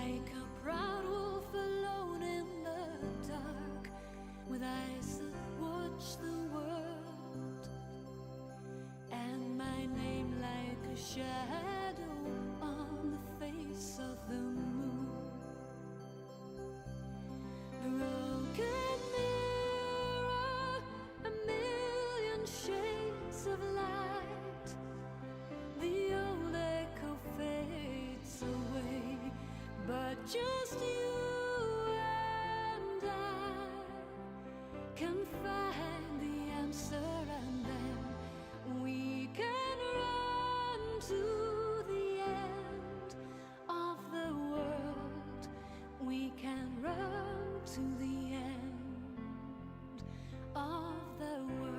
like a proud wolf alone in the dark, with eyes that watch the world, and my name like a shadow on the face of the moon. Broken mirror, a million shades of light, the old echo fades away, but just you and I can find the answer, and then we can run to the end of the world. We can run to the end of the world.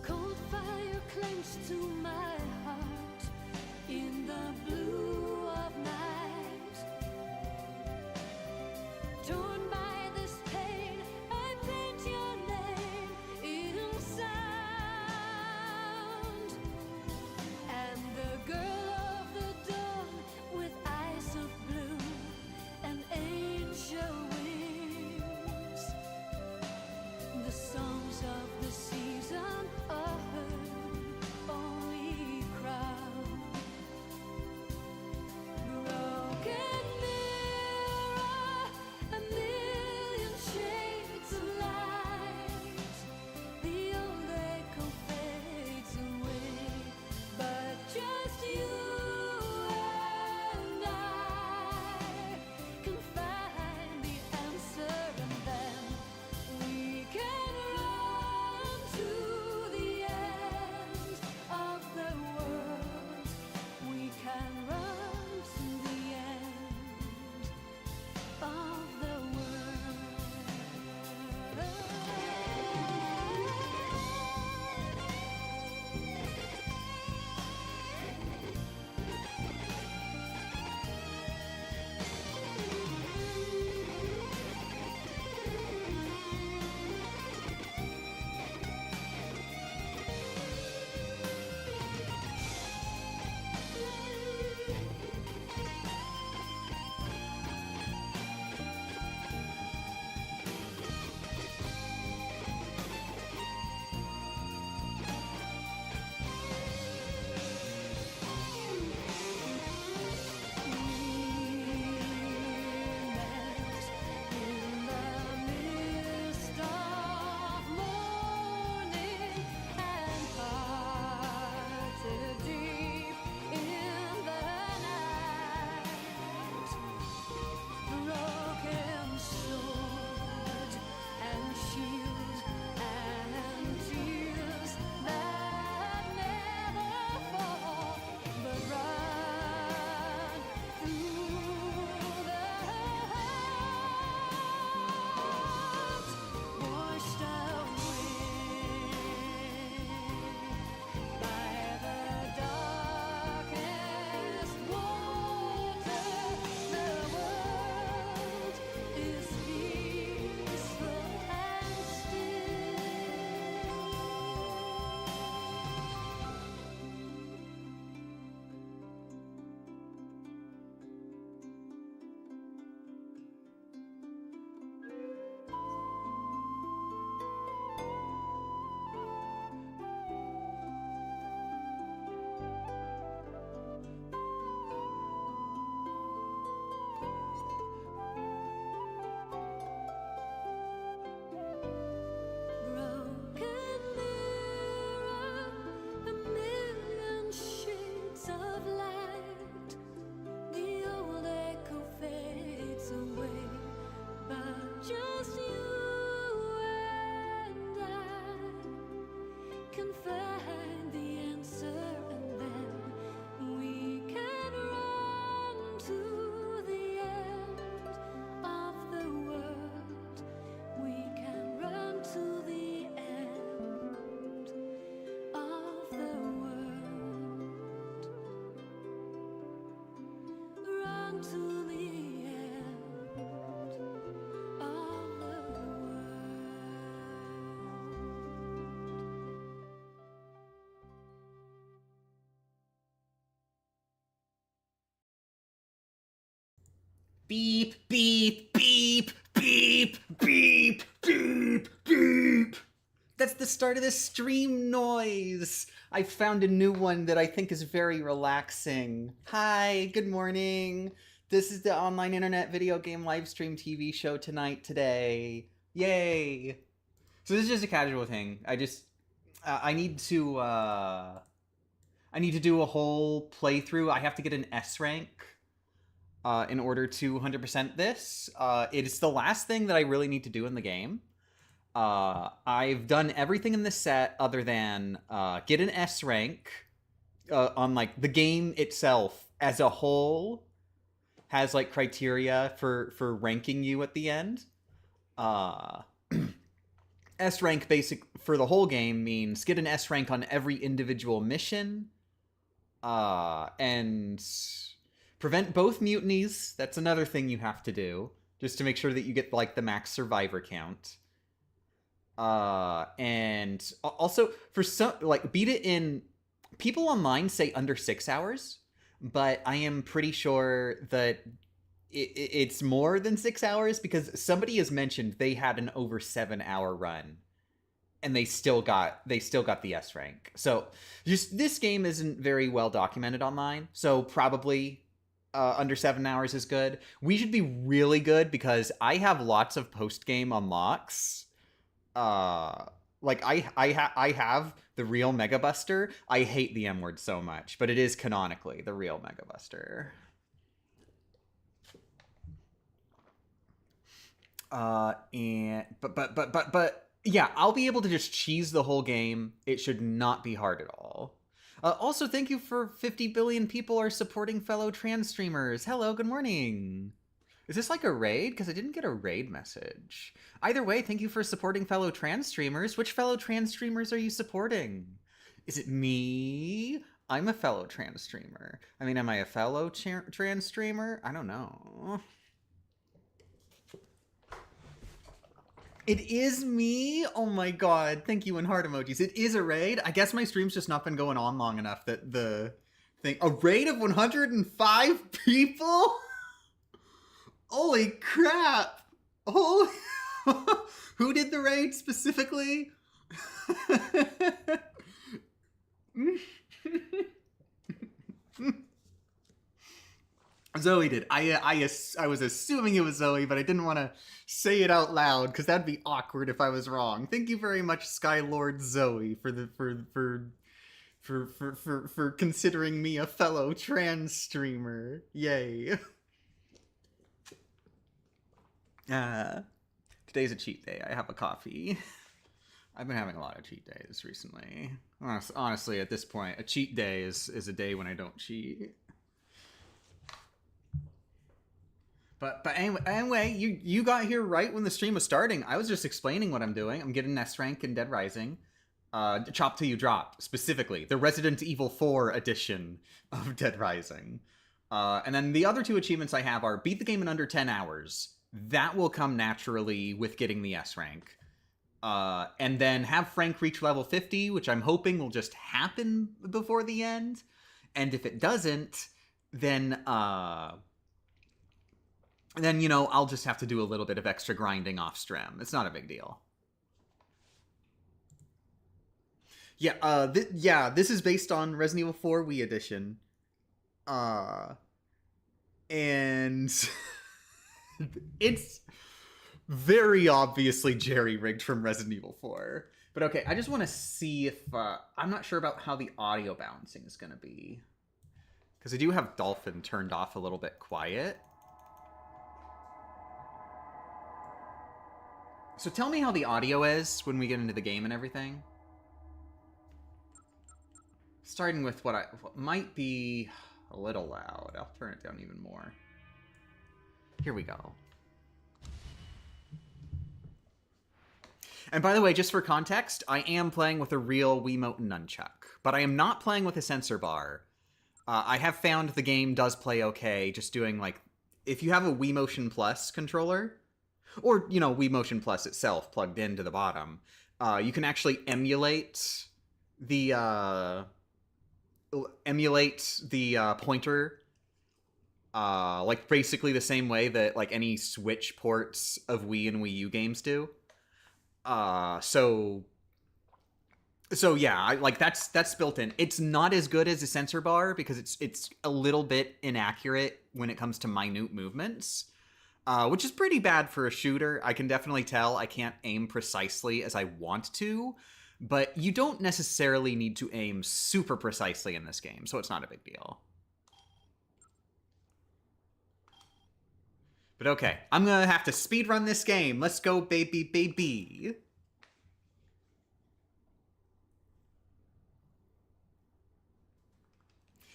Cold fire clenched to my heart, Beep, beep, beep, beep, beep, beep, beep. That's the start of the stream noise. I found a new one that I think is very relaxing. Hi, good morning. This is the online internet video game live stream TV show today. Yay. So this is just a casual thing. I need to do a whole playthrough. I have to get an S rank in order to 100% this. It is the last thing that I really need to do in the game. I've done everything in this set other than get an S rank on like the game itself as a whole has like criteria for ranking you at the end. S rank basic for the whole game means get an S rank on every individual mission, and prevent both mutinies. That's another thing you have to do, just to make sure that you get like the max survivor count. And also for some, like, beat it in. People online say under 6 hours, but I am pretty sure that it's more than 6 hours, because somebody has mentioned they had an over 7 hour run and they still got the S rank. So just this game isn't very well documented online, so probably under 7 hours is good. We should be really good because I have lots of post game unlocks. Like I have the real Mega Buster. I hate the M word so much, but it is canonically the real Mega Buster. But yeah, I'll be able to just cheese the whole game. It should not be hard at all. Also, thank you for 50 billion people are supporting fellow trans streamers. Hello, good morning. Is this like a raid? Because I didn't get a raid message. Either way, thank you for supporting fellow trans streamers. Which fellow trans streamers are you supporting? Is it me? I'm a fellow trans streamer. I mean, am I a fellow trans streamer? I don't know. It is me? Oh my god. Thank you in heart emojis. It is a raid? I guess my stream's just not been going on long enough that the thing... A raid of 105 people? Holy crap! Holy... Who did the raid specifically? Zoe did. I was assuming it was Zoe, but I didn't want to say it out loud because that'd be awkward if I was wrong. Thank you very much, Skylord Zoe, for considering me a fellow trans streamer. Yay. Today's a cheat day. I have a coffee. I've been having a lot of cheat days recently. Honestly, at this point, a cheat day is a day when I don't cheat. But anyway, you got here right when the stream was starting. I was just explaining what I'm doing. I'm getting S rank in Dead Rising. Chop Till You Drop, specifically. The Resident Evil 4 edition of Dead Rising. And then the other two achievements I have are beat the game in under 10 hours. That will come naturally with getting the S rank. And then have Frank reach level 50, which I'm hoping will just happen before the end. And if it doesn't, then you know, I'll just have to do a little bit of extra grinding off Strem. It's not a big deal. Yeah, this is based on Resident Evil 4 Wii Edition. And it's very obviously jerry-rigged from Resident Evil 4. But okay, I just want to see if... I'm not sure about how the audio balancing is going to be. Because I do have Dolphin turned off a little bit quiet. So tell me how the audio is when we get into the game and everything. Starting with what might be a little loud. I'll turn it down even more. Here we go. And by the way, just for context, I am playing with a real Wiimote and nunchuck. But I am not playing with a sensor bar. I have found the game does play okay, just doing, like... If you have a Wii Motion Plus controller... Or, you know, Wii Motion Plus itself plugged into the bottom. You can actually emulate the pointer like basically the same way that like any Switch ports of Wii and Wii U games do. So yeah, like that's built in. It's not as good as a sensor bar because it's a little bit inaccurate when it comes to minute movements, which is pretty bad for a shooter. I can definitely tell I can't aim precisely as I want to, but you don't necessarily need to aim super precisely in this game, so it's not a big deal. But okay, I'm gonna have to speedrun this game. Let's go, baby, baby.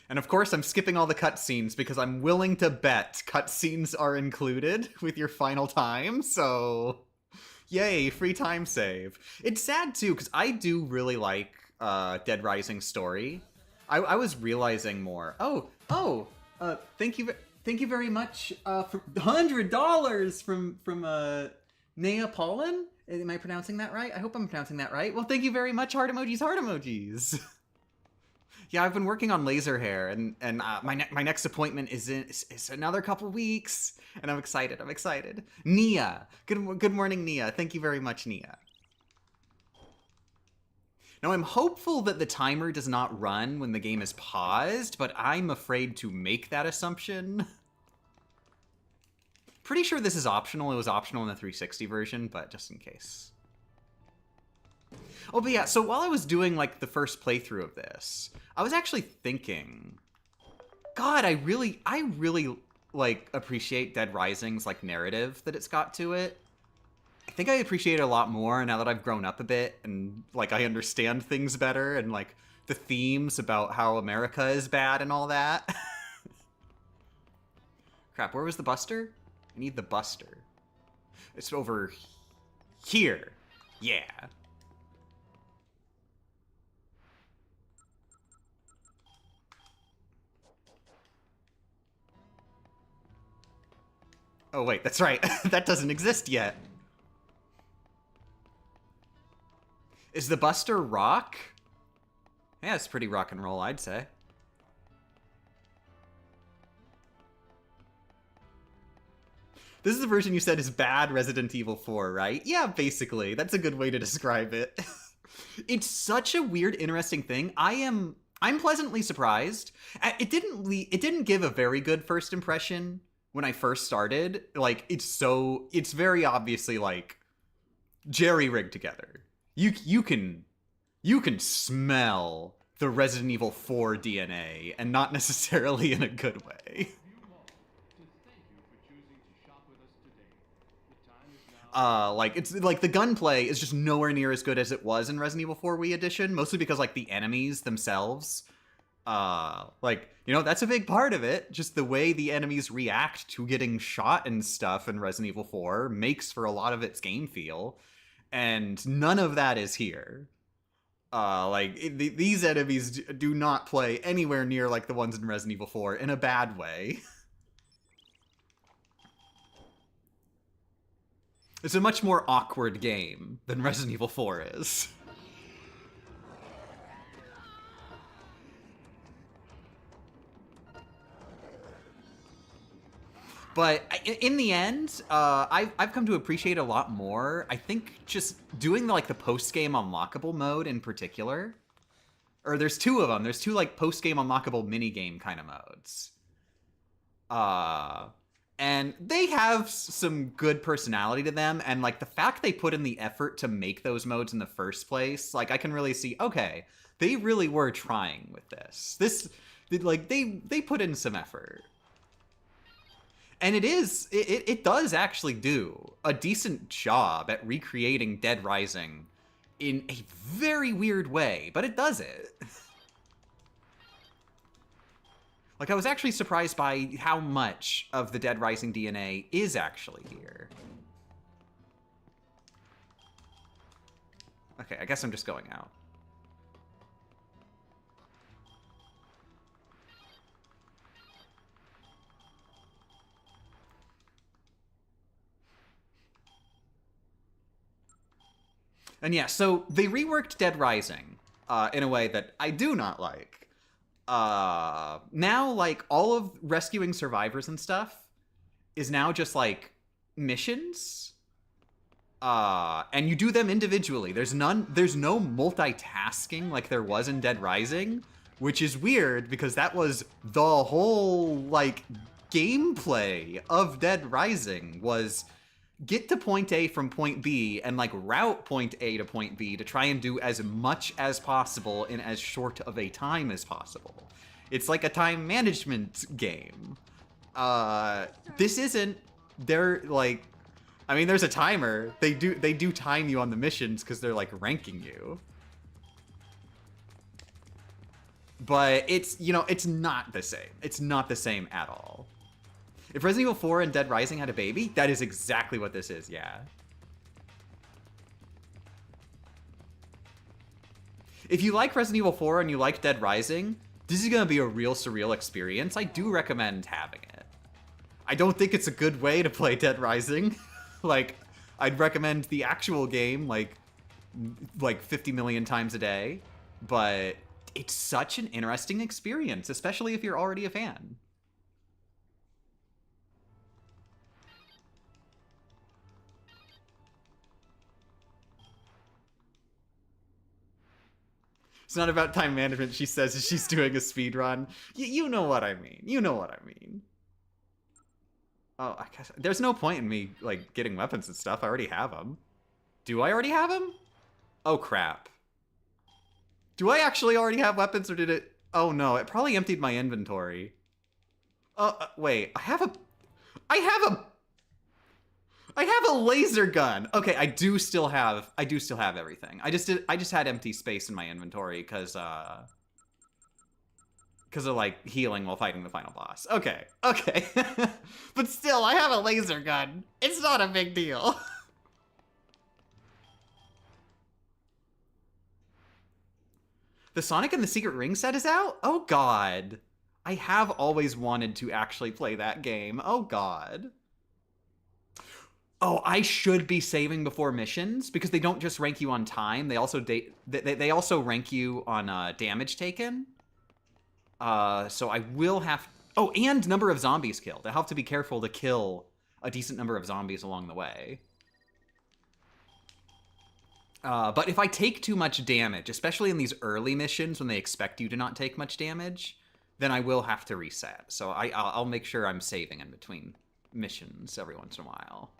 And of course, I'm skipping all the cutscenes because I'm willing to bet cutscenes are included with your final time, so... Yay, free time save. It's sad, too, because I do really like Dead Rising's story. I was realizing more. Thank you very much for $100 from Nea Paulin? Am I pronouncing that right? I hope I'm pronouncing that right. Well, thank you very much, heart emojis, heart emojis. Yeah, I've been working on laser hair, and my next appointment is another couple weeks, and I'm excited. I'm excited. Nia, good morning, Nia. Thank you very much, Nia. Now I'm hopeful that the timer does not run when the game is paused, but I'm afraid to make that assumption. Pretty sure this is optional. It was optional in the 360 version, but just in case. Oh, but yeah, so while I was doing, like, the first playthrough of this, I was actually thinking, God, I really, like, appreciate Dead Rising's, like, narrative that it's got to it. I think I appreciate it a lot more now that I've grown up a bit and, like, I understand things better and, like, the themes about how America is bad and all that. Crap, where was the Buster? I need the Buster. It's over here. Yeah. Oh, wait, that's right. That doesn't exist yet. Is the Buster rock? Yeah, it's pretty rock and roll, I'd say. This is the version you said is bad Resident Evil 4, right? Yeah, basically. That's a good way to describe it. It's such a weird, interesting thing. I'm pleasantly surprised. It didn't give a very good first impression when I first started. Like, it's very obviously, like, jerry-rigged together. You can smell the Resident Evil 4 DNA, and not necessarily in a good way. Like, it's like the gunplay is just nowhere near as good as it was in Resident Evil 4 Wii Edition, mostly because, like, the enemies themselves, like, you know, that's a big part of it. Just the way the enemies react to getting shot and stuff in Resident Evil 4 makes for a lot of its game feel, and none of that is here. These enemies do not play anywhere near like the ones in Resident Evil 4 in a bad way. It's a much more awkward game than Resident Evil 4 is. But in the end, I've come to appreciate a lot more. I think just doing like the post-game unlockable mode in particular, or there's two of them. There's two like post-game unlockable mini-game kind of modes. And they have some good personality to them, and like the fact they put in the effort to make those modes in the first place, like I can really see, okay, they really were trying with this. They put in some effort. And it does actually do a decent job at recreating Dead Rising in a very weird way, but it does it. Like, I was actually surprised by how much of the Dead Rising DNA is actually here. Okay, I guess I'm just going out. And yeah, so they reworked Dead Rising in a way that I do not like. now like all of rescuing survivors and stuff is now just like missions. And you do them individually. There's no multitasking like there was in Dead Rising, which is weird because that was the whole like gameplay of Dead Rising was get to point A from point B and like route point A to point B to try and do as much as possible in as short of a time as possible. It's like a time management game. This isn't. They're like, I mean, there's a timer. They do time you on the missions because they're like ranking you. But it's, you know, it's not the same. It's not the same at all. If Resident Evil 4 and Dead Rising had a baby, that is exactly what this is, yeah. If you like Resident Evil 4 and you like Dead Rising, this is going to be a real surreal experience. I do recommend having it. I don't think it's a good way to play Dead Rising. Like, I'd recommend the actual game, like 50 million times a day. But it's such an interesting experience, especially if you're already a fan. It's not about time management, she says as she's doing a speed run. You know what I mean. You know what I mean. Oh, I guess there's no point in me, like, getting weapons and stuff. I already have them. Do I already have them? Oh, crap. Do I actually already have weapons, or did it... Oh, no. It probably emptied my inventory. Wait. I have a laser gun. Okay, I do still have everything. I just had empty space in my inventory because of like healing while fighting the final boss. Okay. But still, I have a laser gun. It's not a big deal. The Sonic and the Secret Ring set is out? Oh god. I have always wanted to actually play that game. Oh god. Oh, I should be saving before missions because they don't just rank you on time. They also they also rank you on damage taken. So I will have. Oh, and number of zombies killed. I have to be careful to kill a decent number of zombies along the way. But if I take too much damage, especially in these early missions when they expect you to not take much damage, then I will have to reset. So I'll make sure I'm saving in between missions every once in a while.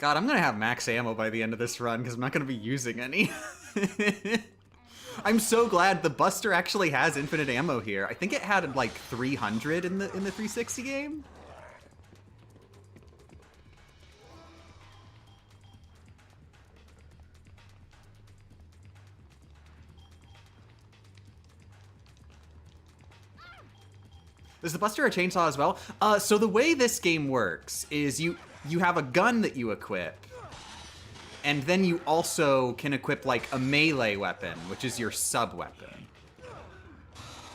God, I'm gonna have max ammo by the end of this run because I'm not gonna be using any. I'm so glad the Buster actually has infinite ammo here. I think it had like 300 in the 360 game. Is the Buster a chainsaw as well? So the way this game works is you have a gun that you equip, and then you also can equip like a melee weapon, which is your sub-weapon.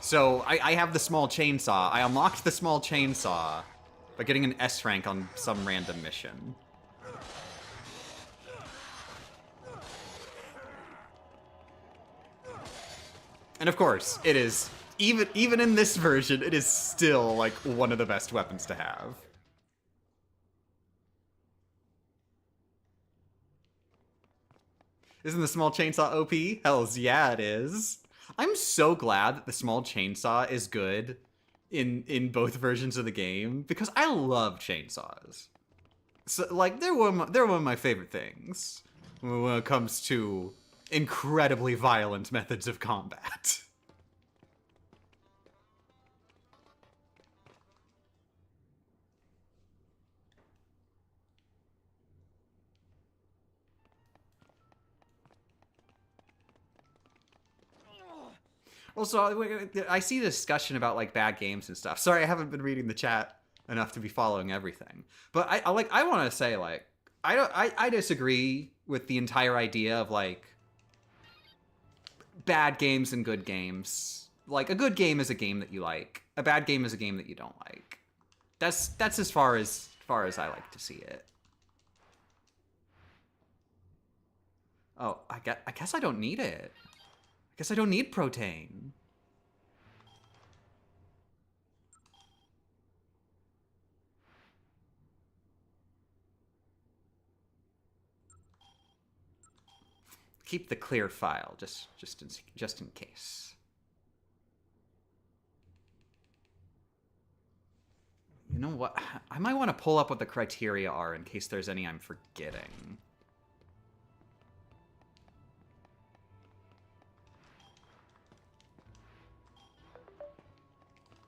So I have the small chainsaw. I unlocked the small chainsaw by getting an S rank on some random mission. And of course, it is, even in this version, it is still like one of the best weapons to have. Isn't the small chainsaw OP? Hells yeah, it is. I'm so glad that the small chainsaw is good in both versions of the game because I love chainsaws. So like they're one of my favorite things when it comes to incredibly violent methods of combat. Also, I see discussion about like bad games and stuff. Sorry, I haven't been reading the chat enough to be following everything. But I want to say like I disagree with the entire idea of like bad games and good games. Like a good game is a game that you like. A bad game is a game that you don't like. That's as far as I like to see it. Oh, I guess I don't need it. I guess I don't need protein. Keep the clear file, just in case. You know what? I might want to pull up what the criteria are in case there's any I'm forgetting.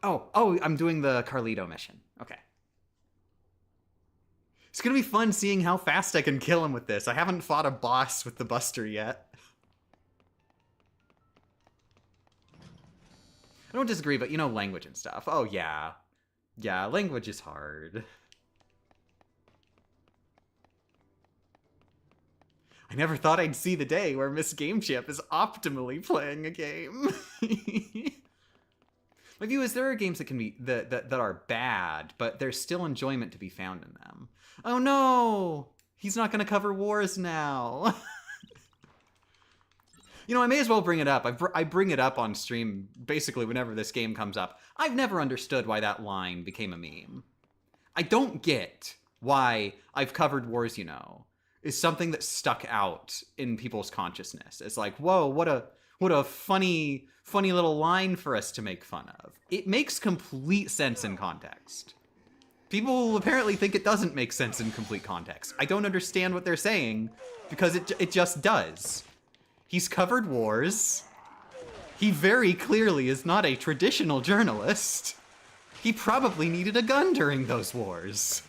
Oh, I'm doing the Carlito mission. Okay. It's gonna be fun seeing how fast I can kill him with this. I haven't fought a boss with the Buster yet. I don't disagree, but you know, language and stuff. Oh, yeah. Yeah, language is hard. I never thought I'd see the day where Miss Game Champ is optimally playing a game. My view is there are games that can be that are bad, but there's still enjoyment to be found in them. Oh no! He's not gonna cover wars now. You know, I may as well bring it up. I bring it up on stream basically whenever this game comes up. I've never understood why that line became a meme. I don't get why I've covered wars, you know, is something that stuck out in people's consciousness. It's like, whoa, what a funny little line for us to make fun of. It makes complete sense in context. People apparently think it doesn't make sense in complete context. I don't understand what they're saying because it just does. He's covered wars. He very clearly is not a traditional journalist. He probably needed a gun during those wars.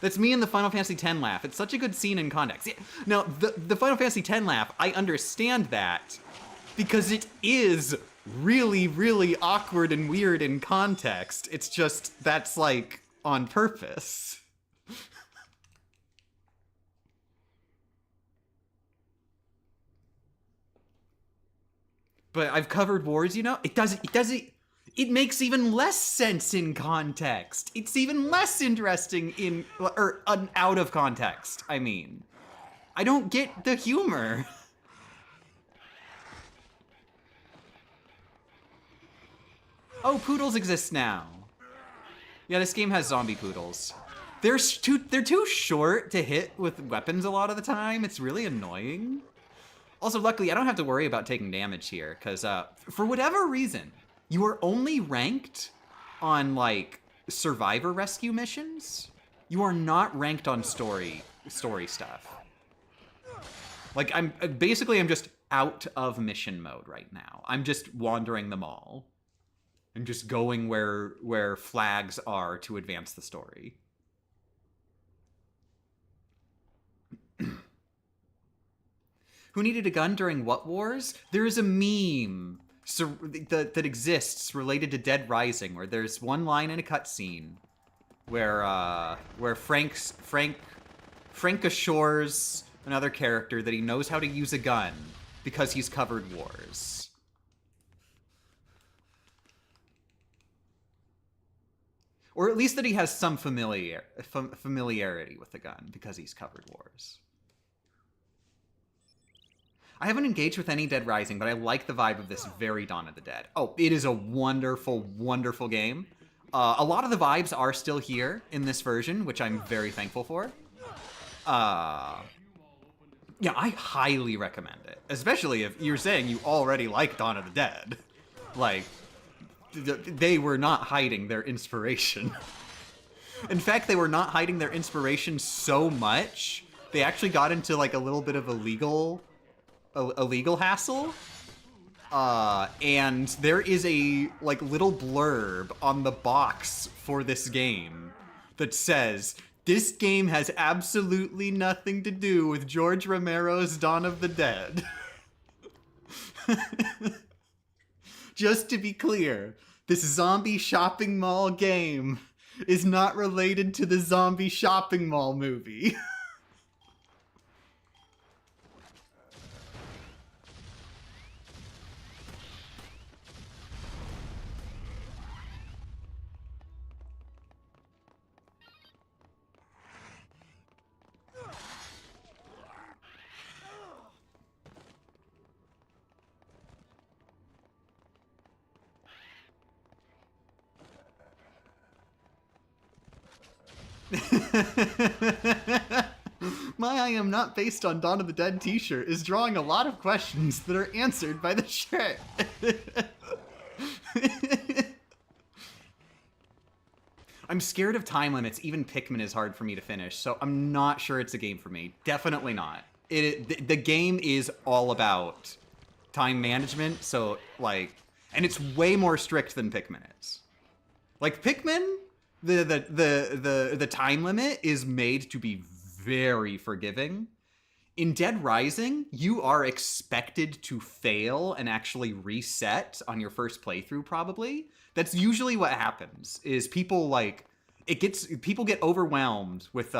That's me in the Final Fantasy X laugh. It's such a good scene in context. Now, the Final Fantasy X laugh, I understand that because it is really, really awkward and weird in context. It's just, that's like on purpose. But I've covered wars, you know? It makes even less sense in context. It's even less interesting in, or out of context, I mean. I don't get the humor. Oh, poodles exist now. Yeah, this game has zombie poodles. They're too short to hit with weapons a lot of the time. It's really annoying. Also, luckily, I don't have to worry about taking damage here, because for whatever reason, you are only ranked on, like, survivor rescue missions. You are not ranked on story stuff. Like, I'm just out of mission mode right now. I'm just wandering them all. I'm just going where flags are to advance the story. Who needed a gun during what wars? There is a meme that exists related to Dead Rising where there's one line in a cutscene where Frank assures another character that he knows how to use a gun because he's covered wars. Or at least that he has some familiarity with the gun because he's covered wars. I haven't engaged with any Dead Rising, but I like the vibe of this very Dawn of the Dead. Oh, it is a wonderful, wonderful game. A lot of the vibes are still here in this version, which I'm very thankful for. Yeah, I highly recommend it. Especially if you're saying you already like Dawn of the Dead. Like, they were not hiding their inspiration. In fact, they were not hiding their inspiration so much, they actually got into like a little bit of a legal hassle And there is a like little blurb on the box for this game that says, "This game has absolutely nothing to do with George Romero's Dawn of the Dead." Just to be clear, this zombie shopping mall game is not related to the zombie shopping mall movie. My I am not based on Dawn of the Dead t-shirt is drawing a lot of questions that are answered by the shirt. I'm scared of time limits. Even Pikmin is hard for me to finish, so I'm not sure it's a game for me. Definitely not. The game is all about time management, so like, and it's way more strict than Pikmin is. Like Pikmin, the time limit is made to be very forgiving. In Dead Rising, you are expected to fail and actually reset on your first playthrough, probably. That's usually what happens, is people like, people get overwhelmed with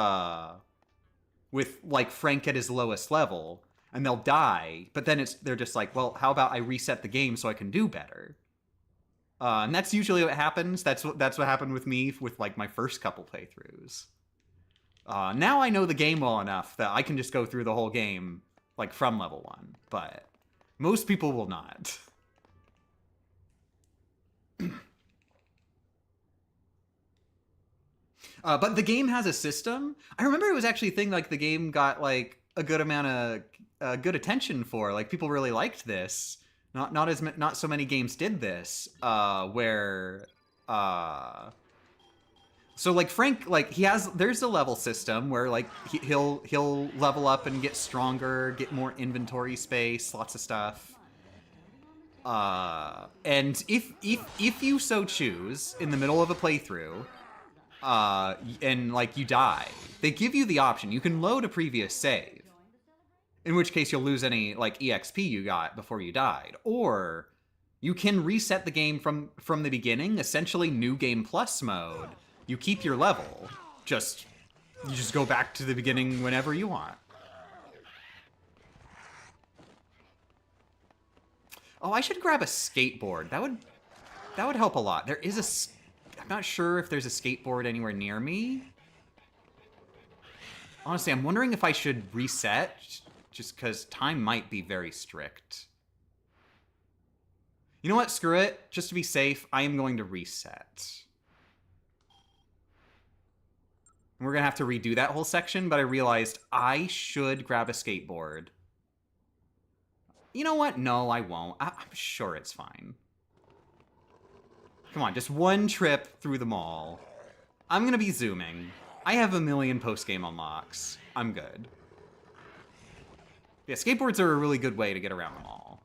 like Frank at his lowest level, and they'll die, but then they're just like, well, how about I reset the game so I can do better? And that's usually what happens. That's what happened with me with like my first couple playthroughs. Now I know the game well enough that I can just go through the whole game like from level 1, but most people will not. But the game has a system. I remember it was actually a thing like the game got like a good amount of good attention for. Like people really liked this. Not so many games did this. Where so like Frank, like there's a level system where like he'll level up and get stronger, get more inventory space, lots of stuff. And if you so choose in the middle of a playthrough, and like you die, they give you the option. You can load a previous save, in which case you'll lose any like EXP you got before you died, or you can reset the game from the beginning, essentially New Game Plus mode. You keep your level, you just go back to the beginning whenever you want. Oh, I should grab a skateboard. That would help a lot. There is I'm not sure if there's a skateboard anywhere near me. Honestly, I'm wondering if I should reset, just because time might be very strict. You know what? Screw it. Just to be safe, I am going to reset. We're going to have to redo that whole section, but I realized I should grab a skateboard. You know what? No, I won't. I'm sure it's fine. Come on, just one trip through the mall. I'm gonna be zooming. I have a million post-game unlocks. I'm good. Yeah, skateboards are a really good way to get around the mall.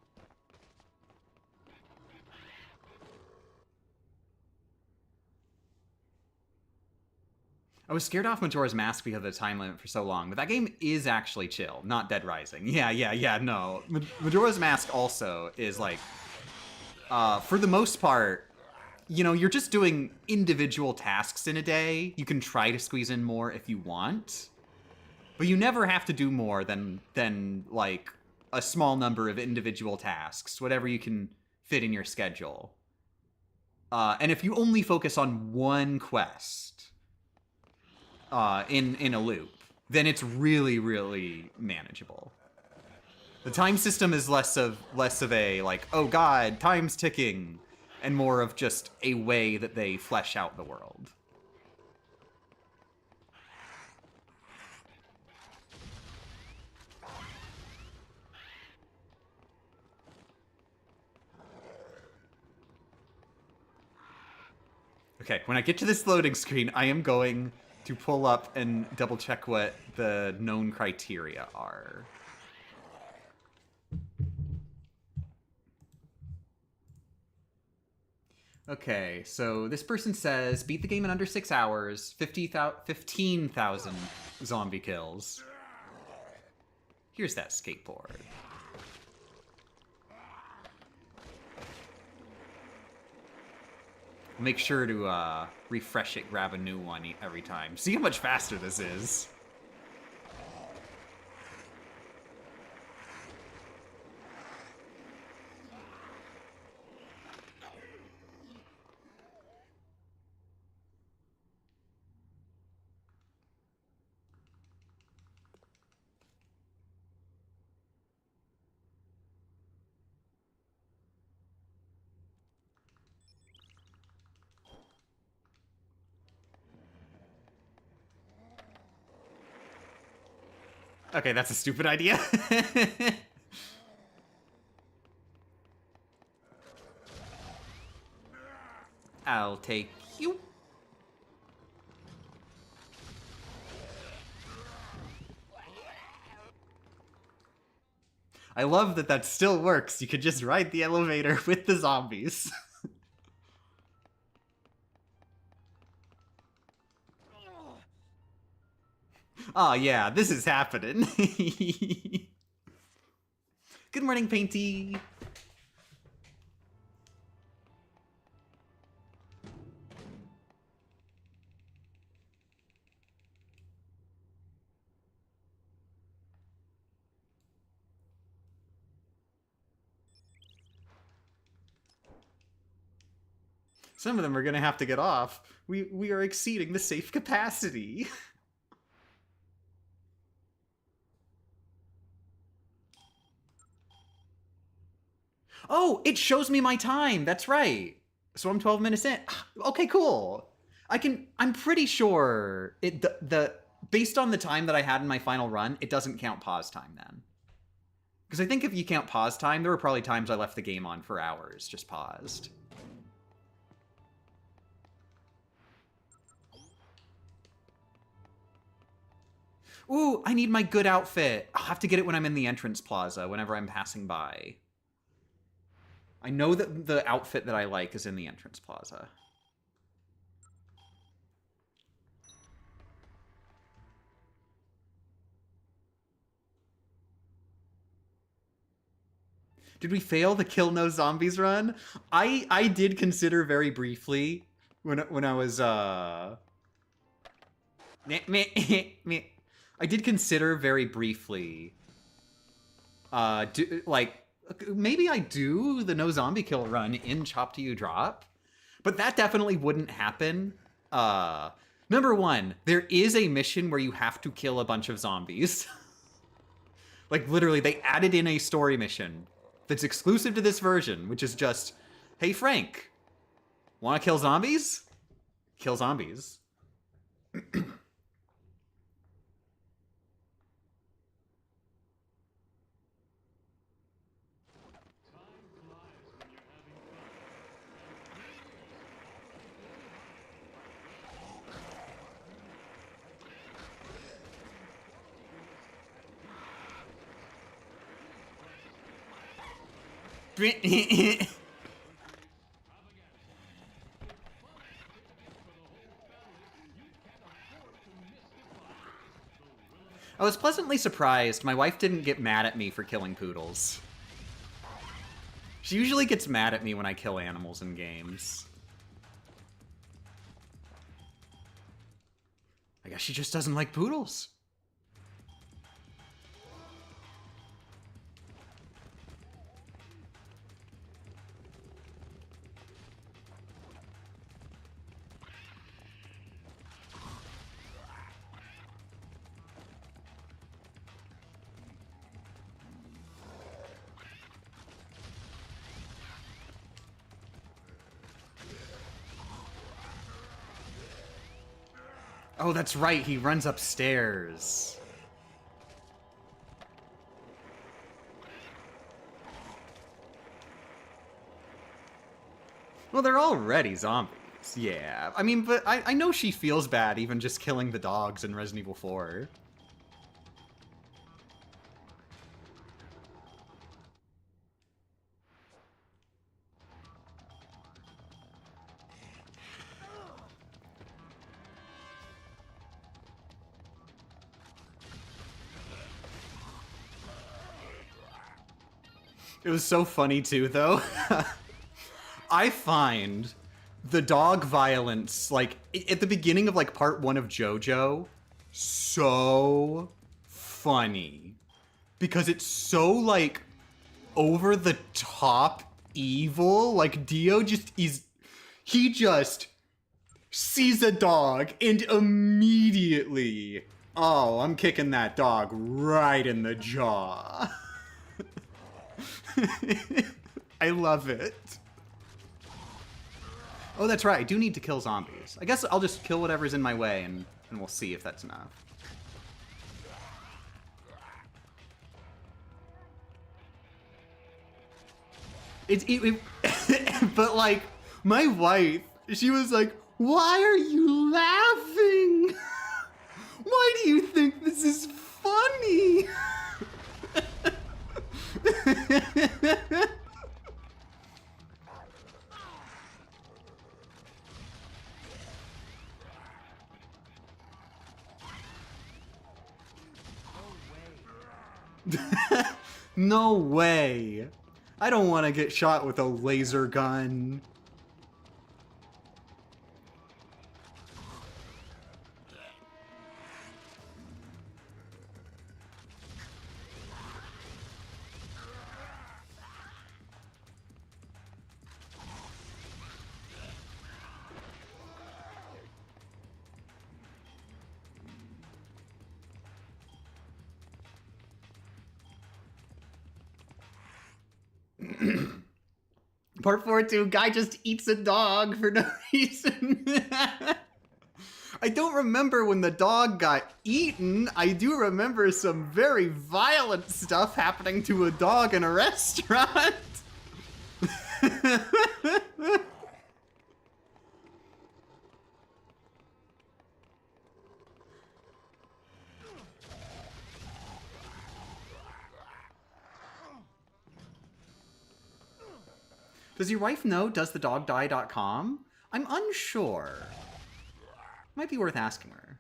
I was scared off Majora's Mask because of the time limit for so long, but that game is actually chill, not Dead Rising. Yeah, no. Majora's Mask also is like, for the most part, you know, you're just doing individual tasks in a day. You can try to squeeze in more if you want, but you never have to do more than like a small number of individual tasks, whatever you can fit in your schedule. And if you only focus on one quest in a loop, then it's really, really manageable. The time system is less of a like, oh god, time's ticking, and more of just a way that they flesh out the world. Okay, when I get to this loading screen, I am going to pull up and double check what the known criteria are. Okay, so this person says, beat the game in under 6 hours, 15,000 zombie kills. Here's that skateboard. Make sure to refresh it, grab a new one every time. See how much faster this is. Okay, that's a stupid idea. I'll take you. I love that that still works. You could just ride the elevator with the zombies. Oh yeah, this is happening. Good morning, Painty. Some of them are gonna have to get off. We are exceeding the safe capacity. Oh, it shows me my time. That's right. So I'm 12 minutes in. Okay, cool. I'm pretty sure the based on the time that I had in my final run, it doesn't count pause time then. Because I think if you count pause time, there were probably times I left the game on for hours, just paused. Ooh, I need my good outfit. I'll have to get it when I'm in the entrance plaza, whenever I'm passing by. I know that the outfit that I like is in the entrance plaza. Did we fail the kill no zombies run? I did consider very briefly when I was I did consider very briefly maybe I do the no zombie kill run in Chop to You Drop, but that definitely wouldn't happen. Number one, there is a mission where you have to kill a bunch of zombies. Like literally, they added in a story mission that's exclusive to this version, which is just, hey Frank, wanna kill zombies? Kill zombies. I was pleasantly surprised my wife didn't get mad at me for killing poodles. She usually gets mad at me when I kill animals in games. I guess she just doesn't like poodles. Oh, that's right, he runs upstairs. Well, they're already zombies. Yeah, I mean, but I know she feels bad even just killing the dogs in Resident Evil 4. It was so funny too, though. I find the dog violence, like, at the beginning of, like, part 1 of JoJo, so funny. Because it's so, like, over the top evil. Like, Dio he just sees a dog and immediately, oh, I'm kicking that dog right in the jaw. I love it. Oh, that's right. I do need to kill zombies. I guess I'll just kill whatever's in my way, and we'll see if that's enough. But, like, my wife, she was like, why are you laughing? Why do you think this is funny? No way. I don't want to get shot with a laser gun. Part 4-2, guy just eats a dog for no reason. I don't remember when the dog got eaten. I do remember some very violent stuff happening to a dog in a restaurant. Does your wife know doesthedogdie.com? I'm unsure. Might be worth asking her.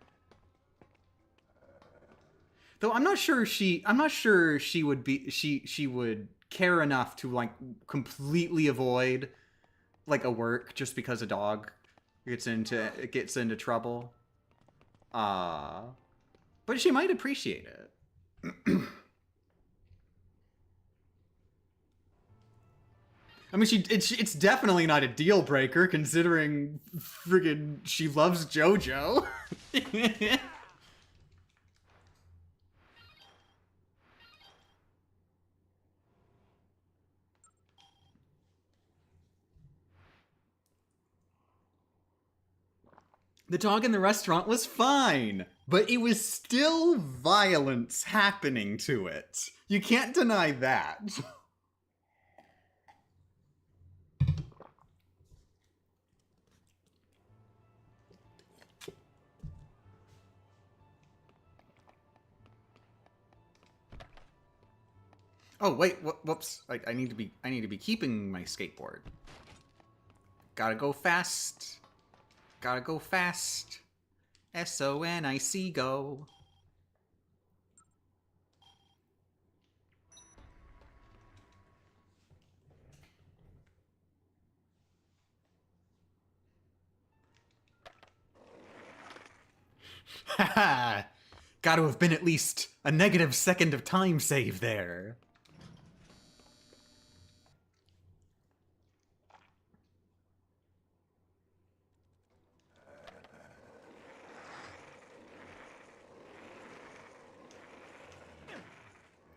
Though I'm not sure she would care enough to, like, completely avoid, like, a work just because a dog gets into trouble. But she might appreciate it. I mean, it's definitely not a deal breaker, considering friggin' she loves JoJo. The dog in the restaurant was fine, but it was still violence happening to it. You can't deny that. Oh wait, whoops! I need to be keeping my skateboard. Gotta go fast. Gotta go fast. SONIC go. Haha! Gotta have been at least a negative second of time save there.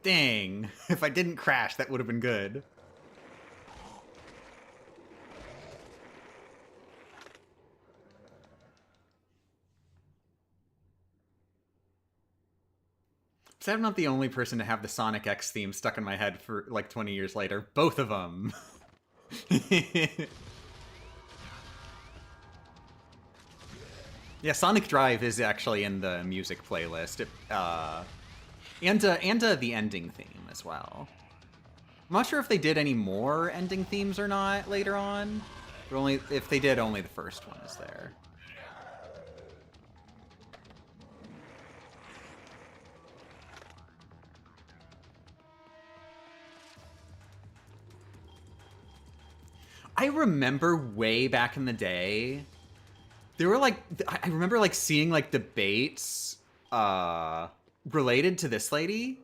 Dang. If I didn't crash, that would have been good. So I'm not the only person to have the Sonic X theme stuck in my head for, like, 20 years later. Both of them. Yeah, Sonic Drive is actually in the music playlist. And the ending theme as well. I'm not sure if they did any more ending themes or not later on. But if they did, only the first one is there. I remember way back in the day, there were like, I remember like seeing like debates related to this lady.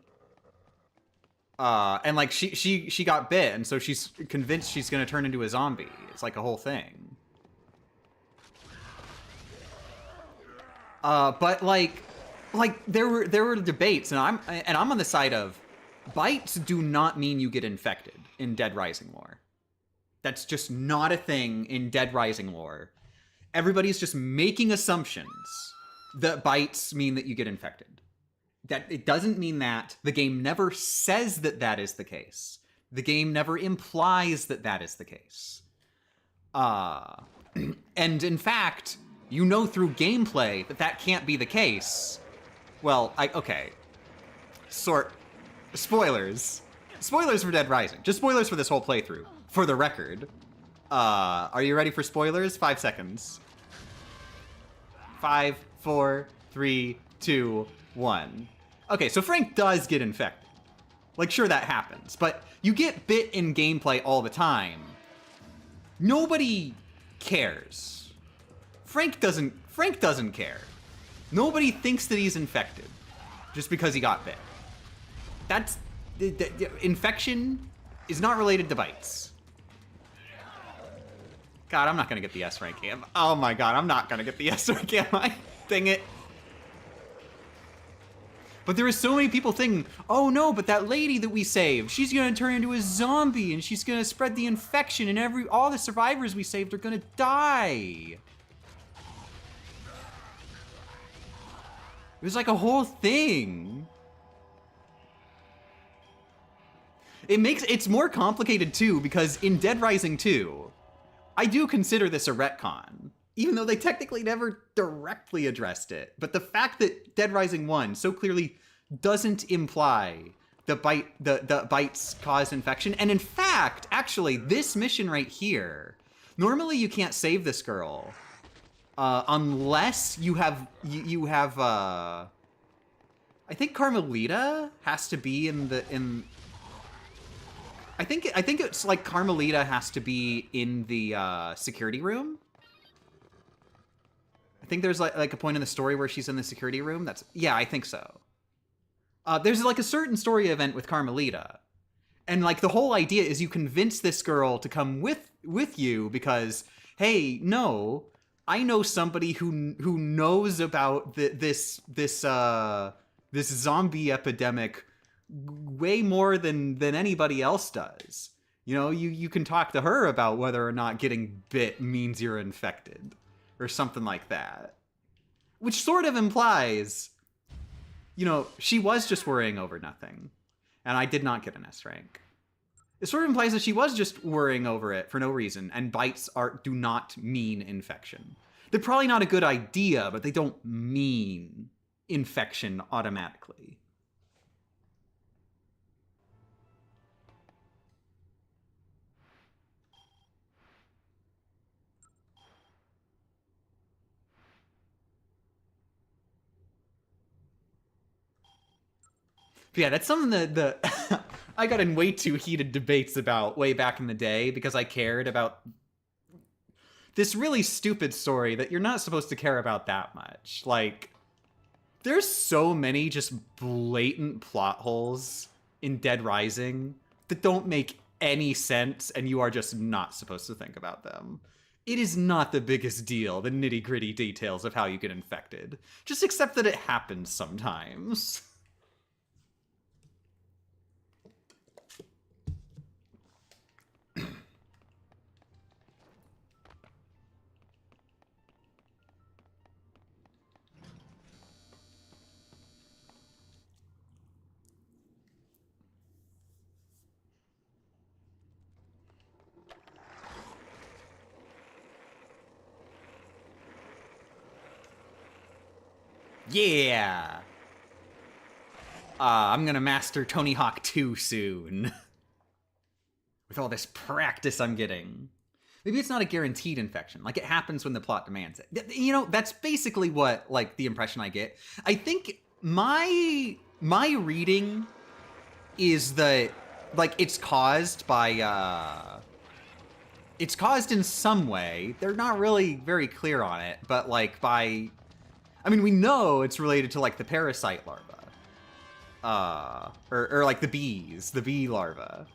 And like she got bit, and so she's convinced she's gonna turn into a zombie. It's like a whole thing. But like there were debates, and I'm on the side of bites do not mean you get infected in Dead Rising lore. That's just not a thing in Dead Rising lore. Everybody's just making assumptions that bites mean that you get infected. That it doesn't mean that. The game never says that that is the case. The game never implies that that is the case. And in fact, you know through gameplay that that can't be the case. Well, okay. Spoilers. Spoilers for Dead Rising. Just spoilers for this whole playthrough. For the record. Are you ready for spoilers? 5 seconds. 5, 4, 3, 2, 1. Okay, so Frank does get infected. Like, sure, that happens. But you get bit in gameplay all the time. Nobody cares. Frank doesn't care. Nobody thinks that he's infected just because he got bit. That's... infection is not related to bites. God, I'm not gonna get the S rank, am I? Oh my god, I'm not gonna get the S rank, am I? Dang it. But there are so many people thinking, oh no, but that lady that we saved, she's gonna turn into a zombie and she's gonna spread the infection and all the survivors we saved are gonna die. It was like a whole thing. It's more complicated too, because in Dead Rising 2, I do consider this a retcon, even though they technically never directly addressed it. But the fact that Dead Rising 1 so clearly doesn't imply the bites cause infection. And in fact, actually, this mission right here, normally you can't save this girl unless you have I think Carmelita has to be I think it's like Carmelita has to be in the security room. I think there's like a point in the story where she's in the security room. Yeah, I think so. There's like a certain story event with Carmelita, and like the whole idea is you convince this girl to come with you because, hey, no, I know somebody who knows about this zombie epidemic way more than anybody else does. You know, you can talk to her about whether or not getting bit means you're infected or something like that. Which sort of implies, you know, she was just worrying over nothing. And I did not get an S rank. It sort of implies that she was just worrying over it for no reason, and bites do not mean infection. They're probably not a good idea, but they don't mean infection automatically. But yeah, that's something that I got in way too heated debates about way back in the day because I cared about this really stupid story that you're not supposed to care about that much. Like, there's so many just blatant plot holes in Dead Rising that don't make any sense, and you are just not supposed to think about them. It is not the biggest deal, the nitty-gritty details of how you get infected. Just accept that it happens sometimes. Yeah! I'm gonna master Tony Hawk 2 soon. With all this practice I'm getting. Maybe it's not a guaranteed infection. Like, it happens when the plot demands it. You know, that's basically what, like, the impression I get. I think my reading is that, like, it's caused by It's caused in some way. They're not really very clear on it, but like by... I mean, we know it's related to like the parasite larva. Or like the bees, the bee larva.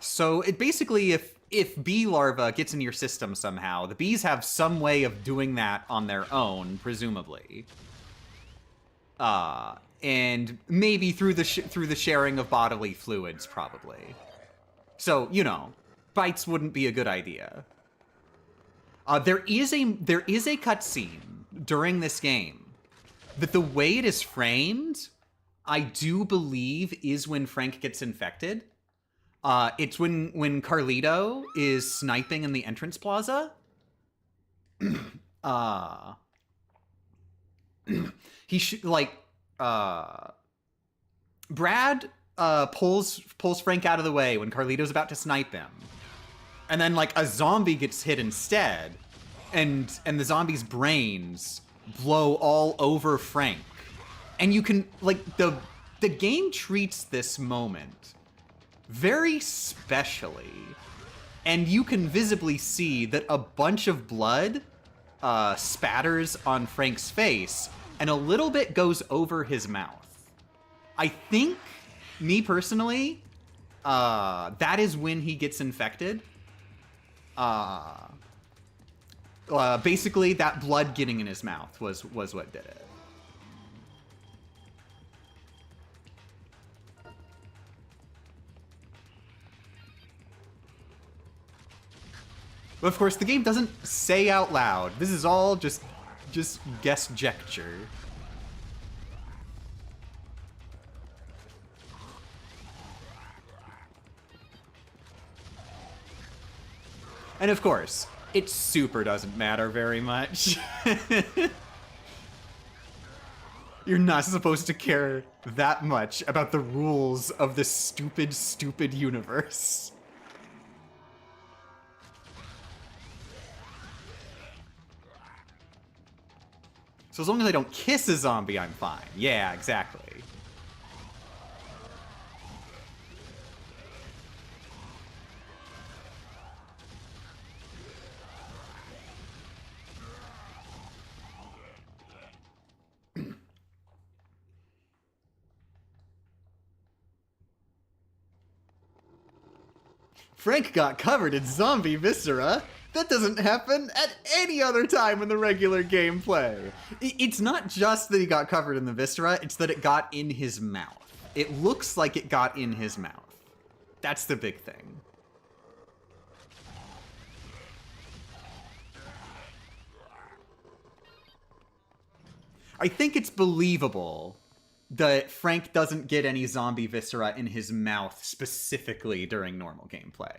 So it basically, if bee larva gets in your system somehow, the bees have some way of doing that on their own, presumably. And maybe through the sharing of bodily fluids, probably. So, you know, bites wouldn't be a good idea. There is a cutscene during this game that the way it is framed, I do believe, is when Frank gets infected. It's when Carlito is sniping in the entrance plaza. He should Brad pulls Frank out of the way when Carlito's about to snipe him. And then like a zombie gets hit instead, and the zombie's brains blow all over Frank. And you can like the game treats this moment very specially. And you can visibly see that a bunch of blood spatters on Frank's face, and a little bit goes over his mouth. I think, me personally, that is when he gets infected. Basically, that blood getting in his mouth was what did it. But of course, the game doesn't say out loud. This is all just gesture. And of course, it super doesn't matter very much. You're not supposed to care that much about the rules of this stupid, stupid universe. So as long as I don't kiss a zombie, I'm fine. Yeah, exactly. Frank got covered in zombie viscera. That doesn't happen at any other time in the regular gameplay. It's not just that he got covered in the viscera, it's that it got in his mouth. It looks like it got in his mouth. That's the big thing. I think it's believable that Frank doesn't get any zombie viscera in his mouth specifically during normal gameplay.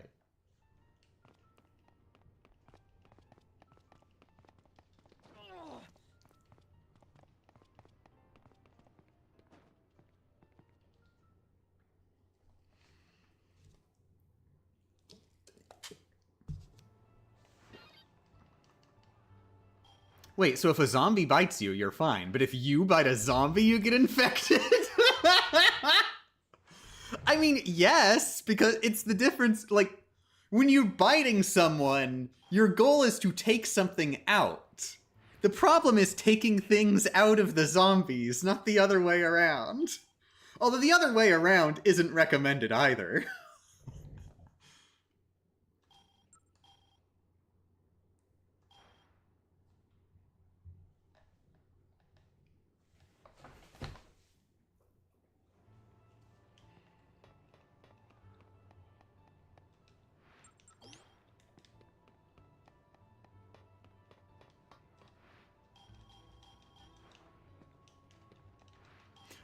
Wait, so if a zombie bites you, you're fine. But if you bite a zombie, you get infected? I mean, yes, because it's the difference. Like, when you're biting someone, your goal is to take something out. The problem is taking things out of the zombies, not the other way around. Although the other way around isn't recommended either.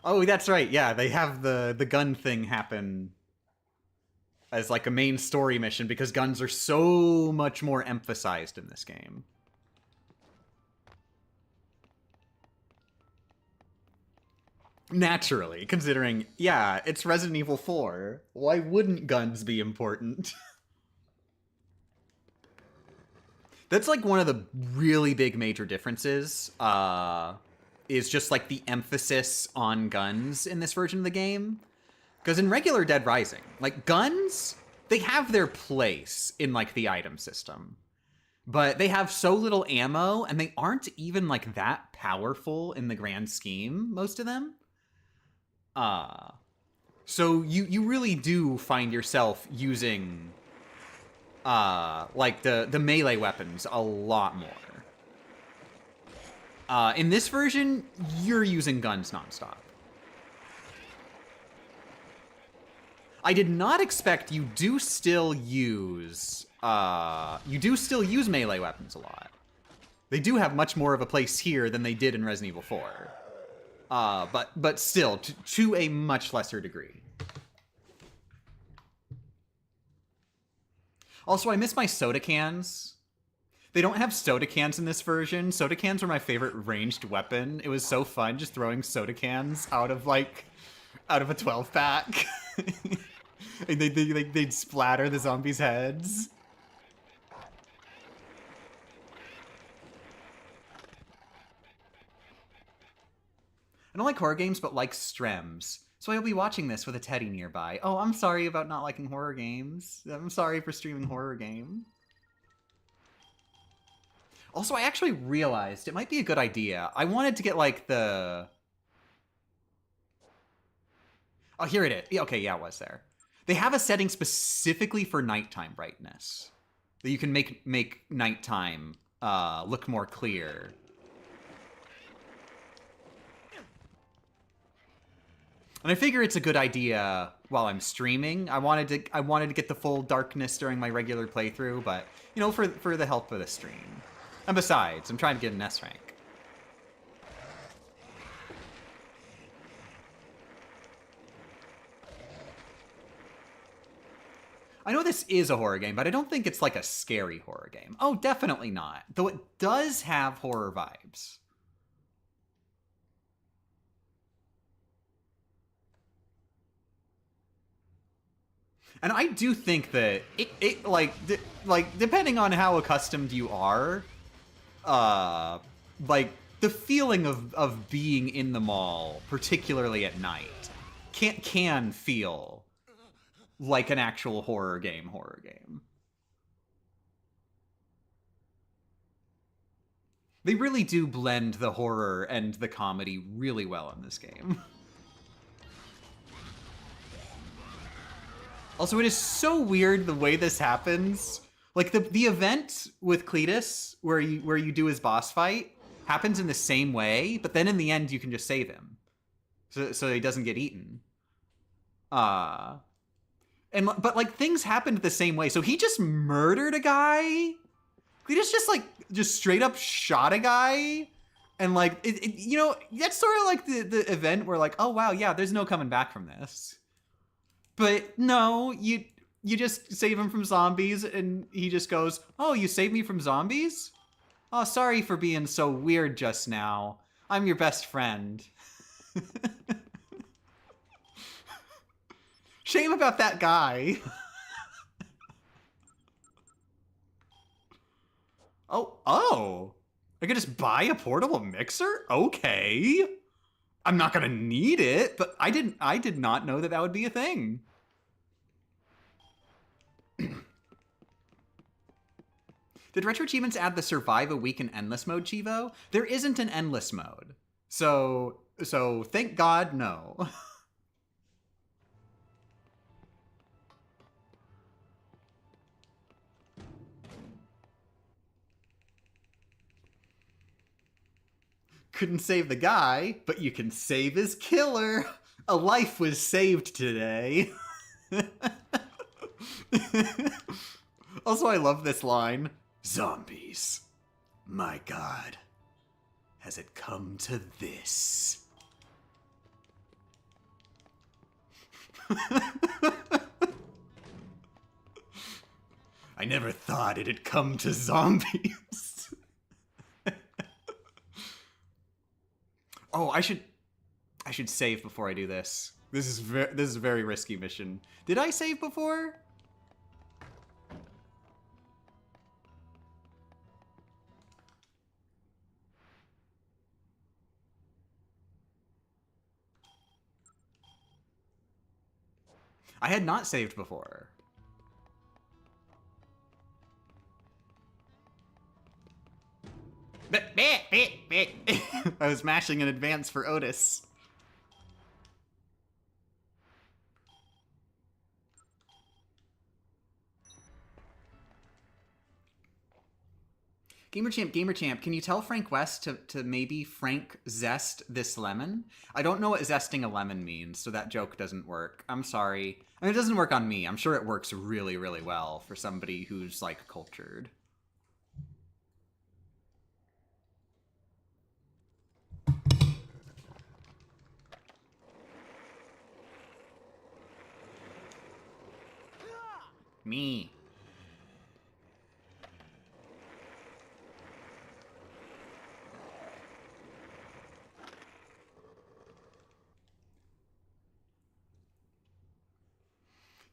Oh, that's right. Yeah, they have the gun thing happen as like a main story mission because guns are so much more emphasized in this game. Naturally, considering, yeah, it's Resident Evil 4. Why wouldn't guns be important? That's like one of the really big major differences. Is just like the emphasis on guns in this version of the game. Because in regular Dead Rising, like guns they have their place in like the item system, but they have so little ammo and they aren't even like that powerful in the grand scheme, most of them. So you really do find yourself using like the melee weapons a lot more. In this version, you're using guns nonstop. I did not expect you do still use melee weapons a lot. They do have much more of a place here than they did in Resident Evil 4. But still, to a much lesser degree. Also, I miss my soda cans. They don't have soda cans in this version. Soda cans were my favorite ranged weapon. It was so fun just throwing soda cans out of a 12-pack. And they'd splatter the zombies' heads. I don't like horror games, but like Strems. So I'll be watching this with a teddy nearby. Oh, I'm sorry about not liking horror games. I'm sorry for streaming horror game. Also, I actually realized it might be a good idea. I wanted to get like the... Oh, here it is. Okay, yeah, it was there. They have a setting specifically for nighttime brightness that you can make nighttime look more clear. And I figure it's a good idea while I'm streaming. I wanted to get the full darkness during my regular playthrough, but you know, for the help of the stream. And besides, I'm trying to get an S rank. I know this is a horror game, but I don't think it's like a scary horror game. Oh, definitely not. Though it does have horror vibes. And I do think that it like depending on how accustomed you are, like the feeling of being in the mall, particularly at night, can feel like an actual horror game. They really do blend the horror and the comedy really well in this game. Also, it is so weird the way this happens. Like the event with Cletus, where you do his boss fight, happens in the same way, but then in the end you can just save him, so he doesn't get eaten. But like things happened the same way. So he just murdered a guy. Cletus just straight up shot a guy, and like you know, that's sort of like the event where like, oh wow, yeah, there's no coming back from this. But no, you just save him from zombies, and he just goes, oh, you saved me from zombies? Oh, sorry for being so weird just now. I'm your best friend. Shame about that guy. Oh. I could just buy a portable mixer? Okay. I'm not gonna need it, but I did not know that would be a thing. Did Retro Achievements add the Survive a Week in Endless mode, Chivo? There isn't an Endless mode. So thank God, no. Couldn't save the guy, but you can save his killer. A life was saved today. Also, I love this line. Zombies. My God. Has it come to this? I never thought it'd come to zombies. Oh, I should save before I do this. This is a very risky mission. Did I save before? I had not saved before. I was mashing in advance for Otis. Gamer Champ, can you tell Frank West to maybe Frank zest this lemon? I don't know what zesting a lemon means, so that joke doesn't work. I'm sorry. I mean, it doesn't work on me. I'm sure it works really, really well for somebody who's, like, cultured. Me.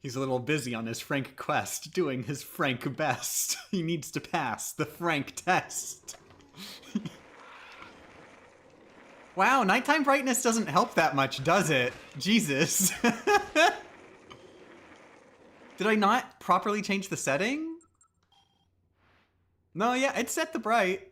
He's a little busy on his Frank quest, doing his Frank best. He needs to pass the Frank test. Wow, nighttime brightness doesn't help that much, does it? Jesus. Did I not properly change the setting? No, yeah, it's set to bright.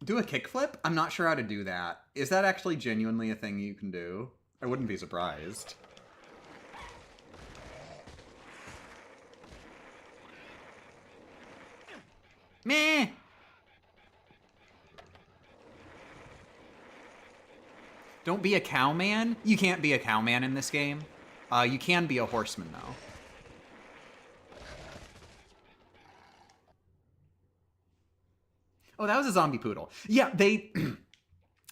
Do a kickflip? I'm not sure how to do that. Is that actually genuinely a thing you can do? I wouldn't be surprised. Meh! Don't be a cowman? You can't be a cowman in this game. You can be a horseman, though. Oh, that was a zombie poodle. Yeah, they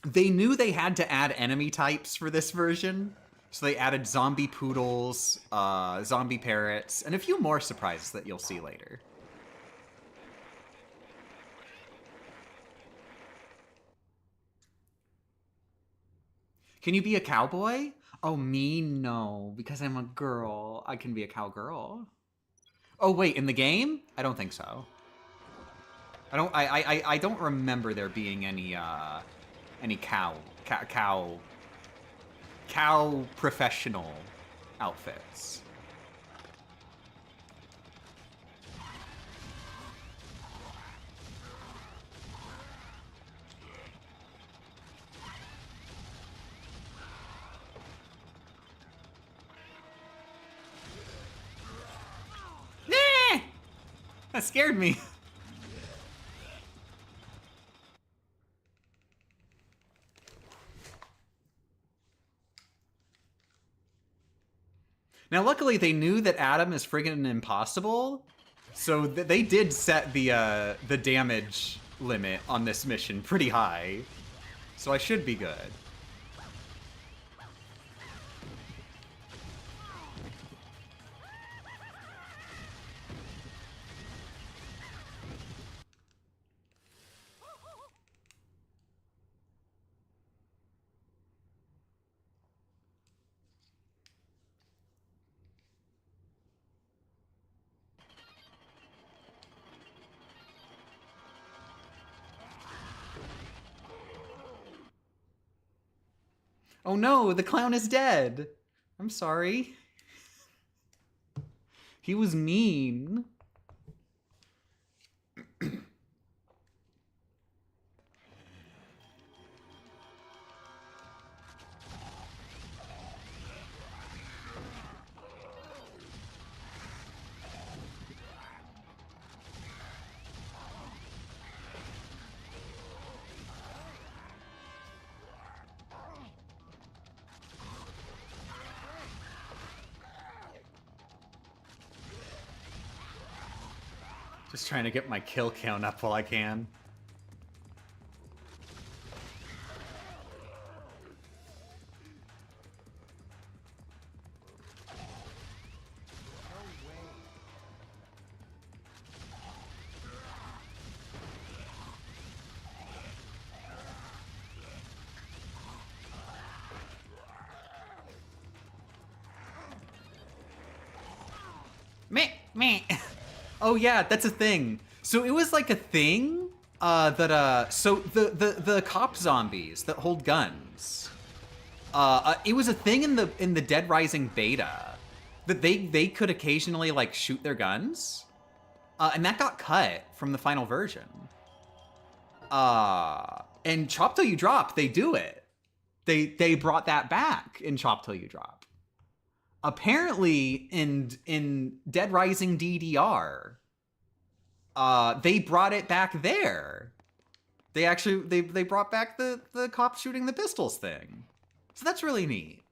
they knew they had to add enemy types for this version, so they added zombie poodles, zombie parrots, and a few more surprises that you'll see later. Can you be a cowboy? Oh, me? No, because I'm a girl. I can be a cowgirl. Oh, wait, in the game? I don't think so. I don't remember there being any cow professional outfits. Nah! That scared me. Now, luckily, they knew that Adam is friggin' impossible, so they did set the damage limit on this mission pretty high. So I should be good. Oh no, the clown is dead. I'm sorry. He was mean. Just trying to get my kill count up while I can. Meh, meh. Oh yeah, that's a thing. So it was like a thing So the cop zombies that hold guns. It was a thing in the Dead Rising beta that they could occasionally like shoot their guns, and that got cut from the final version. And Chop Till You Drop, they do it. They brought that back in Chop Till You Drop. Apparently, in Dead Rising DDR, they brought it back there. They brought back the cop shooting the pistols thing. So that's really neat.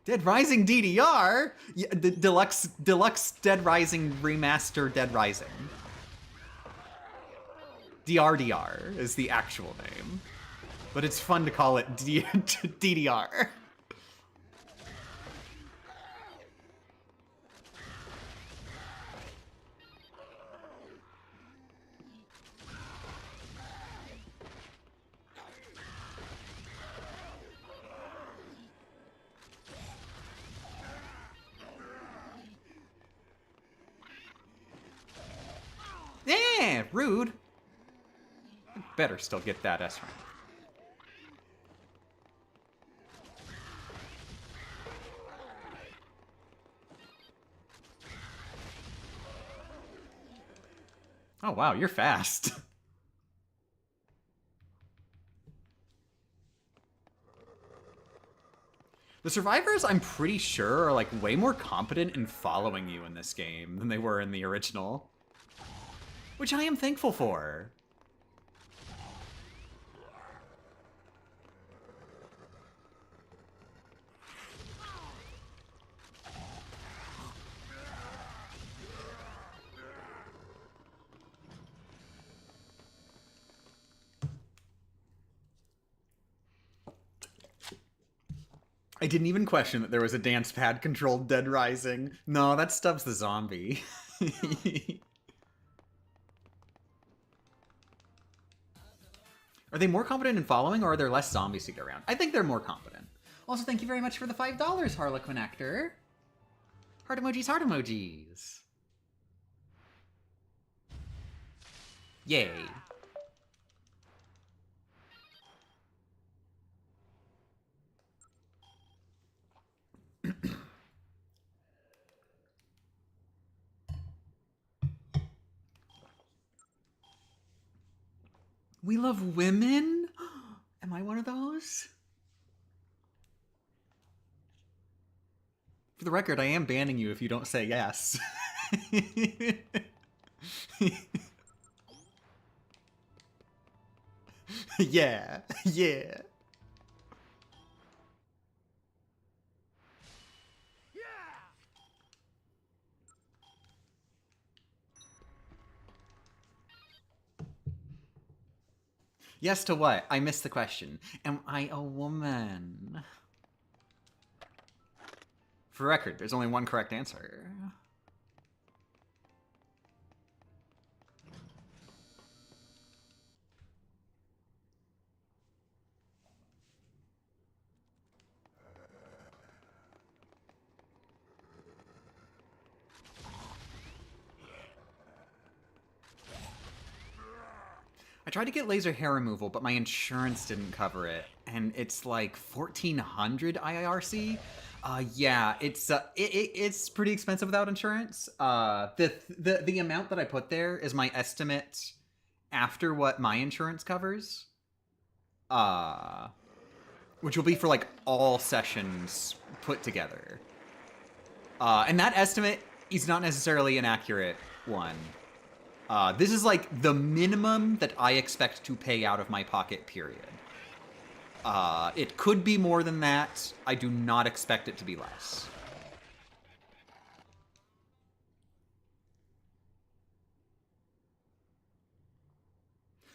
Dead Rising DDR? Yeah, the deluxe Dead Rising remaster Dead Rising. DRDR is the actual name. But it's fun to call it DDR. Eh, rude. I'd better still get that S rank. Oh wow, you're fast. The survivors, I'm pretty sure, are like way more competent in following you in this game than they were in the original. Which I am thankful for. I didn't even question that there was a dance pad controlled Dead Rising. No, that Stubbs the zombie. Are they more competent in following, or are there less zombies to get around? I think they're more competent. Also, thank you very much for the $5, Harlequin Actor. Heart emojis, heart emojis. Yay. We love women? Am I one of those? For the record, I am banning you if you don't say yes. Yeah, yeah. Yes to what? I missed the question. Am I a woman? For the record, there's only one correct answer. I tried to get laser hair removal, but my insurance didn't cover it, and it's like 1,400 IIRC. Yeah, it's pretty expensive without insurance. The amount that I put there is my estimate after what my insurance covers. Which will be for like all sessions put together. And that estimate is not necessarily an accurate one. This is like the minimum that I expect to pay out of my pocket, period. It could be more than that. I do not expect it to be less.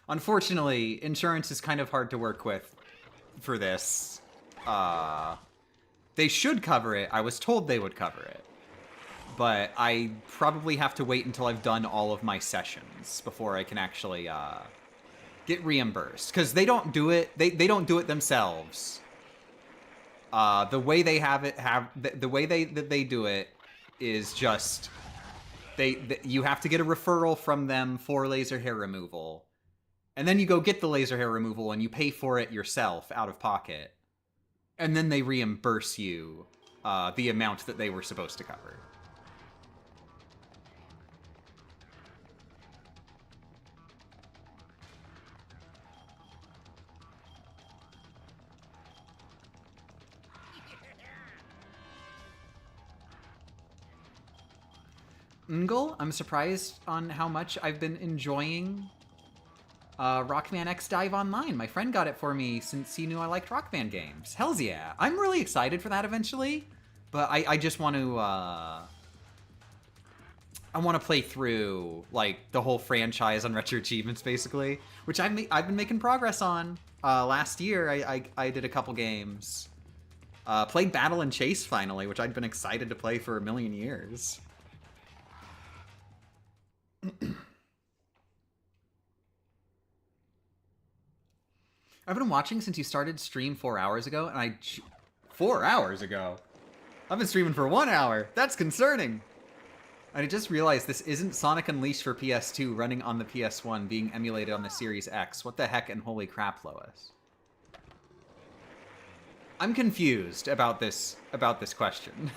Unfortunately, insurance is kind of hard to work with for this. They should cover it. I was told they would cover it. But I probably have to wait until I've done all of my sessions before I can actually get reimbursed. Because they don't do it. They don't do it themselves. The way they have it the way they do it is just you have to get a referral from them for laser hair removal. And then you go get the laser hair removal and you pay for it yourself out of pocket. And then they reimburse you the amount that they were supposed to cover. Ngul, I'm surprised on how much I've been enjoying Rockman X Dive Online. My friend got it for me since he knew I liked Rockman games. Hells yeah. I'm really excited for that eventually, but I just want to I want to play through like the whole franchise on Retro Achievements basically, which I've been making progress on. Last year I did a couple games. Played Battle and Chase finally, which I'd been excited to play for a million years. I've been watching since you started stream 4 hours ago, and 4 hours ago? I've been streaming for 1 hour. That's concerning. I just realized this isn't Sonic Unleashed for PS2 running on the PS1 being emulated on the Series X. What the heck and holy crap, Lois? I'm confused about this question.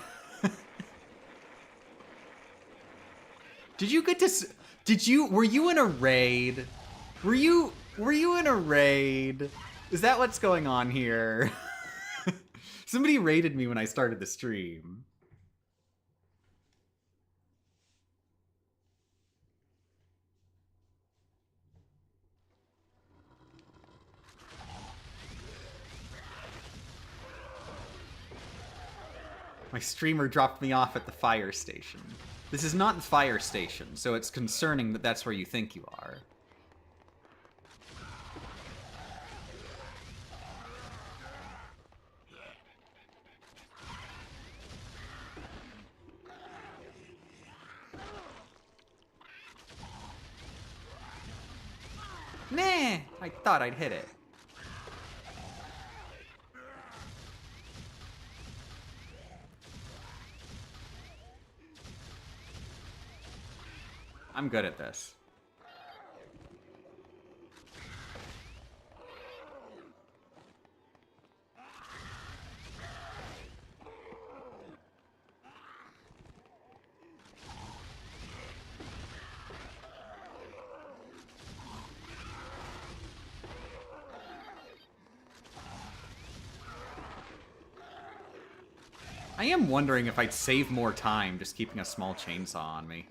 Were you in a raid? Were you in a raid? Is that what's going on here? Somebody raided me when I started the stream. My streamer dropped me off at the fire station. This is not the fire station, so it's concerning that that's where you think you are. Nah, I thought I'd hit it. I'm good at this. I am wondering if I'd save more time just keeping a small chainsaw on me.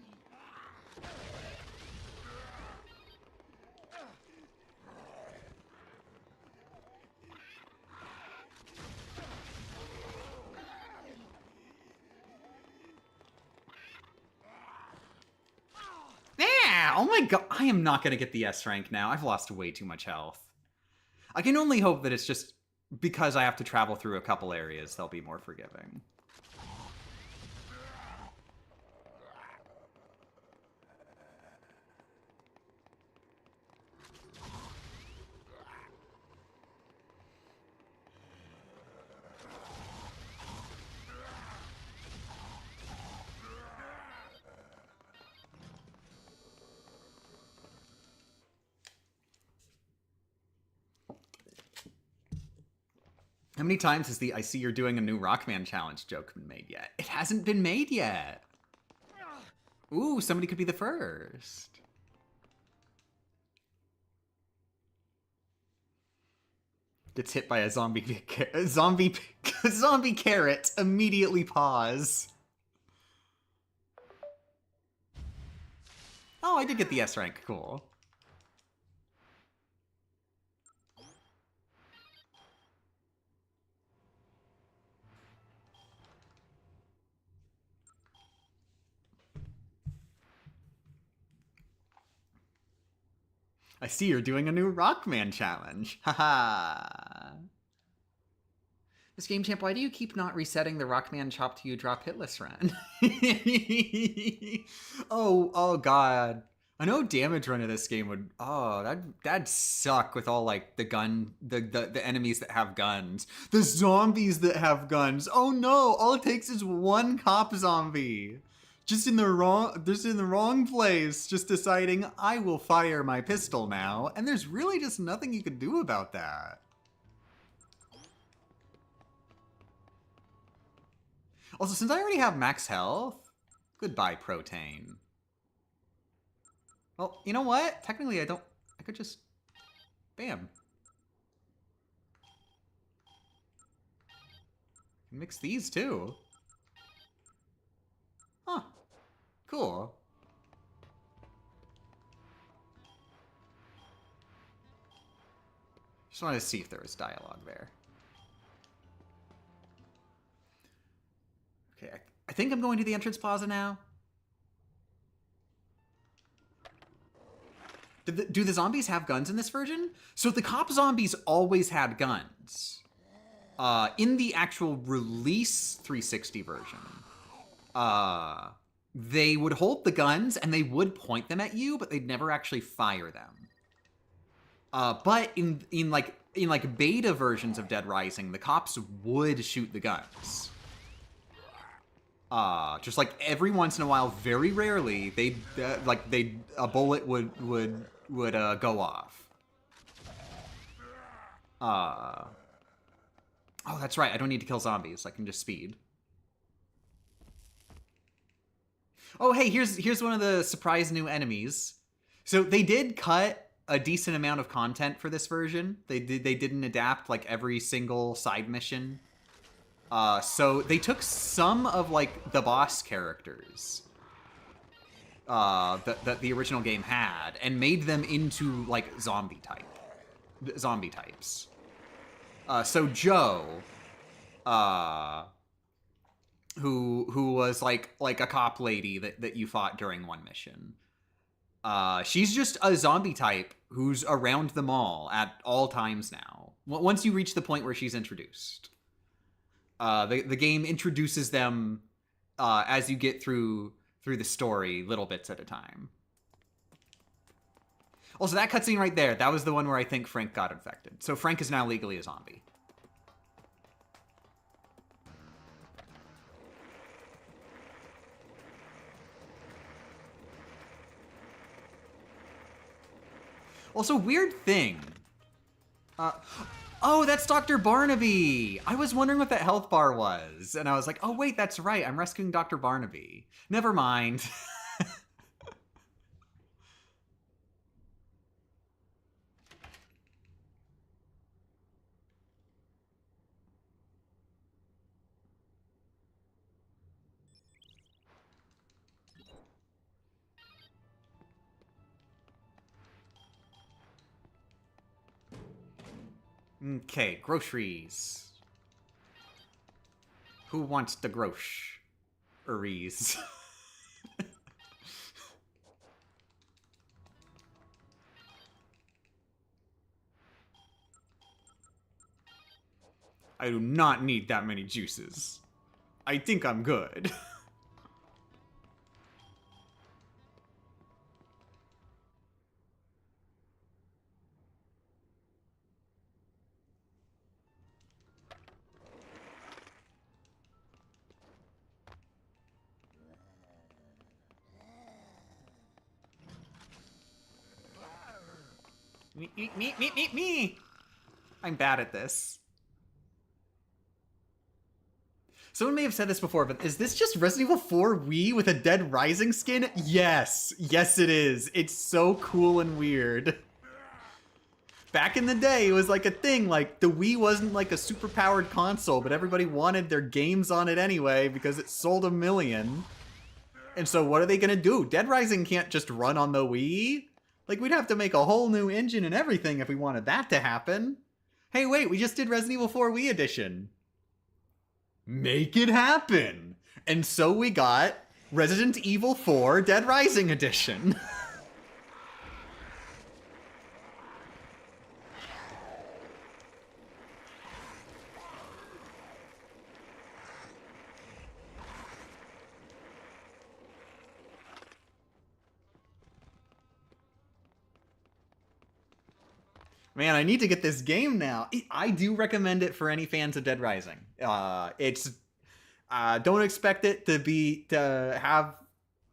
Oh my god, I am not going to get the S rank now. I've lost way too much health. I can only hope that it's just because I have to travel through a couple areas, they'll be more forgiving. How many times has the "I see you're doing a new Rockman challenge" joke been made yet? It hasn't been made yet. Ooh, somebody could be the first. Gets hit by a zombie carrot. Immediately pause. Oh, I did get the S rank. Cool. I see you're doing a new Rockman challenge. Haha. This Game Champ, why do you keep not resetting the Rockman chop to you drop hitless run? oh god. I know damage run of this game would that'd suck with all like the enemies that have guns. The zombies that have guns. Oh no, all it takes is one cop zombie Just in the wrong place, just deciding I will fire my pistol now, and there's really just nothing you can do about that. Also, since I already have max health, goodbye, Protein. Well, you know what? Technically, I could just... Bam. Mix these, too. Huh. Cool. Just wanted to see if there was dialogue there. Okay, I think I'm going to the entrance plaza now. Do the zombies have guns in this version? So the cop zombies always had guns. In the actual release 360 version, they would hold the guns and they would point them at you, but they'd never actually fire them. But in like beta versions of Dead Rising, the cops would shoot the guns. Just like every once in a while, very rarely, a bullet would go off. Oh, that's right. I don't need to kill zombies. I can just speed. Oh, hey, here's one of the surprise new enemies. So they did cut a decent amount of content for this version. They didn't adapt like every single side mission. So they took some of like the boss characters that the original game had and made them into like zombie types. So Joe, who was like a cop lady that you fought during one mission. She's just a zombie type who's around the mall at all times now. Once you reach the point where she's introduced. The game introduces them as you get through the story, little bits at a time. Also, that cutscene right there, that was the one where I think Frank got infected. So Frank is now legally a zombie. Also, weird thing. Oh, that's Dr. Barnaby! I was wondering what that health bar was. And I was like, oh wait, that's right, I'm rescuing Dr. Barnaby. Never mind. Okay, groceries. Who wants the groceries? I do not need that many juices. I think I'm good. Me. I'm bad at this. Someone may have said this before, but is this just Resident Evil 4 Wii with a Dead Rising skin? Yes. Yes, it is. It's so cool and weird. Back in the day, it was like a thing. Like, the Wii wasn't like a super powered console, but everybody wanted their games on it anyway because it sold 1 million. And so what are they gonna do? Dead Rising can't just run on the Wii? Like, we'd have to make a whole new engine and everything if we wanted that to happen. Hey, wait, we just did Resident Evil 4 Wii Edition. Make it happen! And so we got Resident Evil 4 Dead Rising Edition. Man, I need to get this game now. I do recommend it for any fans of Dead Rising. Don't expect it to have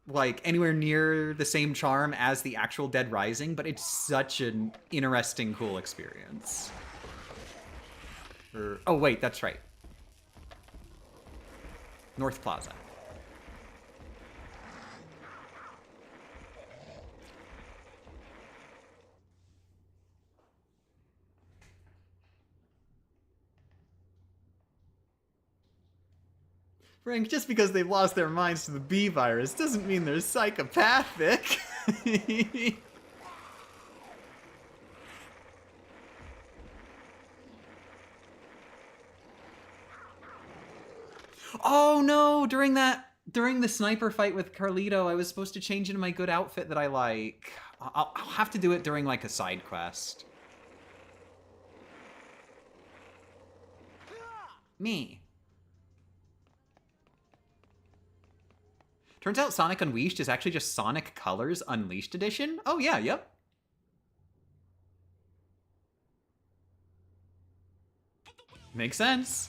like anywhere near the same charm as the actual Dead Rising, but it's such an interesting, cool experience. Oh wait, that's right. North Plaza. Frank, just because they've lost their minds to the bee virus doesn't mean they're psychopathic. Oh no, during the sniper fight with Carlito, I was supposed to change into my good outfit that I like. I'll have to do it during like a side quest. Me. Turns out Sonic Unleashed is actually just Sonic Colors Unleashed Edition. Oh yeah, yep. Makes sense.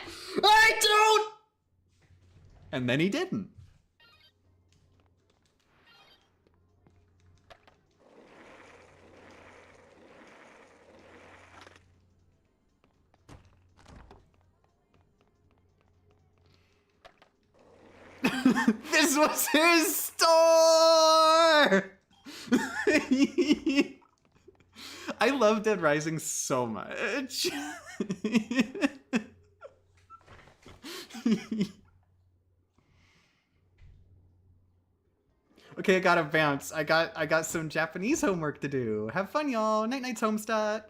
I don't! And then he didn't. This was his store! I love Dead Rising so much. Okay, I gotta bounce. I got some Japanese homework to do. Have fun, y'all. Night night's Homestuck.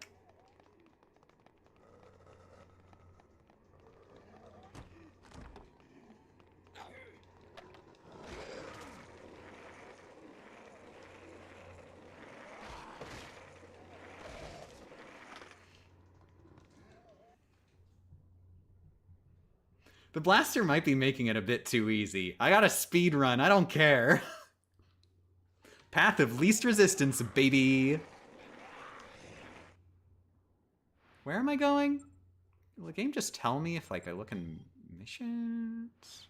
The blaster might be making it a bit too easy. I got a speed run. I don't care. Path of least resistance, baby. Where am I going? Will the game just tell me if like I look in missions?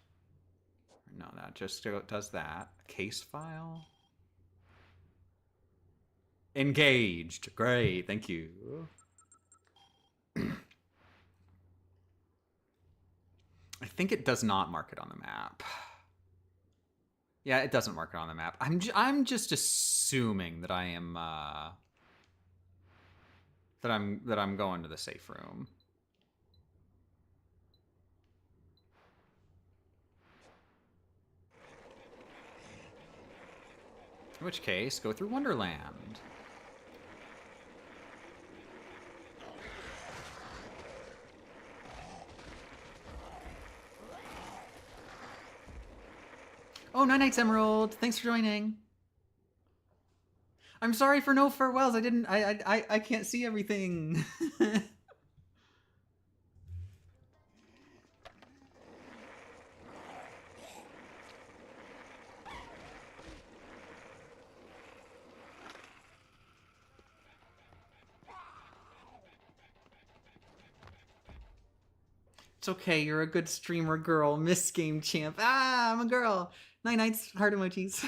No, that just does that. Case file. Engaged. Great, thank you. I think it does not mark it on the map. Yeah, it doesn't mark it on the map. I'm just assuming that I am that I'm going to the safe room. In which case, go through Wonderland. Oh, Nine Nights Emerald, thanks for joining. I'm sorry for no farewells. I can't see everything. It's okay, you're a good streamer girl, Miss Game Champ. Ah, I'm a girl. Night nights, heart emojis.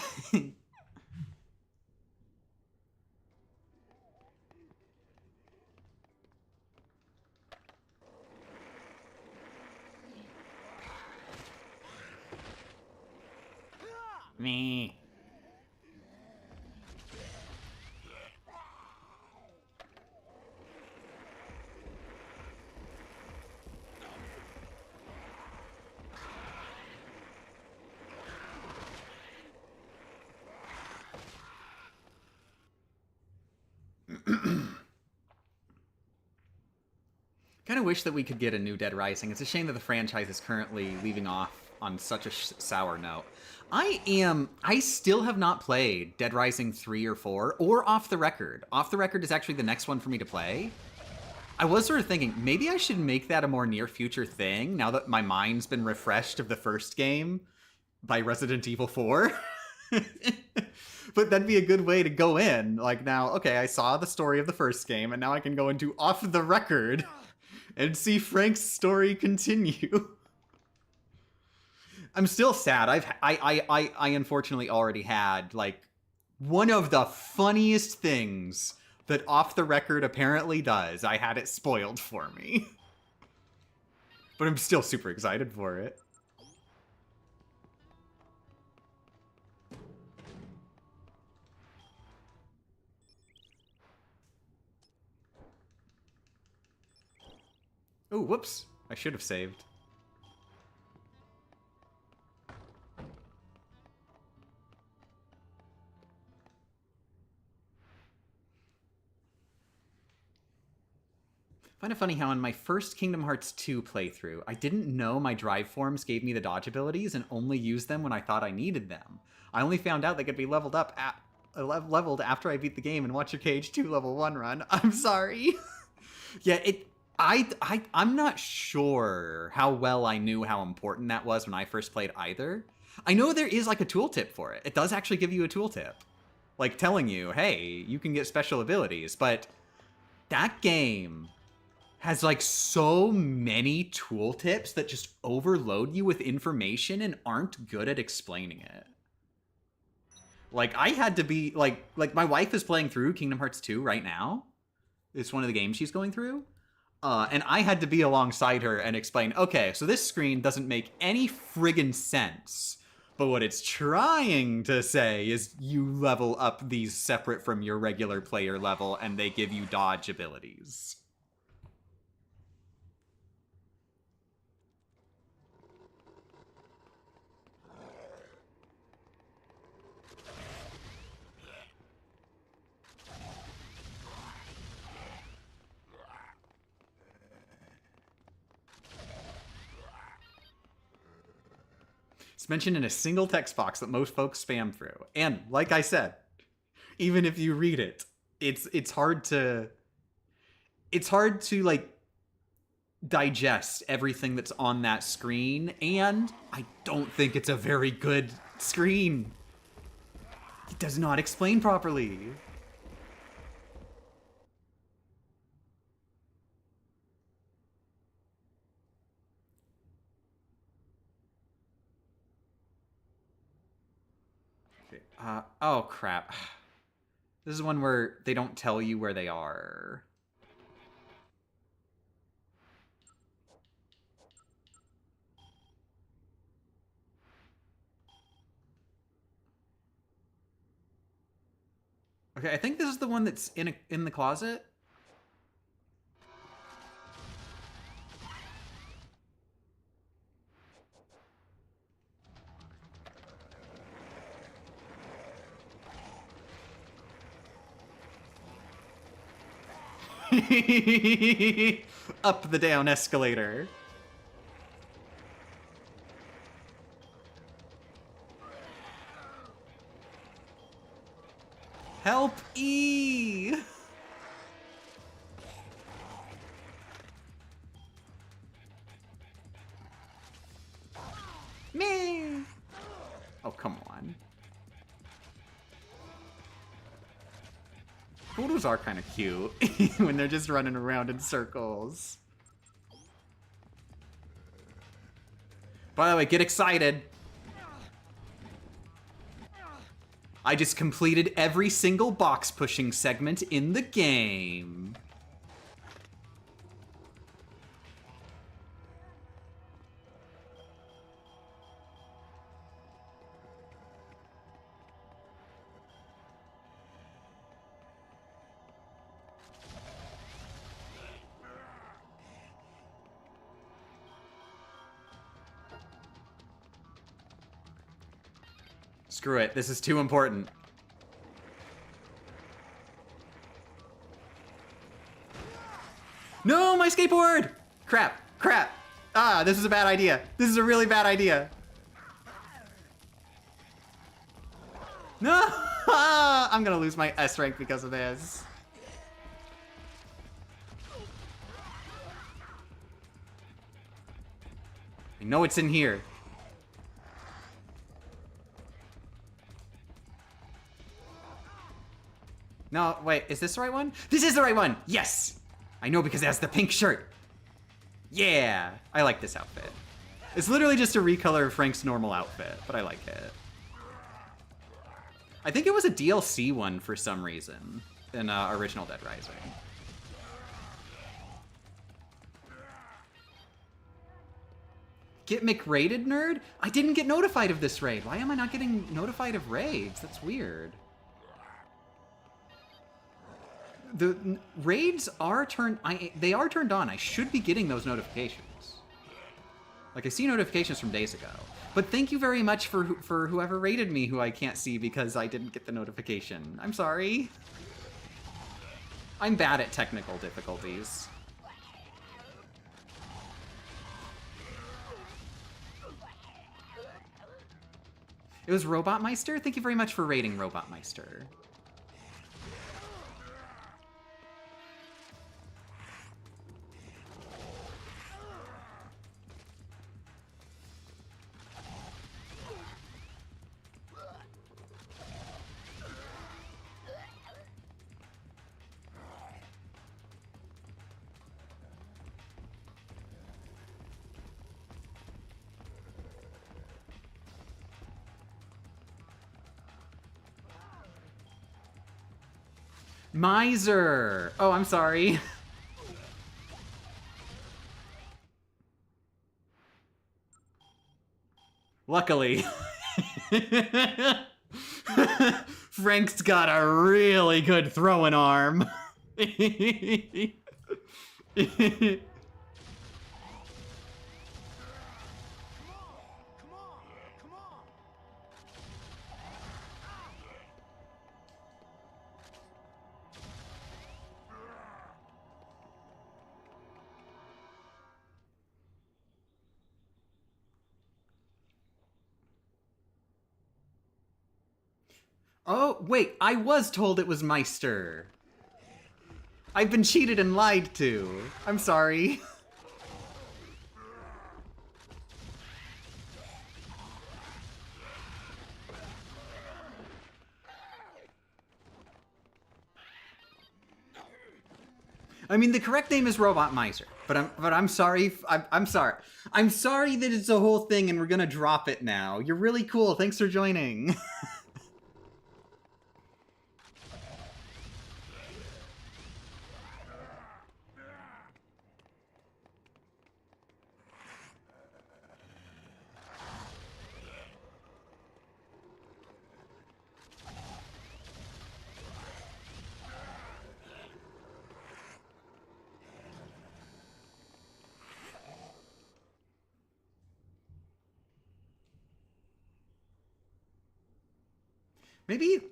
Me. Kind of wish that we could get a new Dead Rising. It's a shame that the franchise is currently leaving off on such a sour note. I still have not played Dead Rising 3 or 4, or Off the Record. Off the Record is actually the next one for me to play. I was sort of thinking, maybe I should make that a more near future thing, now that my mind's been refreshed of the first game by Resident Evil 4. But that'd be a good way to go in. Like, now, okay, I saw the story of the first game, and now I can go into Off the Record and see Frank's story continue. I'm still sad. I unfortunately already had, like, one of the funniest things that Off the Record apparently does. I had it spoiled for me. But I'm still super excited for it. Oh, whoops. I should have saved. I find it funny how in my first Kingdom Hearts 2 playthrough, I didn't know my drive forms gave me the dodge abilities and only used them when I thought I needed them. I only found out they could be leveled after I beat the game and watch your KH2 level 1 run. I'm sorry. Yeah, I'm not sure how well I knew how important that was when I first played either. I know there is like a tooltip for it. It does actually give you a tooltip. Like telling you, hey, you can get special abilities, but that game has like so many tooltips that just overload you with information and aren't good at explaining it. Like, I had to be, like my wife is playing through Kingdom Hearts 2 right now. It's one of the games she's going through. And I had to be alongside her and explain, okay, so this screen doesn't make any friggin' sense. But what it's trying to say is you level up these separate from your regular player level and they give you dodge abilities. It's mentioned in a single text box that most folks spam through. And like I said, even if you read it, it's hard to like digest everything that's on that screen, and I don't think it's a very good screen. It does not explain properly. Oh crap. This is one where they don't tell you where they are. Okay, I think this is the one that's in the closet. Up the down escalator. Help E! Me! Oh, come on. Photos are kind of cute when they're just running around in circles. By the way, get excited. I just completed every single box pushing segment in the game. Screw it, this is too important. No, my skateboard! Crap, crap. Ah, this is a bad idea. This is a really bad idea. No! I'm gonna lose my S rank because of this. I know it's in here. No, wait, is this the right one? This is the right one! Yes! I know because it has the pink shirt. Yeah, I like this outfit. It's literally just a recolor of Frank's normal outfit, but I like it. I think it was a DLC one for some reason in Original Dead Rising. Get McRaided, nerd? I didn't get notified of this raid. Why am I not getting notified of raids? That's weird. The raids are turned... they are turned on. I should be getting those notifications. Like, I see notifications from days ago. But thank you very much for whoever raided me who I can't see because I didn't get the notification. I'm sorry. I'm bad at technical difficulties. It was Robot Meister? Thank you very much for raiding Robot Meister. Miser! Oh, I'm sorry. Luckily. Frank's got a really good throwing arm. Oh, wait, I was told it was Meister. I've been cheated and lied to. I'm sorry. I mean, the correct name is Robot Miser, but I'm sorry. I'm sorry. I'm sorry that it's a whole thing and we're gonna drop it now. You're really cool. Thanks for joining.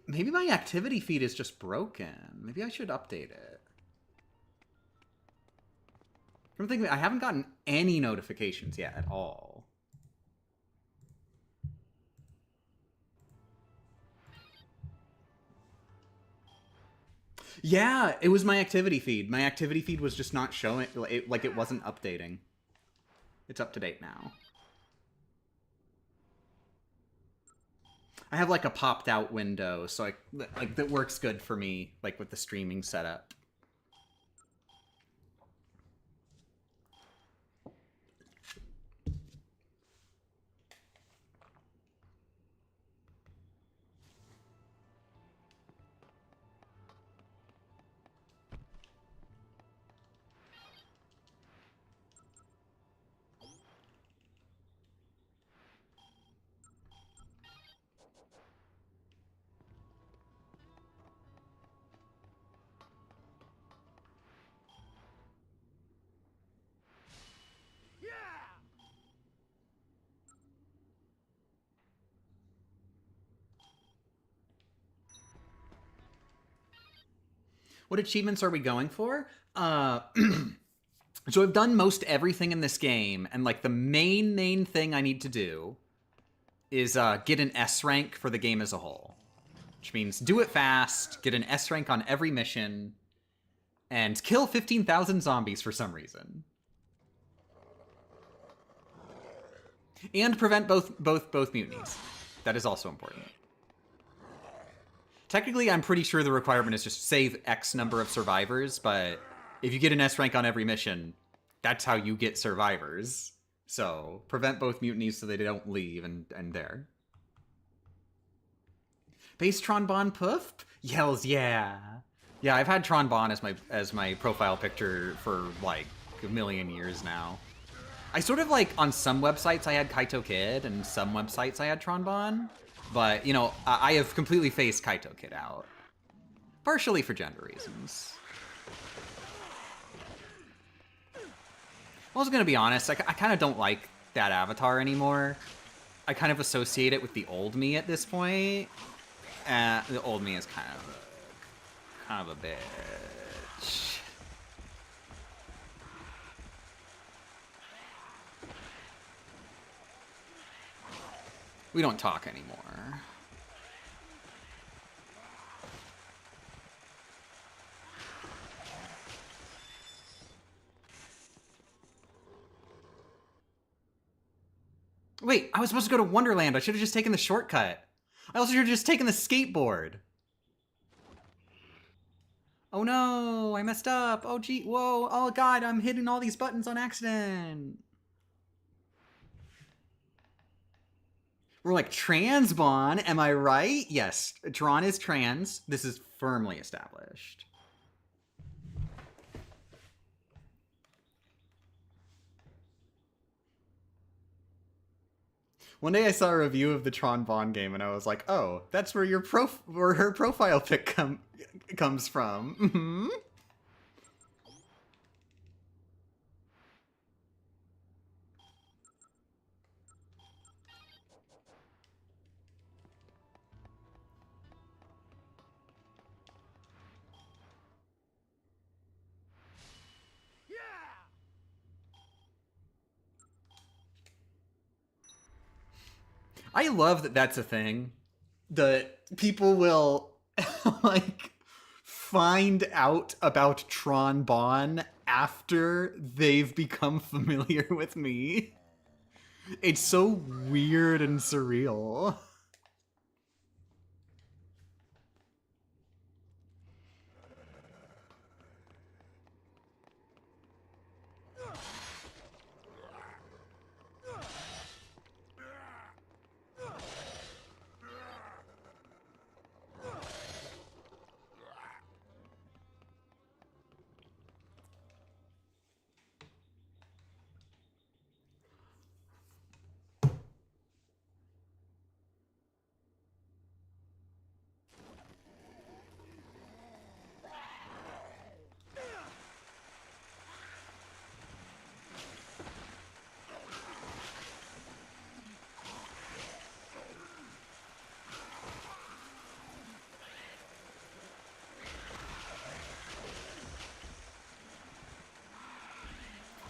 Maybe my activity feed is just broken. Maybe I should update it. I'm thinking I haven't gotten any notifications yet at all. Yeah, it was my activity feed. My activity feed was just not showing, like it wasn't updating. It's up to date now. I have like a popped out window, so like that works good for me, like with the streaming setup. What achievements are we going for? So I've done most everything in this game, and like the main thing I need to do is get an S rank for the game as a whole. Which means do it fast, get an S rank on every mission, and kill 15,000 zombies for some reason. And prevent both mutinies. That is also important. Technically, I'm pretty sure the requirement is just save X number of survivors, but if you get an S rank on every mission, that's how you get survivors. So, prevent both mutinies so they don't leave, and there. Base Tron Puff? Yells, yeah. Yeah, I've had Tron as my profile picture for, like, a million years now. I sort of, like, on some websites I had Kaito Kid, and some websites I had Tron. But, you know, I have completely phased Kaito Kid out. Partially for gender reasons. I was gonna be honest, I kind of don't like that avatar anymore. I kind of associate it with the old me at this point. The old me is kind of a bitch. We don't talk anymore. Wait, I was supposed to go to Wonderland. I should have just taken the shortcut. I also should have just taken the skateboard. Oh no, I messed up. Oh gee, whoa, oh god, I'm hitting all these buttons on accident. We're like, transbon, am I right? Yes, Tron is trans. This is firmly established. One day I saw a review of the Tron Bond game and I was like, oh, that's where where her profile pic comes from. Mm-hmm. I love that that's a thing. That people will, like, find out about Tron Bon after they've become familiar with me. It's so weird and surreal.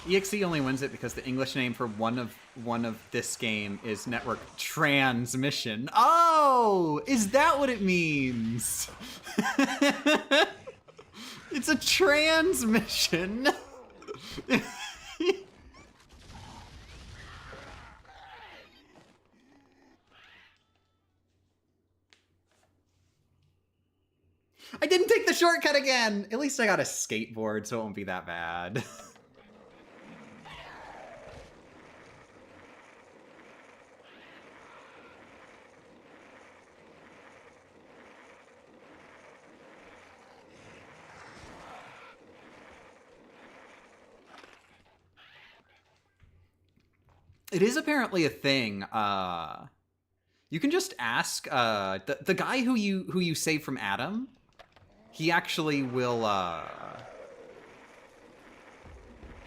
EXE only wins it because the English name for one of this game is Network Transmission. Oh, is that what it means? It's a transmission. I didn't take the shortcut again. At least I got a skateboard, so it won't be that bad. It is apparently a thing. You can just ask the guy who you save from Adam. He actually will.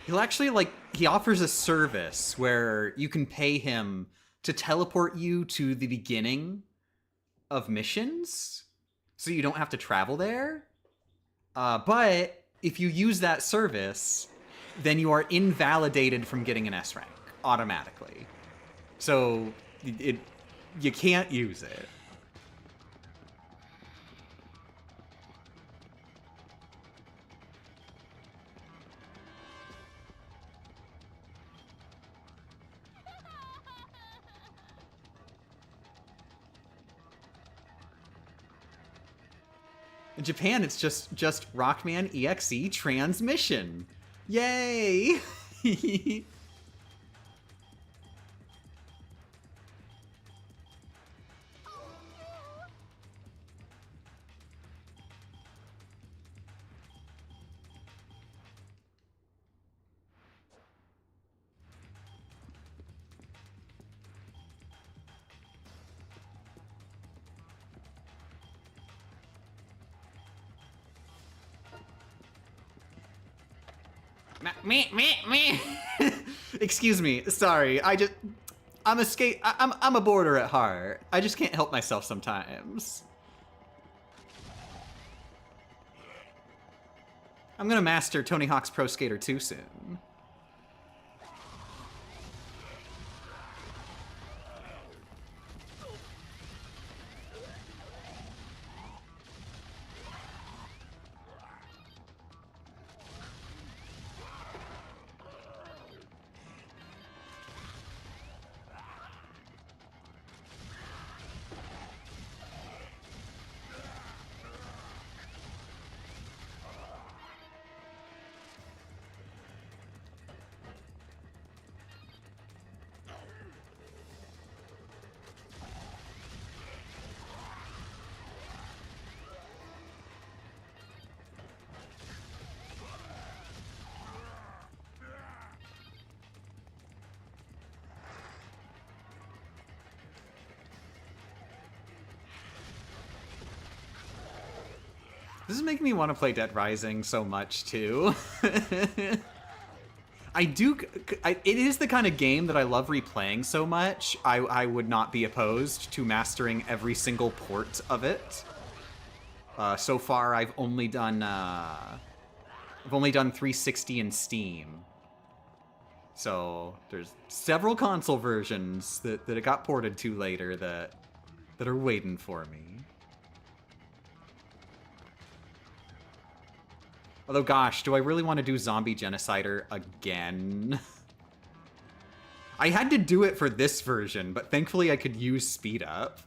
He'll actually, like, he offers a service where you can pay him to teleport you to the beginning of missions, so you don't have to travel there. But if you use that service, then you are invalidated from getting an S rank automatically. So you can't use it. Japan, it's just Rockman EXE transmission. Yay! Me. Excuse me. Sorry. I'm a boarder at heart. I just can't help myself sometimes. I'm gonna master Tony Hawk's Pro Skater 2 soon. This is making me want to play Dead Rising so much, too. It is the kind of game that I love replaying so much, I would not be opposed to mastering every single port of it. So far, I've only done 360 in Steam. So, there's several console versions that it got ported to later that are waiting for me. Although, gosh, do I really want to do Zombie Genocider again? I had to do it for this version, but thankfully I could use speed up.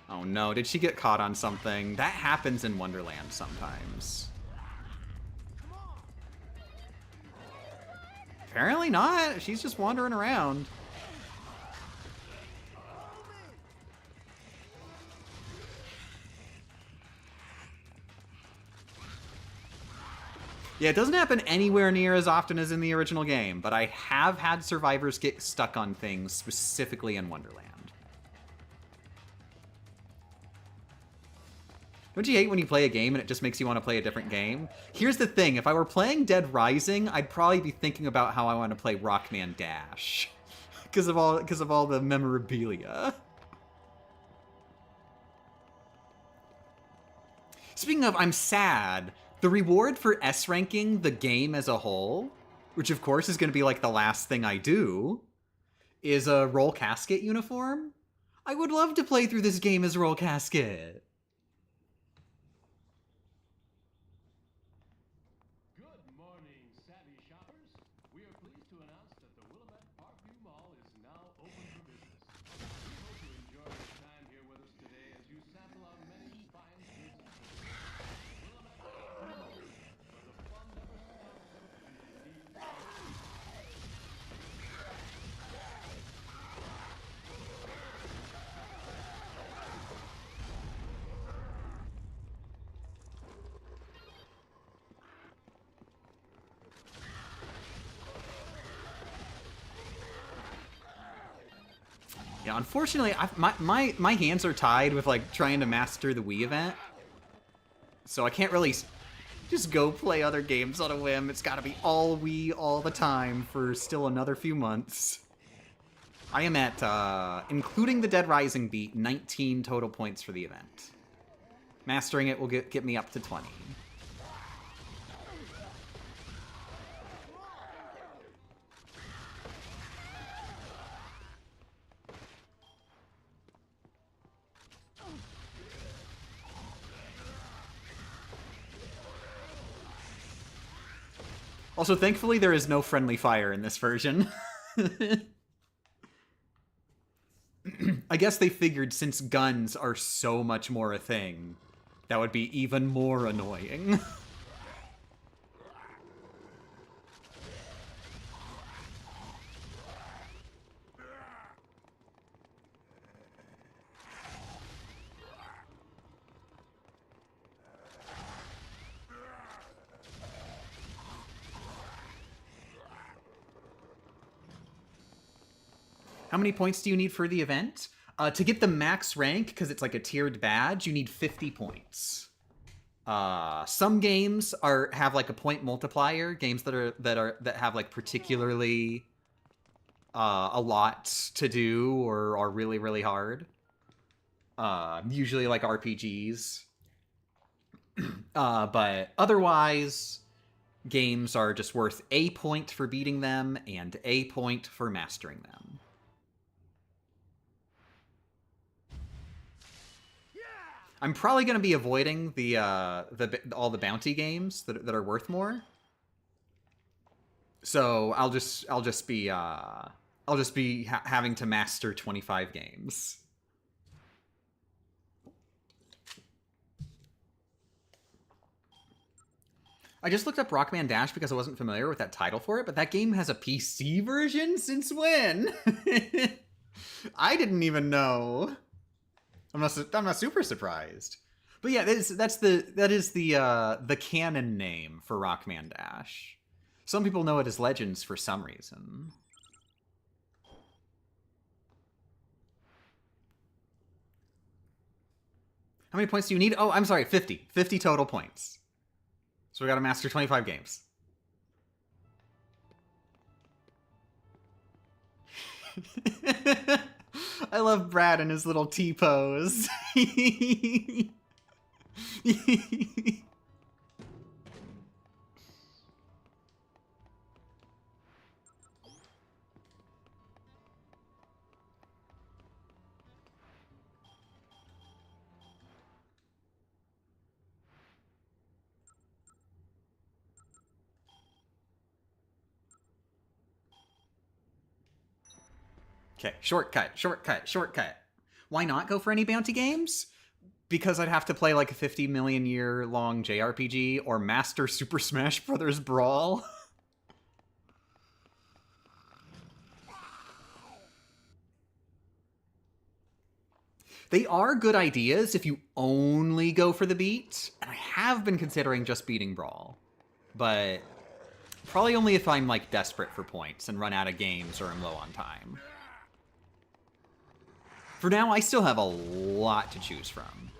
Oh no, did she get caught on something? That happens in Wonderland sometimes. Apparently not. She's just wandering around. Yeah, it doesn't happen anywhere near as often as in the original game, but I have had survivors get stuck on things, specifically in Wonderland. Don't you hate when you play a game and it just makes you want to play a different game? Here's the thing, if I were playing Dead Rising, I'd probably be thinking about how I want to play Rockman Dash. Because of all the memorabilia. Speaking of, I'm sad. The reward for S-ranking the game as a whole, which of course is going to be like the last thing I do, is a Roll Casket uniform. I would love to play through this game as Roll Casket. Good morning, savvy shoppers. We are pleased to announce that the Willamette Parkview Mall is now open for business. We hope you enjoy your time here with us today as you sample our many fine goods and services. Yeah, unfortunately, my hands are tied with like trying to master the Wii event, so I can't really just go play other games on a whim. It's got to be all Wii all the time for still another few months. I am at, including the Dead Rising beat, 19 total points for the event. Mastering it will get me up to 20. Also, thankfully, there is no friendly fire in this version. I guess they figured since guns are so much more a thing, that would be even more annoying. How many points do you need for the event? To get the max rank, because it's like a tiered badge, you need 50 points. Some games have like a point multiplier. Games that have like particularly a lot to do or are really really hard. Usually like RPGs. But otherwise, games are just worth a point for beating them and a point for mastering them. I'm probably going to be avoiding all the bounty games that are worth more. So I'll just be having to master 25 games. I just looked up Rockman Dash because I wasn't familiar with that title for it, but that game has a PC version? Since when? I didn't even know. I'm not super surprised. But yeah, that is the canon name for Rockman Dash. Some people know it as Legends for some reason. How many points do you need? Oh, I'm sorry, 50. 50 total points. So we gotta master 25 games. I love Brad and his little T-pose. Okay, shortcut. Why not go for any bounty games? Because I'd have to play like a 50 million year long JRPG or master Super Smash Bros. Brawl. They are good ideas if you only go for the beat, and I have been considering just beating Brawl. But probably only if I'm like desperate for points and run out of games or I'm low on time. For now, I still have a lot to choose from.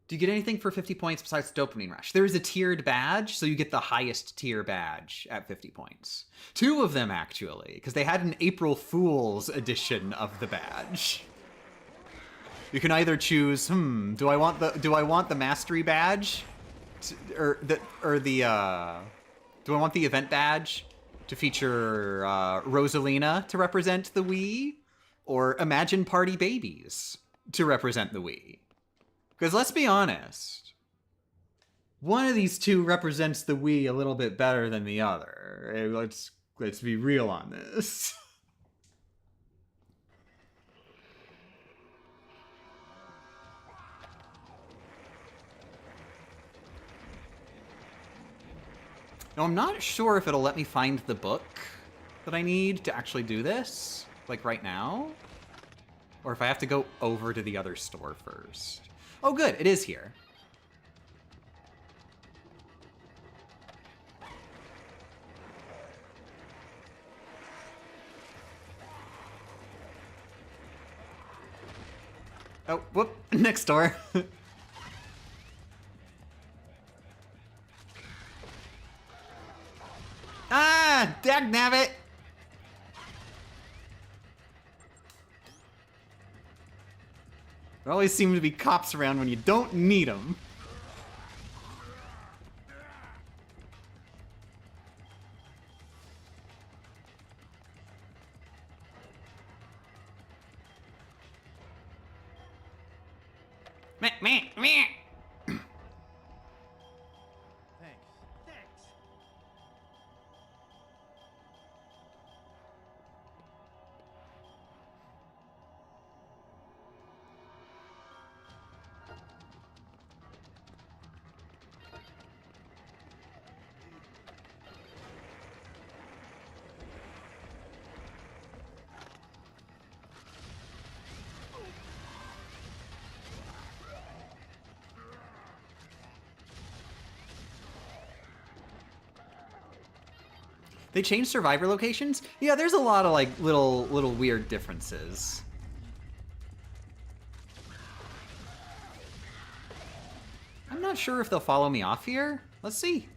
Do you get anything for 50 points besides Dopamine Rush? There is a tiered badge, so you get the highest tier badge at 50 points. 2 of them, actually, because they had an April Fool's edition of the badge. You can either choose, do I want the Mastery badge? Do I want the event badge to feature Rosalina to represent the Wii? Or Imagine Party Babies to represent the Wii? Because let's be honest, one of these two represents the Wii a little bit better than the other. Let's be real on this. Now, I'm not sure if it'll let me find the book that I need to actually do this, like right now, or if I have to go over to the other store first. Oh, good, it is here. Oh, whoop, next door. Ah, dagnabbit! There always seem to be cops around when you don't need them. Meh, meh, meh. Thanks. They changed survivor locations? Yeah, there's a lot of, like, little weird differences. I'm not sure if they'll follow me off here. Let's see.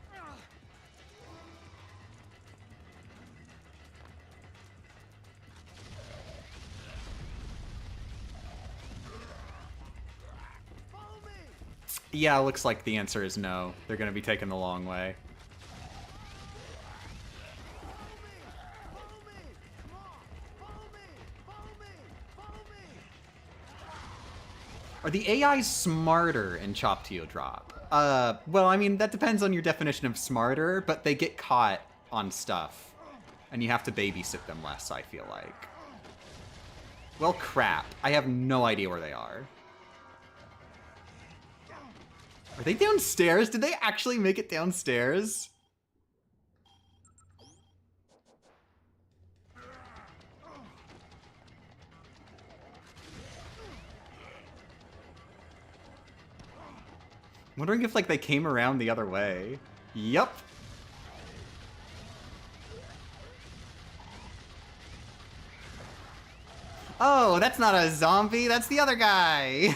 Yeah, looks like the answer is no. They're gonna be taking the long way. Are the AIs smarter in Chop Teo Drop? Well, I mean, that depends on your definition of smarter, but they get caught on stuff. And you have to babysit them less, I feel like. Well, crap. I have no idea where they are. Are they downstairs? Did they actually make it downstairs? I'm wondering if, like, they came around the other way. Yup. Oh, that's not a zombie. That's the other guy.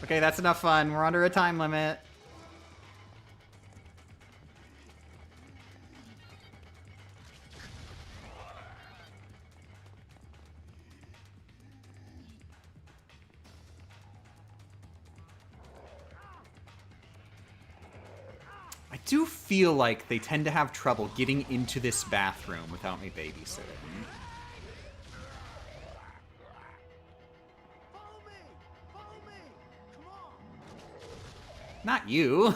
Okay, that's enough fun. We're under a time limit. I do feel like they tend to have trouble getting into this bathroom without me babysitting. Not you.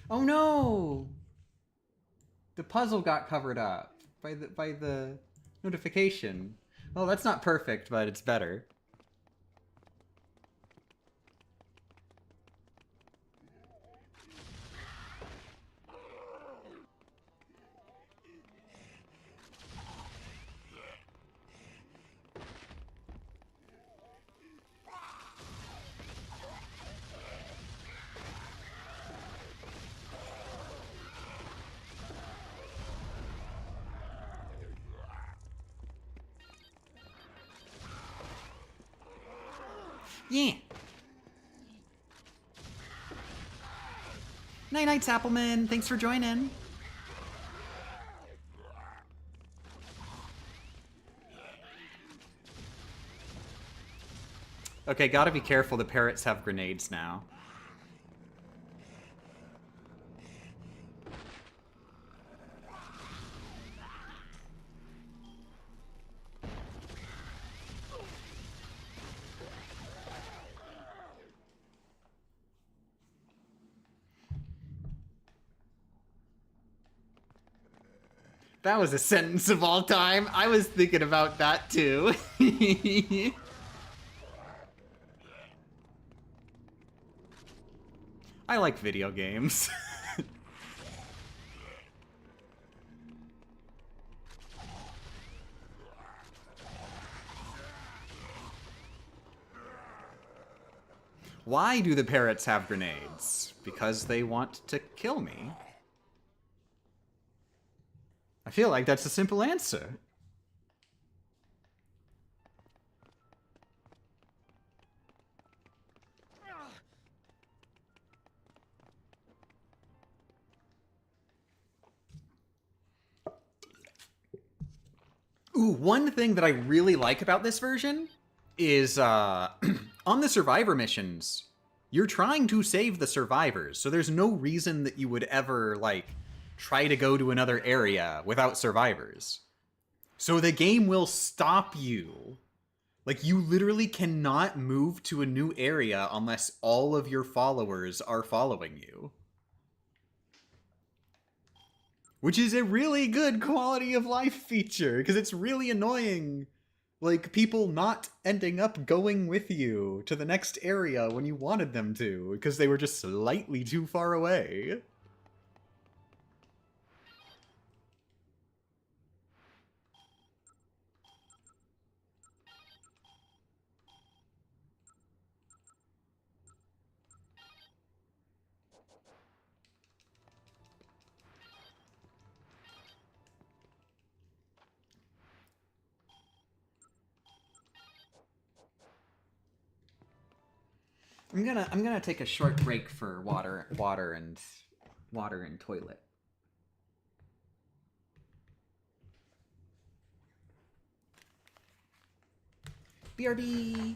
Oh no! The puzzle got covered up by the notification. Well, that's not perfect, but it's better. Yeah. Night-night, Sappleman. Thanks for joining. Okay, gotta be careful. The parrots have grenades now. That was a sentence of all time. I was thinking about that too. I like video games. Why do the parrots have grenades? Because they want to kill me. I feel like that's a simple answer. Ooh, one thing that I really like about this version is on the survivor missions, you're trying to save the survivors, so there's no reason that you would ever, like, try to go to another area without survivors. So the game will stop you. Like, you literally cannot move to a new area unless all of your followers are following you. which is a really good quality of life feature because it's really annoying. Like, people not ending up going with you to the next area when you wanted them to because they were just slightly too far away. I'm gonna take a short break for water and toilet. BRB.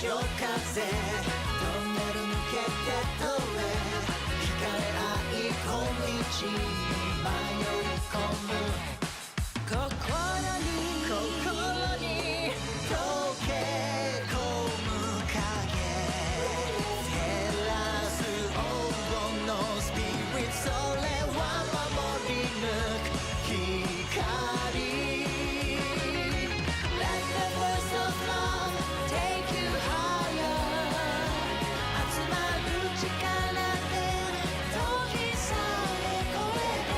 潮風トンネル抜けて通れ光合い小道に迷い込む心に溶け込む影照らす黄金のスピリッツそれは守り抜く光 Let the voice of love take you higher 集まる力で時さえ超えて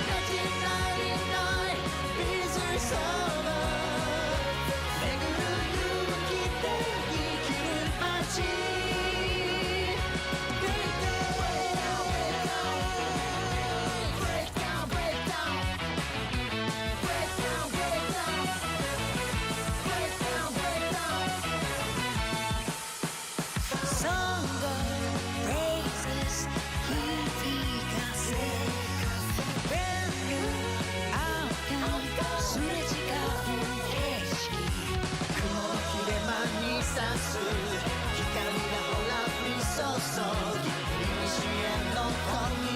1999 Is your summer 巡る勇気で生きる街 Break down, break down, break down, break down, break down, break down, break down, break down. Song of praises,響かせ Brand new outcome すれ違う景色雲の切れ間に差す光がほら降り注ぎ西への小道へ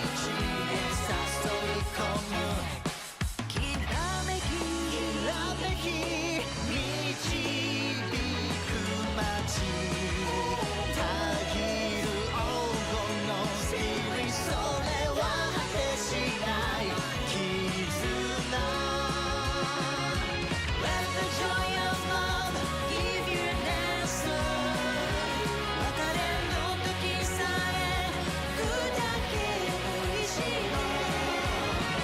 誘い込むきらめき導く街たぎる黄金のスピリッツそれは果てしない絆 Let the joy of love give you an answer 別れの時さえ砕ける石で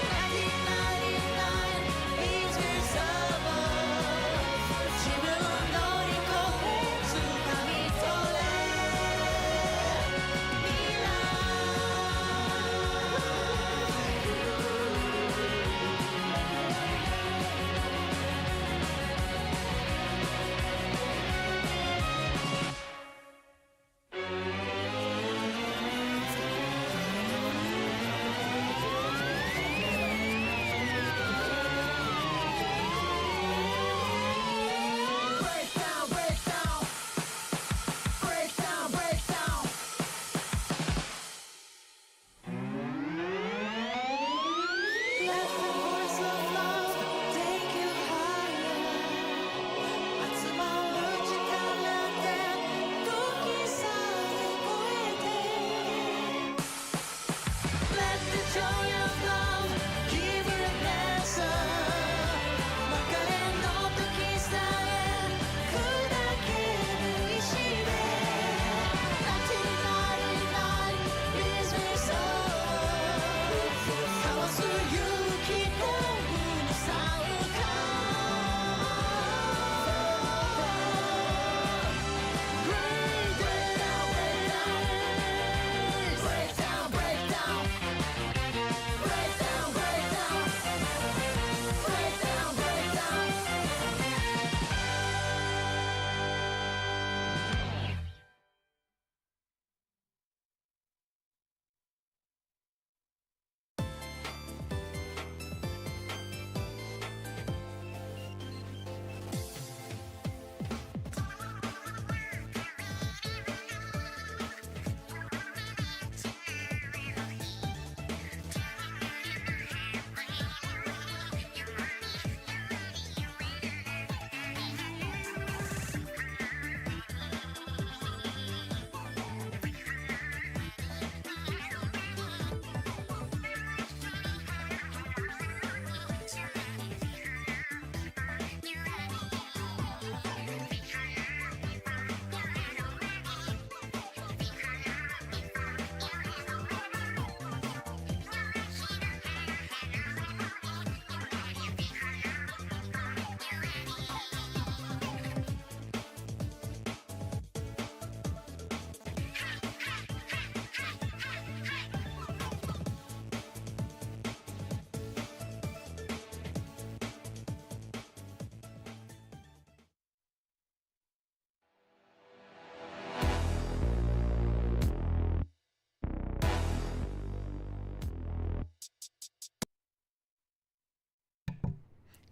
1999 is your summer 自分乗り越え掴み取れ未来 Break down, break down, break down, break down. Let the voice of love take you higher. 集まる力で時さえ超えて Let the joy of love give you an answer 別れの時さえ砕ける石で1999 is your summer 交わす勇気と胸さうか Break down, break down, break down, break down, break down, break down, break down, break down.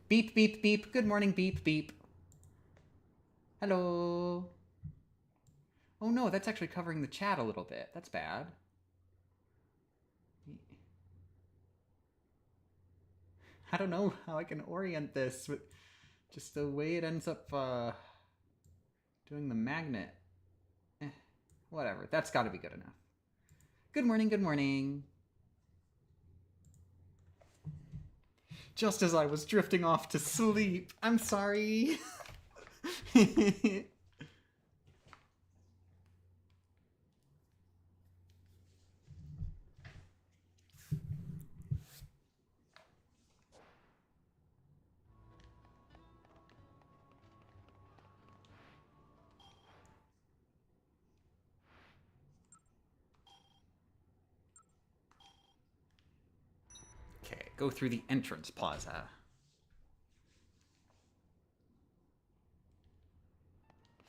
Beep, beep, beep. Good morning, beep, beep. Hello. Oh no, that's actually covering the chat a little bit. That's bad. I don't know how I can orient this, but just the way it ends up doing the magnet. Whatever, that's got to be good enough. Good morning, good morning. Just as I was drifting off to sleep. I'm sorry. Okay, go through the entrance plaza.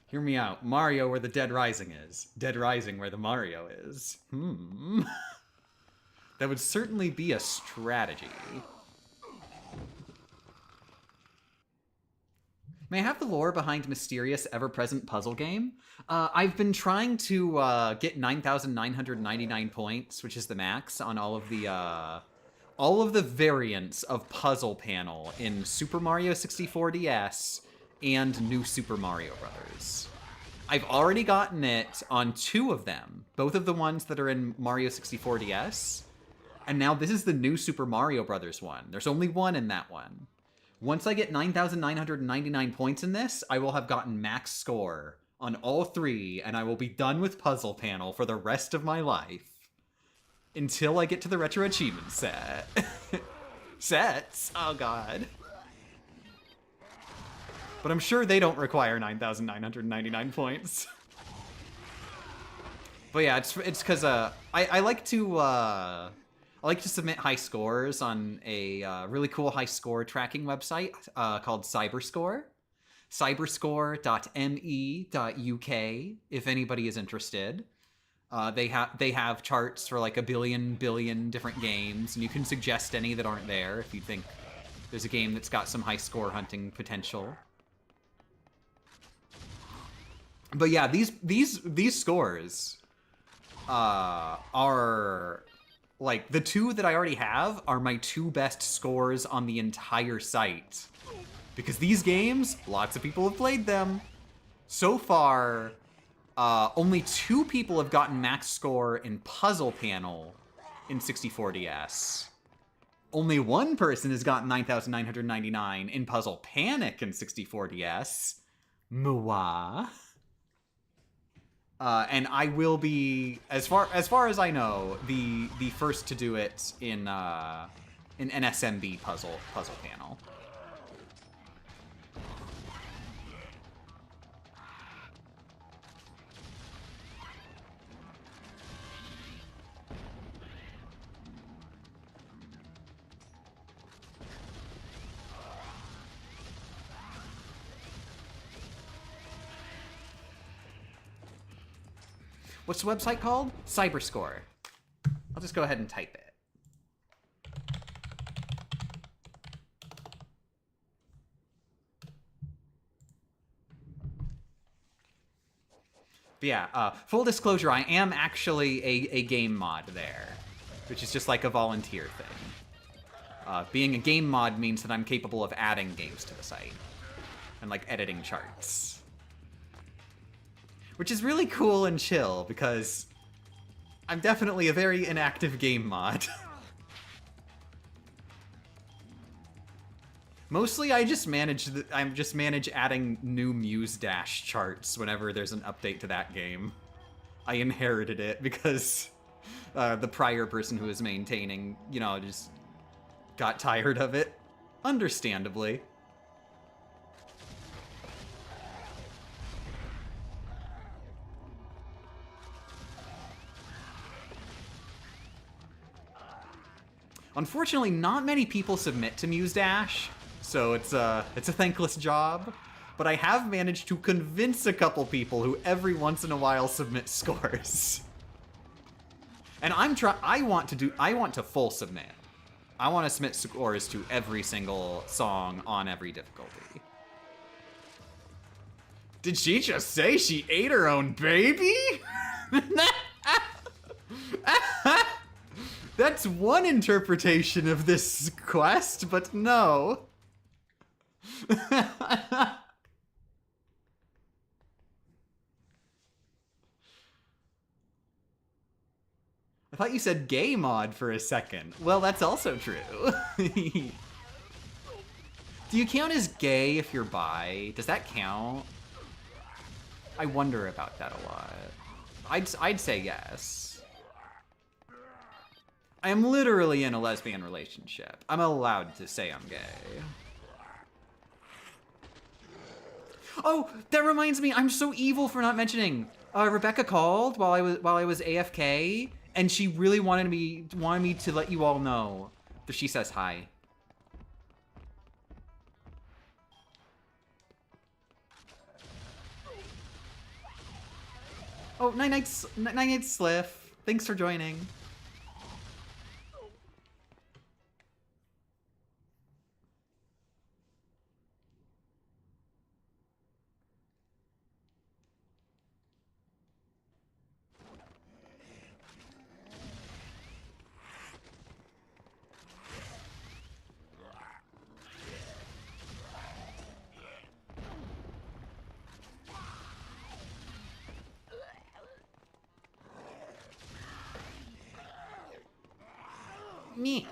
Hear me out. Mario where the Dead Rising is. Dead Rising where the Mario is. That would certainly be a strategy. May I have the lore behind mysterious ever-present puzzle game? I've been trying to get 9,999 points, which is the max, on all of the variants of puzzle panel in Super Mario 64 DS and New Super Mario Bros. I've already gotten it on 2 of them, both of the ones that are in Mario 64 DS, and now this is the New Super Mario Bros. One. There's only one in that one. Once I get 9,999 points in this, I will have gotten max score on all 3, and I will be done with Puzzle Panel for the rest of my life. Until I get to the Retro Achievement set. Sets? Oh god. But I'm sure they don't require 9,999 points. But yeah, it's because I like to submit high scores on a really cool high score tracking website called Cyberscore. Cyberscore.me.uk, if anybody is interested. They have charts for like a billion different games, and you can suggest any that aren't there if you think there's a game that's got some high score hunting potential. But yeah, these scores are like the 2 that I already have are my 2 best scores on the entire site. Because these games, lots of people have played them. So far, only 2 people have gotten max score in Puzzle Panel in 64DS. Only 1 person has gotten 9,999 in Puzzle Panic in 64DS. Moi. And I will be, as far as I know, the first to do it in NSMB puzzle panel. What's the website called? Cyberscore. I'll just go ahead and type it. But yeah, full disclosure, I am actually a game mod there, which is just like a volunteer thing. Being a game mod means that I'm capable of adding games to the site and like editing charts. Which is really cool and chill, because I'm definitely a very inactive game mod. Mostly I just manage adding new Muse Dash charts whenever there's an update to that game. I inherited it because the prior person who was maintaining, you know, just got tired of it. Understandably. Unfortunately, not many people submit to Muse Dash, so it's a thankless job. But I have managed to convince a couple people who every once in a while submit scores. And I want to full submit. I want to submit scores to every single song on every difficulty. Did she just say she ate her own baby? That's one interpretation of this quest, but no. I thought you said gay mod for a second. Well, that's also true. Do you count as gay if you're bi? Does that count? I wonder about that a lot. I'd say yes. I am literally in a lesbian relationship. I'm allowed to say I'm gay. Oh, that reminds me, I'm so evil for not mentioning. Rebecca called while I was AFK, and she really wanted me to let you all know that she says hi. Oh, night night, Sliff. Thanks for joining. Me.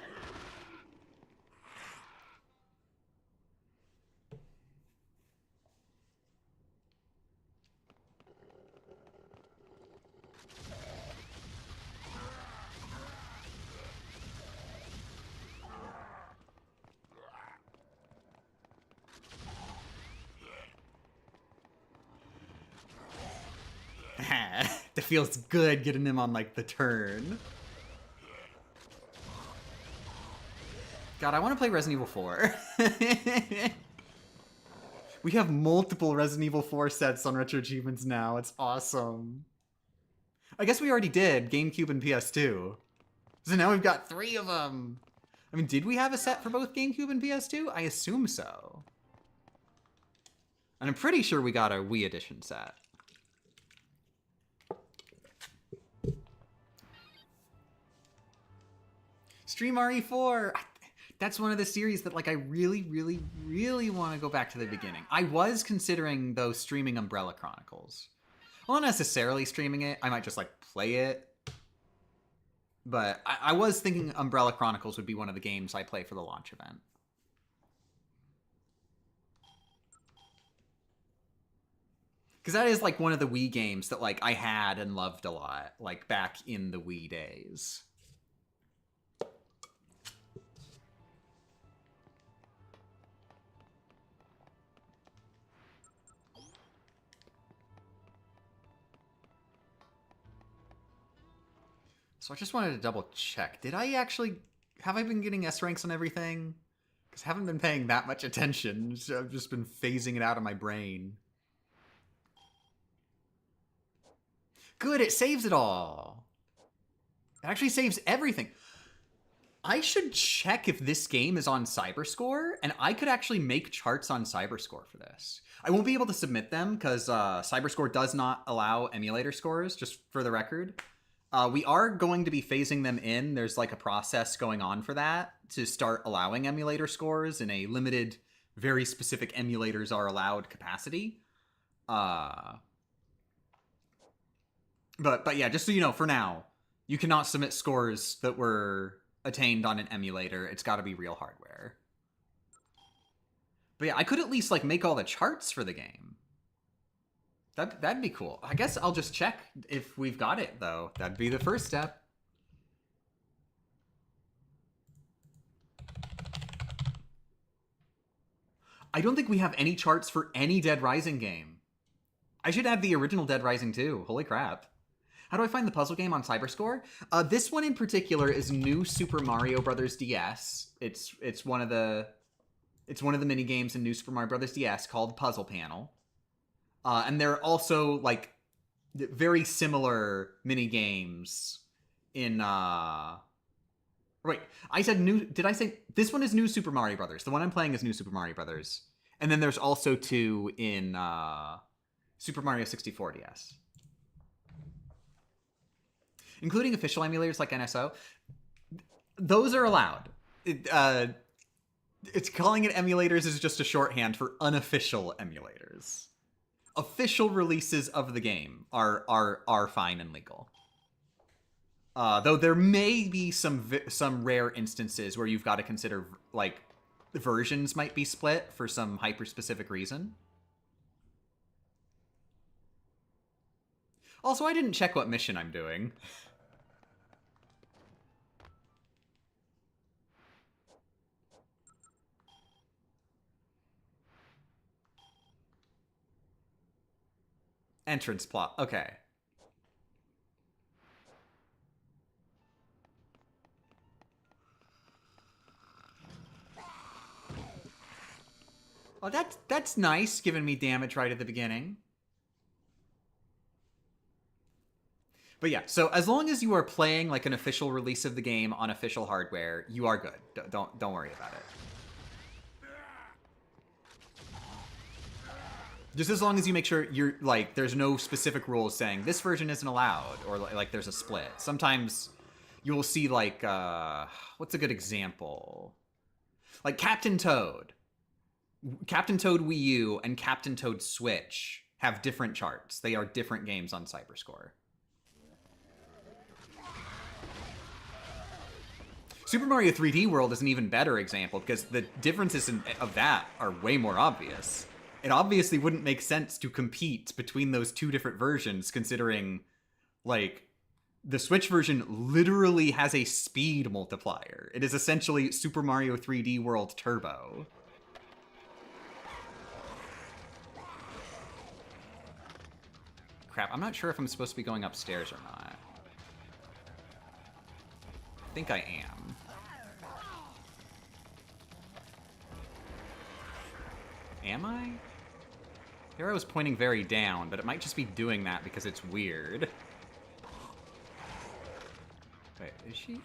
That feels good getting him on like the turn. God, I want to play Resident Evil 4. We have multiple Resident Evil 4 sets on Retro Achievements now. It's awesome. I guess we already did GameCube and PS2. So now we've got 3 of them. I mean, did we have a set for both GameCube and PS2? I assume so. And I'm pretty sure we got a Wii Edition set. Stream RE4! That's one of the series that, like, I really, really, really want to go back to the beginning. I was considering, though, streaming Umbrella Chronicles. Well, not necessarily streaming it. I might just, like, play it. But I was thinking Umbrella Chronicles would be one of the games I play for the launch event. Because that is, like, one of the Wii games that, like, I had and loved a lot, like, back in the Wii days. So I just wanted to double check. Have I been getting S ranks on everything? Because I haven't been paying that much attention. So I've just been phasing it out of my brain. Good, it saves it all. It actually saves everything. I should check if this game is on Cyberscore, and I could actually make charts on Cyberscore for this. I won't be able to submit them because Cyberscore does not allow emulator scores, just for the record. We are going to be phasing them in. There's like a process going on for that to start allowing emulator scores in a limited, very specific emulators are allowed capacity. But yeah, just so you know, for now, you cannot submit scores that were attained on an emulator. It's got to be real hardware. But yeah, I could at least like make all the charts for the game. That'd be cool. I guess I'll just check if we've got it, though. That'd be the first step. I don't think we have any charts for any Dead Rising game. I should add the original Dead Rising too. Holy crap. How do I find the puzzle game on Cyberscore? This one in particular is New Super Mario Bros. DS. It's one of the mini games in New Super Mario Bros. DS called Puzzle Panel. And there are also, like, very similar mini-games in, Wait, I said new... Did I say... This one is New Super Mario Brothers. The one I'm playing is New Super Mario Brothers. And then there's also 2 in, Super Mario 64 DS. Including official emulators like NSO. Those are allowed. It's calling it emulators is just a shorthand for unofficial emulators. Official releases of the game are fine and legal. Though there may be some rare instances where you've got to consider, like, versions might be split for some hyper-specific reason. Also, I didn't check what mission I'm doing. Entrance plot. Okay. Oh, that's nice, giving me damage right at the beginning. But yeah, so as long as you are playing like an official release of the game on official hardware, you are good. Don't worry about it. Just as long as you make sure you're, like, there's no specific rules saying this version isn't allowed, or like there's a split. Sometimes you will see, like, what's a good example? Like Captain Toad. Captain Toad Wii U and Captain Toad Switch have different charts. They are different games on Cyberscore. Super Mario 3D World is an even better example because the differences of that are way more obvious. It obviously wouldn't make sense to compete between those two different versions, considering, like, the Switch version literally has a speed multiplier. It is essentially Super Mario 3D World Turbo. Crap, I'm not sure if I'm supposed to be going upstairs or not. I think I am. Am I? Here I was pointing very down, but it might just be doing that because it's weird. Wait, is she?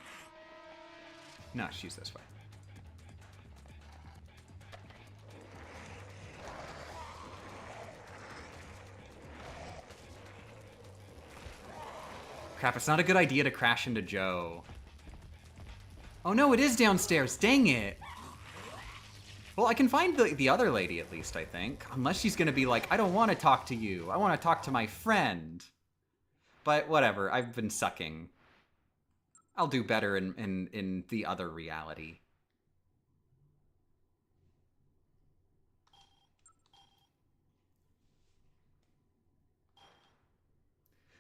No, she's this way. Crap, it's not a good idea to crash into Joe. Oh no, it is downstairs. Dang it. Well, I can find the other lady at least, I think. Unless she's gonna be like, I don't want to talk to you. I want to talk to my friend. But whatever, I've been sucking. I'll do better in the other reality.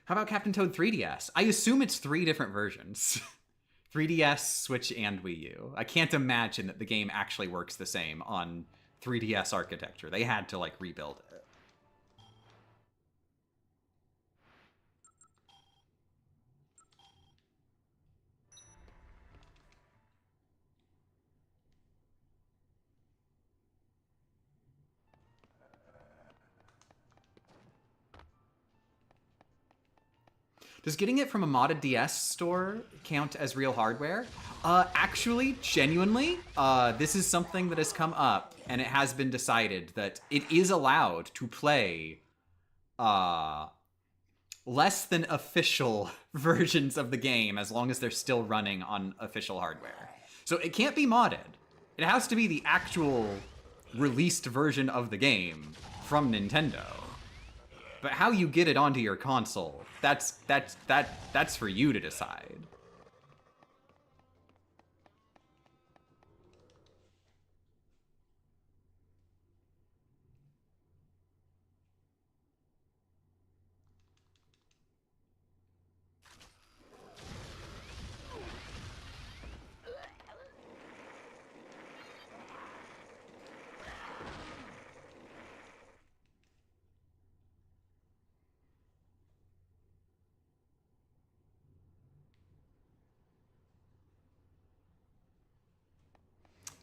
How about Captain Toad 3DS? I assume it's 3 different versions. 3DS, Switch, and Wii U. I can't imagine that the game actually works the same on 3DS architecture. They had to, like, rebuild it. Does getting it from a modded DS store count as real hardware? Actually, genuinely, this is something that has come up, and it has been decided that it is allowed to play less than official versions of the game as long as they're still running on official hardware. So it can't be modded. It has to be the actual released version of the game from Nintendo. But how you get it onto your console, that's for you to decide.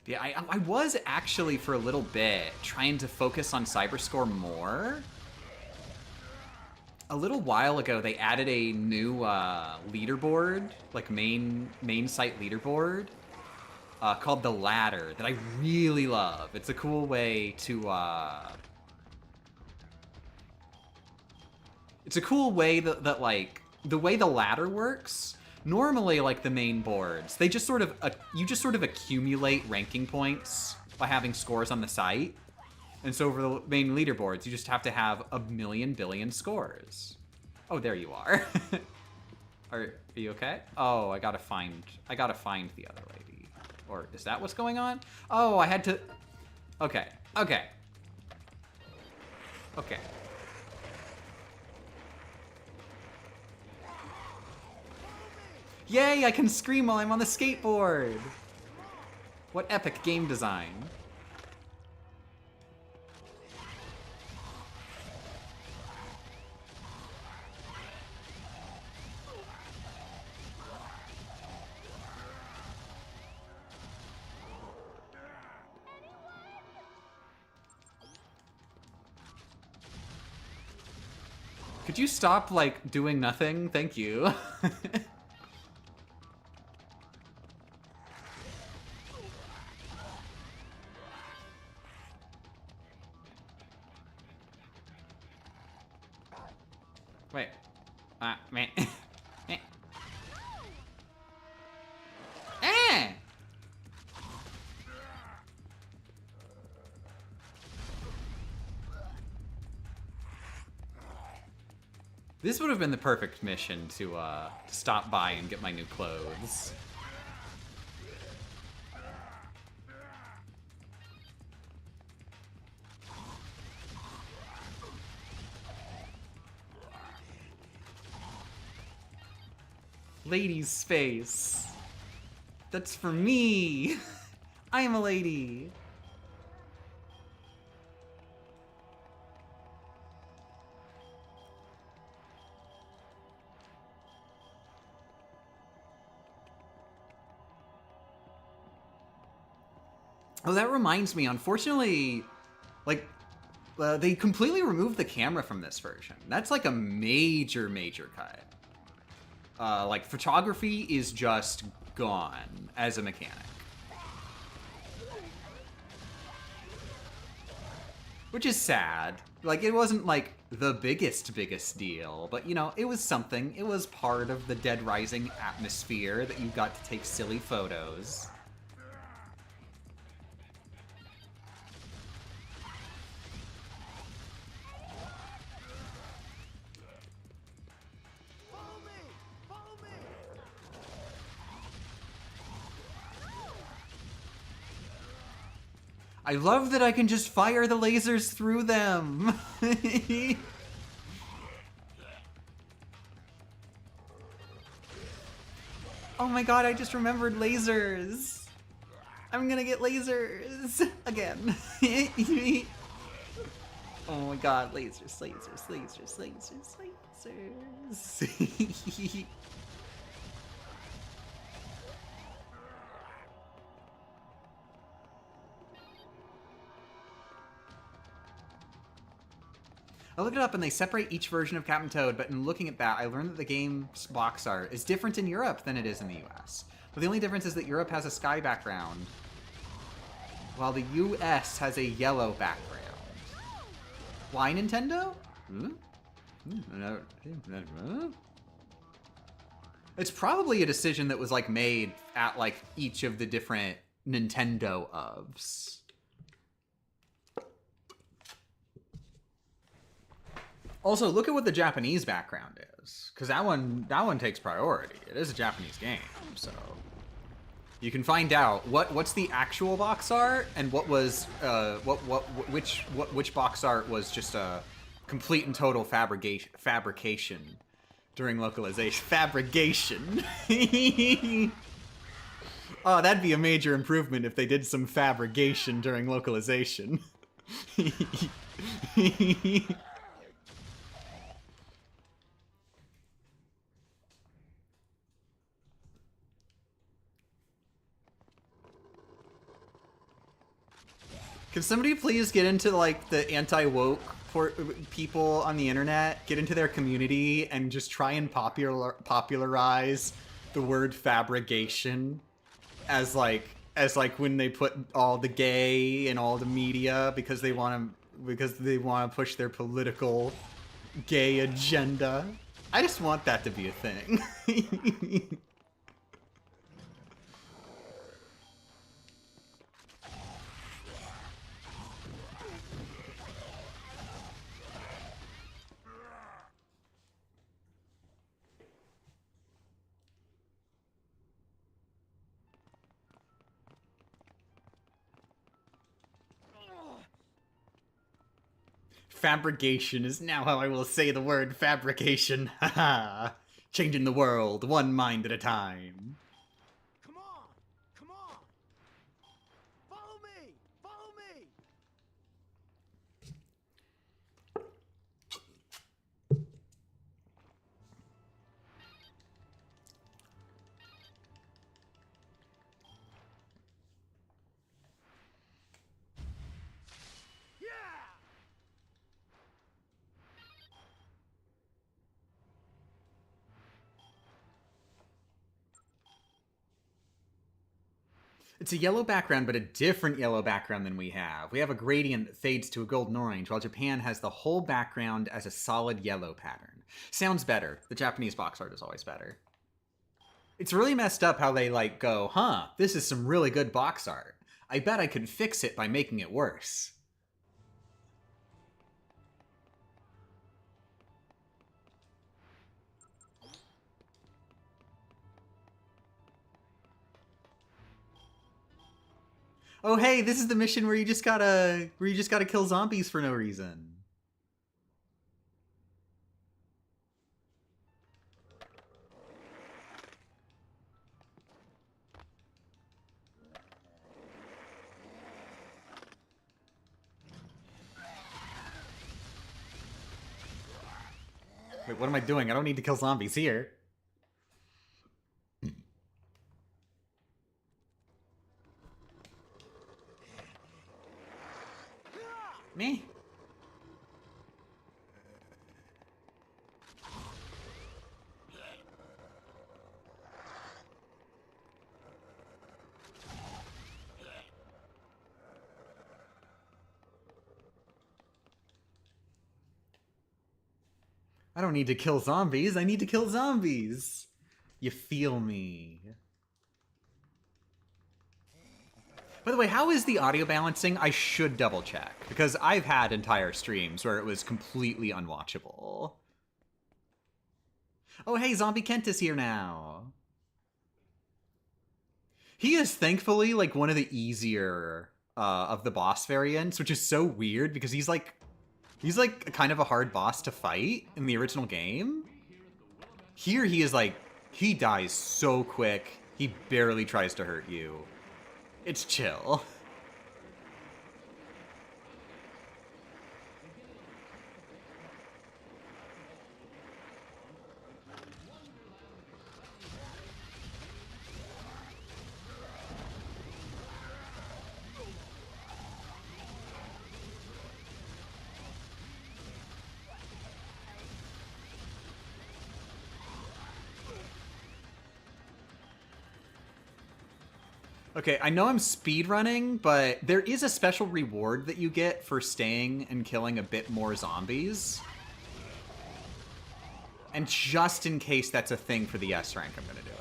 Yeah, I was actually, for a little bit, trying to focus on Cyberscore more. A little while ago, they added a new leaderboard, like main site leaderboard, called the Ladder, that I really love. It's a cool way to It's a cool way that like the way the ladder works. Normally, like the main boards, they just sort of you just sort of accumulate ranking points by having scores on the site. And so for the main leaderboards, you just have to have a million billion scores. Oh, there you are. Are you okay? Oh, I gotta find the other lady. Or is that what's going on? Oh, I had to. Okay. Okay. Okay. Yay! I can scream while I'm on the skateboard. What epic game design. Could you stop, like, doing nothing? Thank you. Wait. Man. Eh! This would have been the perfect mission to stop by and get my new clothes. Lady's space. That's for me. I am a lady. Oh, that reminds me, unfortunately, like, they completely removed the camera from this version. That's like a major, major cut. Like, photography is just gone as a mechanic. Which is sad. Like, it wasn't, like, the biggest deal, but, you know, it was something. It was part of the Dead Rising atmosphere that you got to take silly photos. I love that I can just fire the lasers through them. Oh my god, I just remembered lasers. I'm gonna get lasers again. Oh my god, lasers, lasers, lasers, lasers, lasers. I looked it up and they separate each version of Captain Toad, but in looking at that, I learned that the game's box art is different in Europe than it is in the US. But the only difference is that Europe has a sky background, while the US has a yellow background. Why, Nintendo? It's probably a decision that was, like, made at, like, each of the different Nintendo ofs. Also, look at what the Japanese background is, because that one takes priority. It is a Japanese game, so you can find out what's the actual box art and what was which box art was just a complete and total fabrication during localization. Fabrication. Oh, that'd be a major improvement if they did some fabrication during localization. Can somebody please get into, like, the anti-woke people on the internet, get into their community, and just try and popularize the word fabrication as when they put all the gay in all the media because they want to push their political Gay agenda. I just want that to be a thing. Fabrication is now how I will say the word fabrication. Haha. Changing the world one mind at a time. Come on! Come on! Follow me! Follow me! Yeah! It's a yellow background, but a different yellow background than we have. We have a gradient that fades to a golden orange, while Japan has the whole background as a solid yellow pattern. Sounds better. The Japanese box art is always better. It's really messed up how they, like, go, huh, this is some really good box art. I bet I could fix it by making it worse. Oh hey, this is the mission where you just gotta kill zombies for no reason. Wait, what am I doing? I don't need to kill zombies here. Me? I don't need to kill zombies. I need to kill zombies. You feel me? By the way, how is the audio balancing? I should double check, because I've had entire streams where it was completely unwatchable. Oh hey, Zombie Kent is here now. He is thankfully like one of the easier of the boss variants, which is so weird because he's like kind of a hard boss to fight in the original game. Here he is like, he dies so quick, he barely tries to hurt you. It's chill. Okay, I know I'm speedrunning, but there is a special reward that you get for staying and killing a bit more zombies. And just in case that's a thing for the S rank, I'm gonna do it.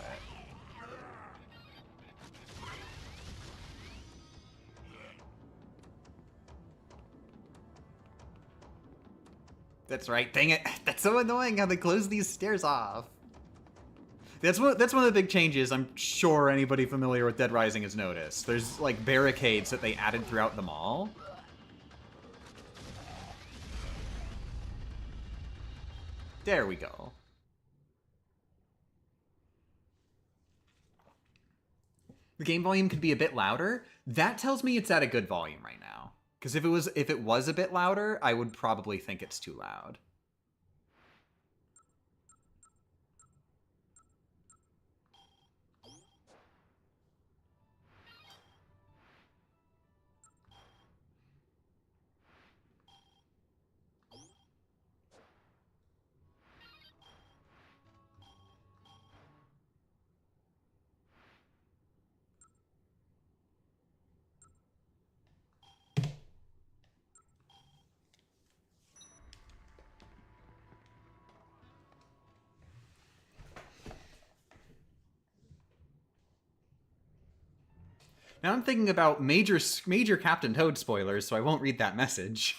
That's right, dang it. That's so annoying how they close these stairs off. That's one of the big changes I'm sure anybody familiar with Dead Rising has noticed. There's like barricades that they added throughout the mall. There we go. The game volume could be a bit louder. That tells me it's at a good volume right now. Because if it was a bit louder, I would probably think it's too loud. Now I'm thinking about major Captain Toad spoilers, so I won't read that message.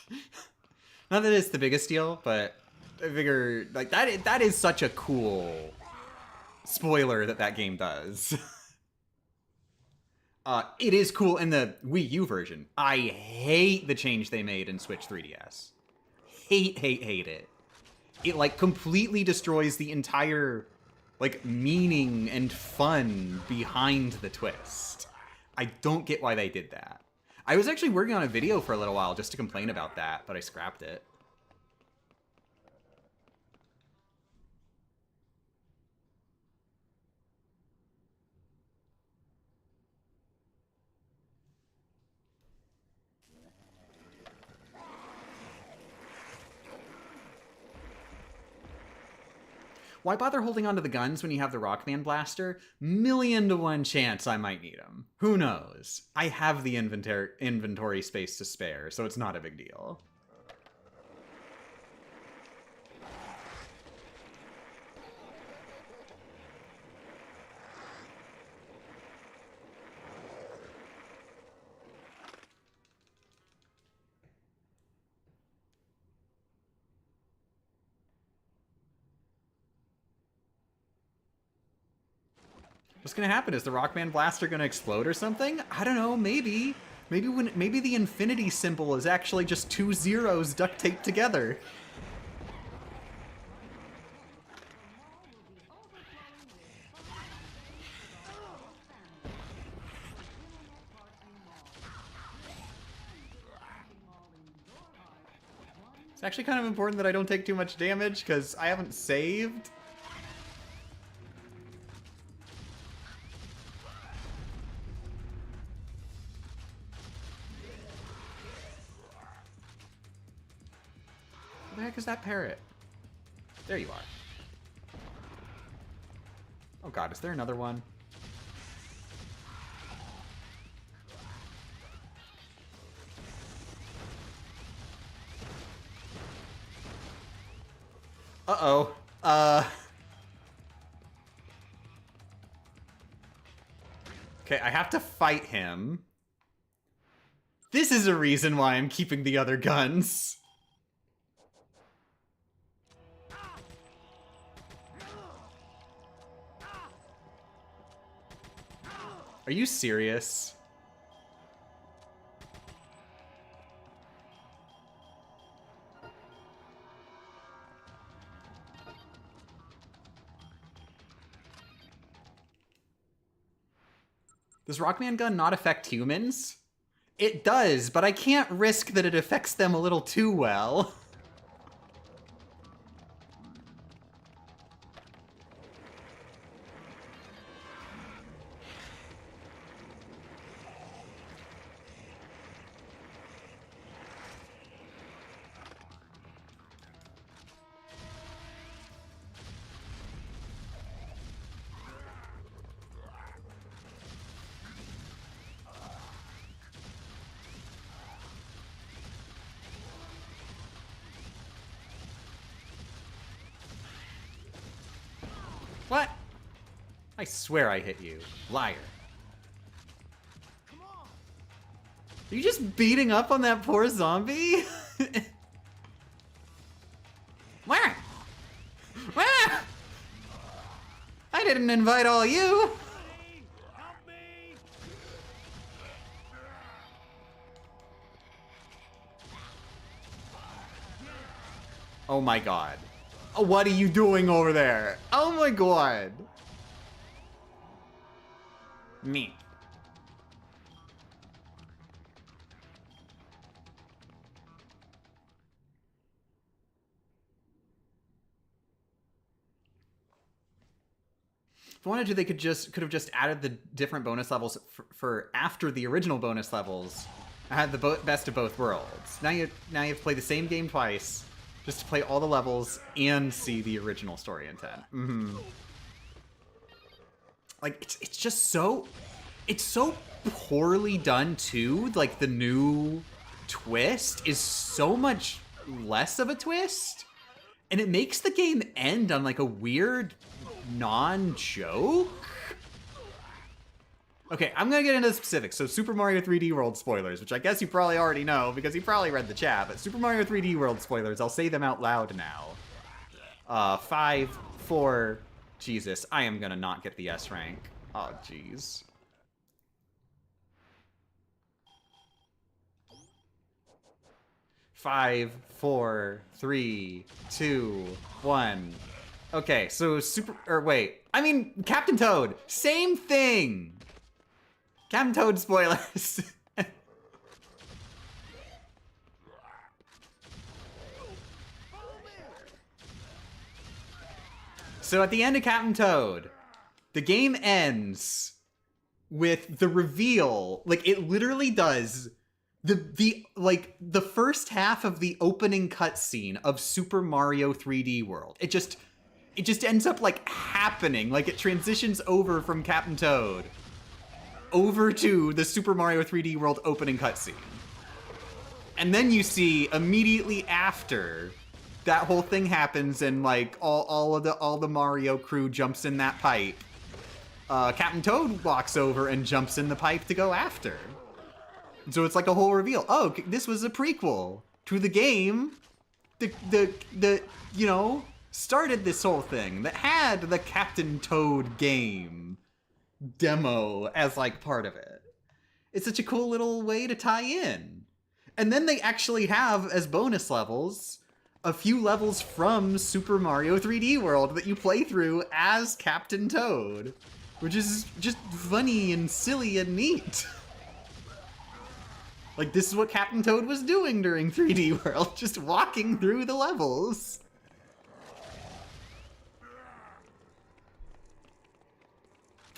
Not that it's the biggest deal, but I figure like that is such a cool spoiler that game does. It is cool in the Wii U version. I hate the change they made in Switch 3DS. Hate it. It like completely destroys the entire like meaning and fun behind the twist. I don't get why they did that. I was actually working on a video for a little while just to complain about that, but I scrapped it. Why bother holding onto the guns when you have the Rockman blaster? 1,000,000 to 1 chance I might need them. Who knows? I have the inventory space to spare, so it's not a big deal. What's gonna happen? Is the Rockman blaster gonna explode or something? I don't know, maybe. Maybe the infinity symbol is actually just 2 zeros duct taped together. It's actually kind of important that I don't take too much damage, because I haven't saved. Where the heck is that parrot? There you are. Oh god, is there another one? Uh-oh. Okay, I have to fight him. This is a reason why I'm keeping the other guns. Are you serious? Does Rockman Gun not affect humans? It does, but I can't risk that it affects them a little too well. What? I swear I hit you. Liar. Come on! Are you just beating up on that poor zombie? Where? Where? I didn't invite all you. Help me! Oh my god. Oh, what are you doing over there? Oh my god. Me. If I wanted to, they could have just added the different bonus levels for after the original bonus levels. I had the best of both worlds. Now you have to play the same game twice, just to play all the levels and see the original story intent. Like it's just so, it's so poorly done too. Like the new twist is so much less of a twist, and it makes the game end on like a weird non-joke. Okay, I'm gonna get into the specifics. So Super Mario 3D World spoilers, which I guess you probably already know because you probably read the chat, but Super Mario 3D World spoilers, I'll say them out loud now. 5, 4, Jesus, I am gonna not get the S rank. Oh, jeez. Five, 4, 3, 2, 1. Okay, so Captain Toad, same thing. Captain Toad spoilers. So at the end of Captain Toad, the game ends with the reveal. Like, it literally does the first half of the opening cutscene of Super Mario 3D World. It just ends up like happening. Like, it transitions over from Captain Toad over to the Super Mario 3D World opening cutscene. And then you see immediately after that whole thing happens and like all the Mario crew jumps in that pipe. Captain Toad walks over and jumps in the pipe to go after. So it's like a whole reveal. Oh, this was a prequel to the game the started this whole thing that had the Captain Toad game demo as like part of it. It's such a cool little way to tie in. And then they actually have as bonus levels a few levels from Super Mario 3D World that you play through as Captain Toad, which is just funny and silly and neat. Like, this is what Captain Toad was doing during 3D World, just walking through the levels.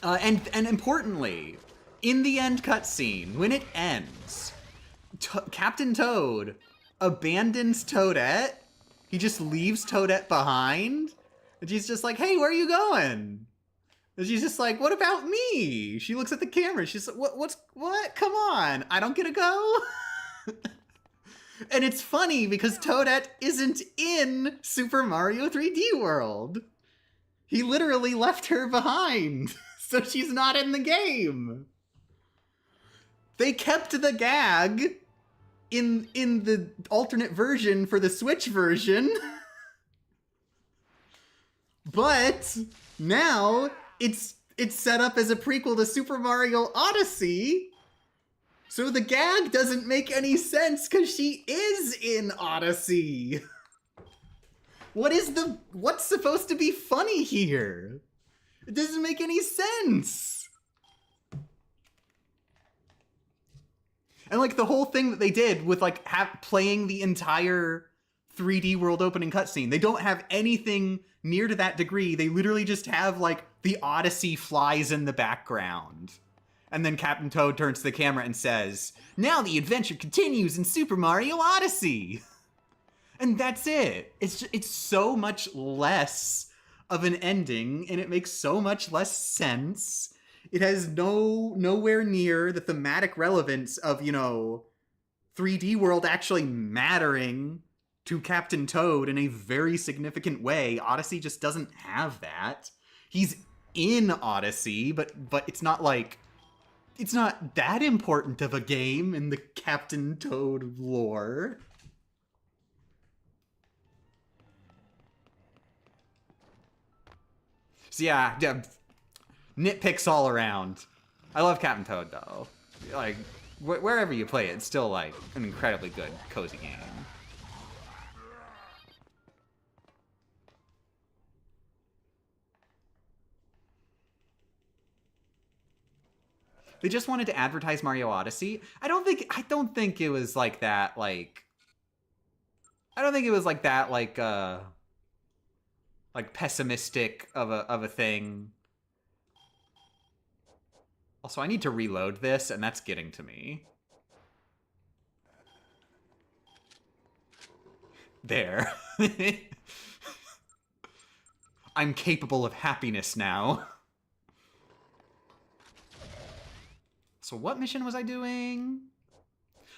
And importantly, in the end cutscene, when it ends, Captain Toad abandons Toadette. He just leaves Toadette behind. And she's just like, hey, where are you going? And she's just like, what about me? She looks at the camera. She's like, what? Come on. I don't get to go? And it's funny because Toadette isn't in Super Mario 3D World. He literally left her behind. So she's not in the game. They kept the gag in the alternate version for the Switch version. But now it's set up as a prequel to Super Mario Odyssey. So the gag doesn't make any sense because she is in Odyssey. What's supposed to be funny here? It doesn't make any sense. And like the whole thing that they did with like playing the entire 3D World opening cutscene, they don't have anything near to that degree. They literally just have like the Odyssey flies in the background. And then Captain Toad turns to the camera and says, now the adventure continues in Super Mario Odyssey. And that's it. It's so much less of an ending, and it makes so much less sense. It has nowhere near the thematic relevance of, 3D World actually mattering to Captain Toad in a very significant way. Odyssey just doesn't have that. He's in Odyssey, but it's not like... It's not that important of a game in the Captain Toad lore. So yeah, nitpicks all around. I love Captain Toad though. Like, wherever you play it, it's still like an incredibly good, cozy game. They just wanted to advertise Mario Odyssey. I don't think it was like that, like... I don't think it was like that, like pessimistic of a thing. Also, I need to reload this, and that's getting to me. There. I'm capable of happiness now. So what mission was I doing?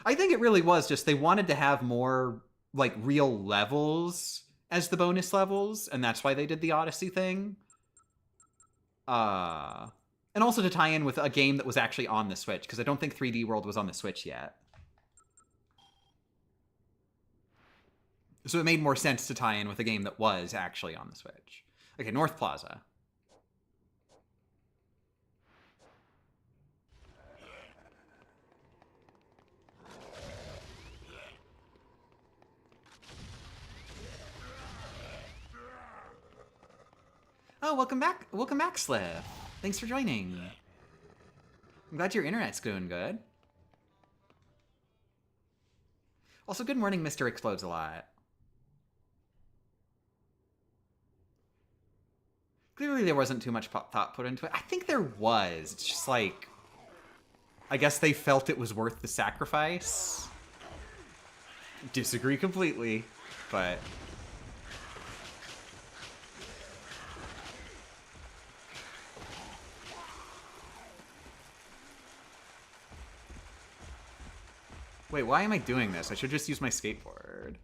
I think it really was just they wanted to have more, like, real levels as the bonus levels, and that's why they did the Odyssey thing. And also to tie in with a game that was actually on the Switch, because I don't think 3D World was on the Switch yet. So it made more sense to tie in with a game that was actually on the Switch. Okay, North Plaza. Oh, welcome back. Welcome back, Sliff. Thanks for joining. I'm glad your internet's doing good. Also, good morning, Mr. Explodes a Lot. Clearly there wasn't too much thought put into it. I think there was. It's just like, I guess they felt it was worth the sacrifice. Disagree completely, but... Wait, why am I doing this? I should just use my skateboard.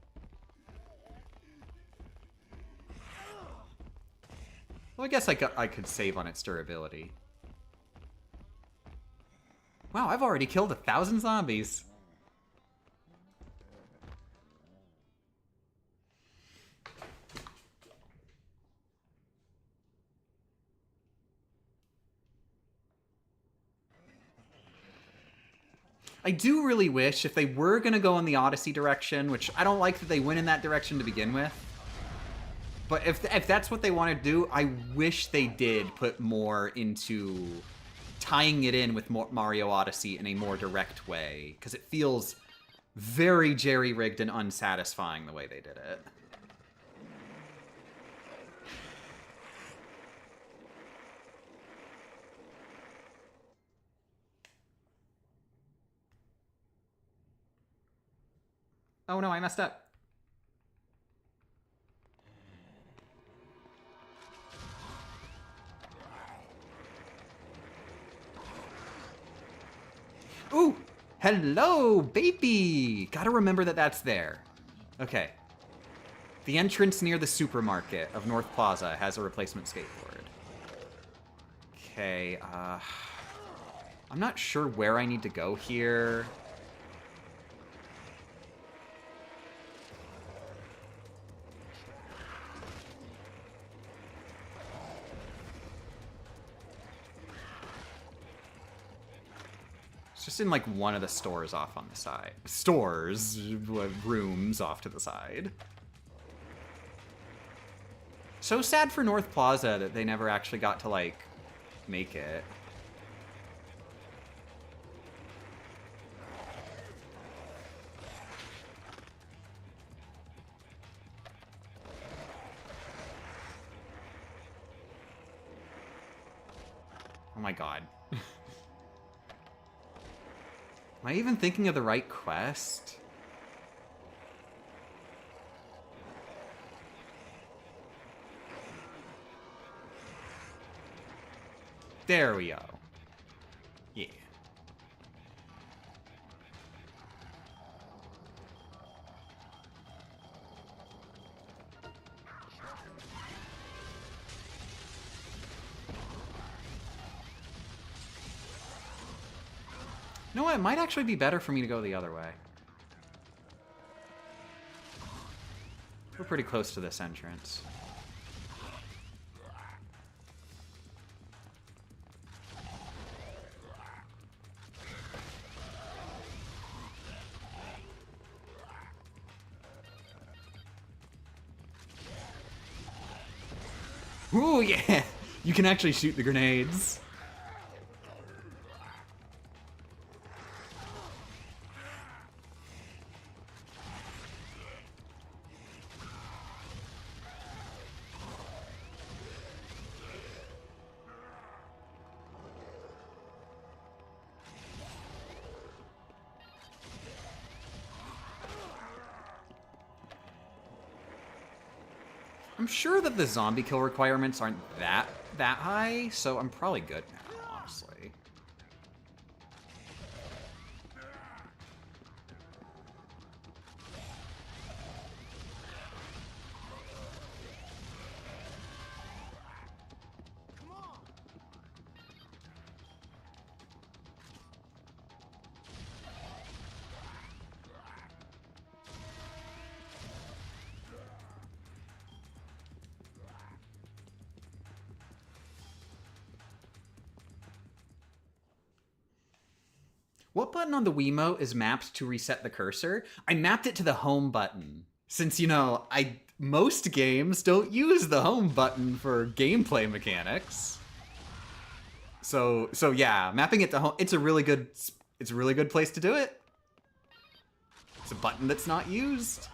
Well, I guess I could save on its durability. Wow, I've already killed 1,000 zombies. I do really wish if they were going to go in the Odyssey direction, which I don't like that they went in that direction to begin with, but if that's what they want to do, I wish they did put more into tying it in with Mario Odyssey in a more direct way, because it feels very jerry-rigged and unsatisfying the way they did it. Oh no, I messed up. Ooh! Hello, baby! Gotta remember that that's there. Okay. The entrance near the supermarket of North Plaza has a replacement skateboard. Okay, I'm not sure where I need to go here. Just in like one of the stores off on the side. Stores, rooms off to the side. So sad for North Plaza that they never actually got to like make it. Oh my god. Am I even thinking of the right quest? There we go. Yeah. You know what? It might actually be better for me to go the other way. We're pretty close to this entrance. Ooh, yeah! You can actually shoot the grenades. I'm sure that the zombie kill requirements aren't that high, so I'm probably good now, honestly. What button on the Wiimote is mapped to reset the cursor? I mapped it to the home button. Since, you know, most games don't use the home button for gameplay mechanics. So yeah, mapping it to home, it's a really good place to do it. It's a button that's not used.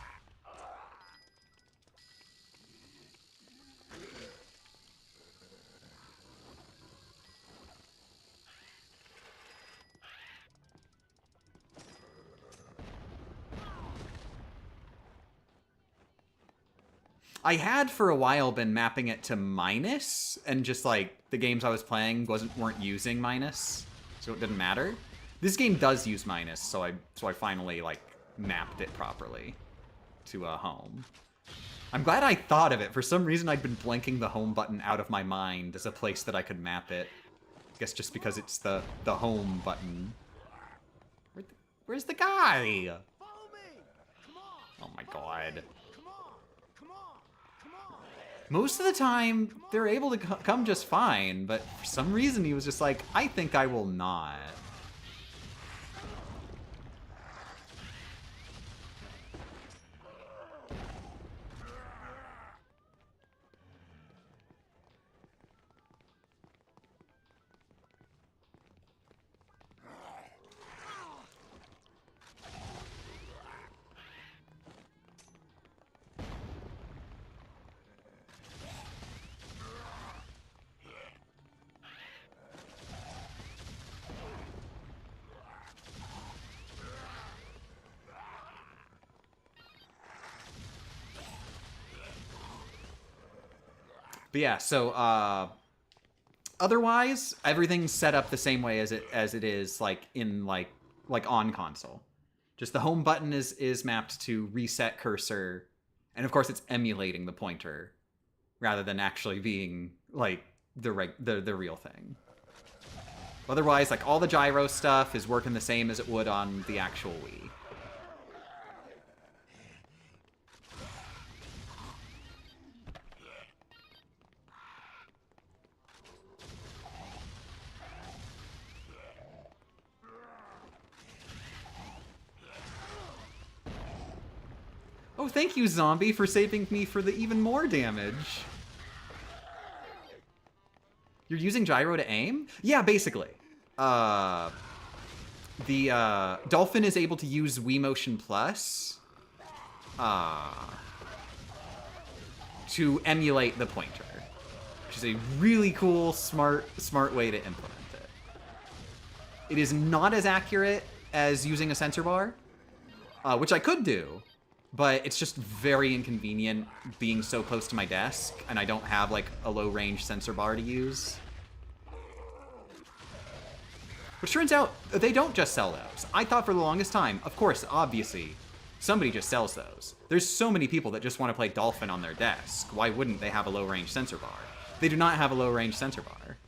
I had for a while been mapping it to minus, and just like the games I was playing weren't using minus, so it didn't matter. This game does use minus, so I finally like mapped it properly to a home. I'm glad I thought of it. For some reason, I'd been blanking the home button out of my mind as a place that I could map it. I guess just because it's the home button. Where's the guy? Follow me! Come on! Oh my god. Come on! Come on! Come on! Most of the time, they're able to come just fine, but for some reason he was just like, I think I will not. But yeah, so otherwise everything's set up the same way as it is like in like on console. Just the home button is mapped to reset cursor, and of course it's emulating the pointer rather than actually being like the real thing. Otherwise, like all the gyro stuff is working the same as it would on the actual Wii. Oh, thank you, zombie, for saving me for the even more damage. You're using gyro to aim? Yeah, basically. The Dolphin is able to use Wii Motion Plus to emulate the pointer, which is a really cool, smart way to implement it. It is not as accurate as using a sensor bar, which I could do, but it's just very inconvenient being so close to my desk, and I don't have like a low-range sensor bar to use. Which turns out, they don't just sell those. I thought for the longest time, of course, obviously, somebody just sells those. There's so many people that just want to play Dolphin on their desk. Why wouldn't they have a low-range sensor bar? They do not have a low-range sensor bar.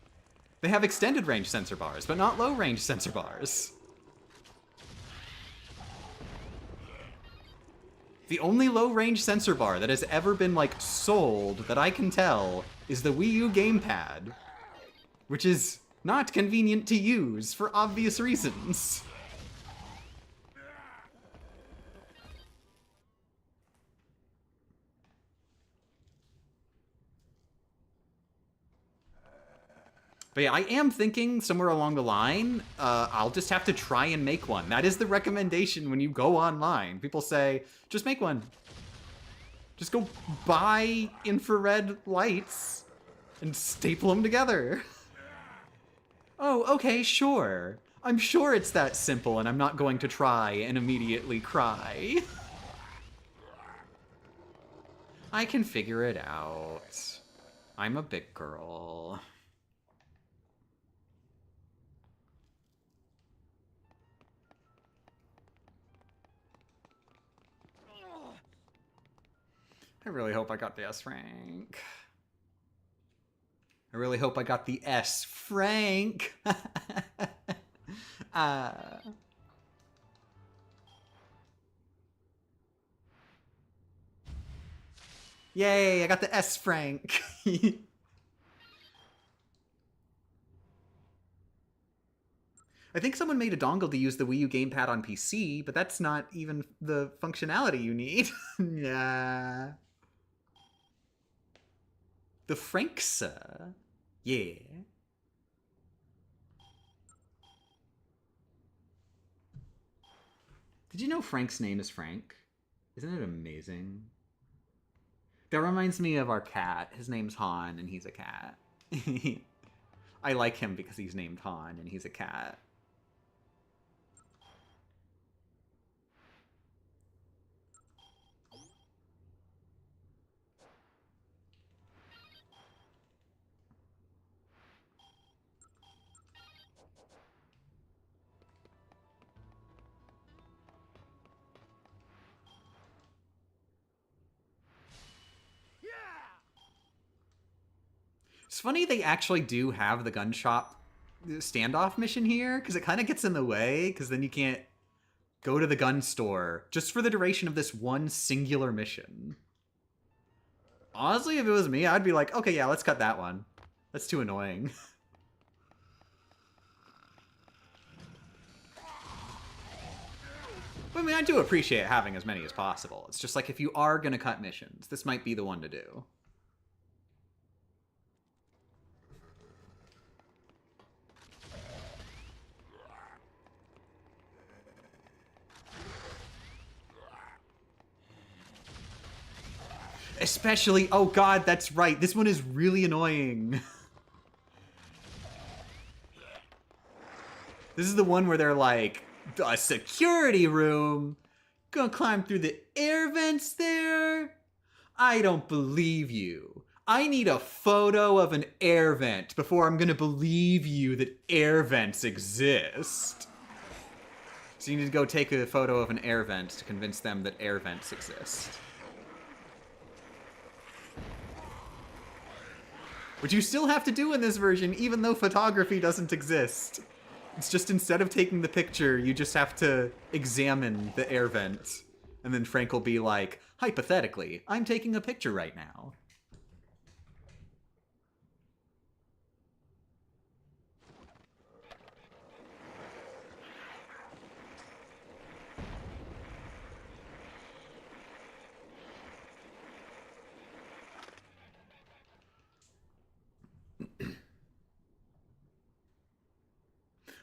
They have extended-range sensor bars, but not low-range sensor bars. The only low-range sensor bar that has ever been, like, sold that I can tell is the Wii U gamepad, which is not convenient to use for obvious reasons. But yeah, I am thinking somewhere along the line, I'll just have to try and make one. That is the recommendation when you go online. People say, just make one. Just go buy infrared lights and staple them together. Oh, okay, sure. I'm sure it's that simple, and I'm not going to try and immediately cry. I can figure it out. I'm a big girl. I really hope I got the S rank. I really hope I got the S Frank. Yay, I got the S Frank. I think someone made a dongle to use the Wii U gamepad on PC, but that's not even the functionality you need. Yeah. The Franksa. Yeah. Did you know Frank's name is Frank? Isn't it amazing? That reminds me of our cat. His name's Han, and he's a cat. I like him because he's named Han, and he's a cat. It's funny they actually do have the gun shop standoff mission here, because it kind of gets in the way, because then you can't go to the gun store just for the duration of this one singular mission. Honestly, if it was me, I'd be like, okay, yeah, let's cut that one. That's too annoying. But I mean, I do appreciate having as many as possible. It's just like, if you are going to cut missions, this might be the one to do. Especially, oh god, that's right. This one is really annoying. This is the one where they're like, a security room? Gonna climb through the air vents there? I don't believe you. I need a photo of an air vent before I'm gonna believe you that air vents exist. So you need to go take a photo of an air vent to convince them that air vents exist. Which you still have to do in this version, even though photography doesn't exist. It's just, instead of taking the picture, you just have to examine the air vent. And then Frank will be like, hypothetically, I'm taking a picture right now.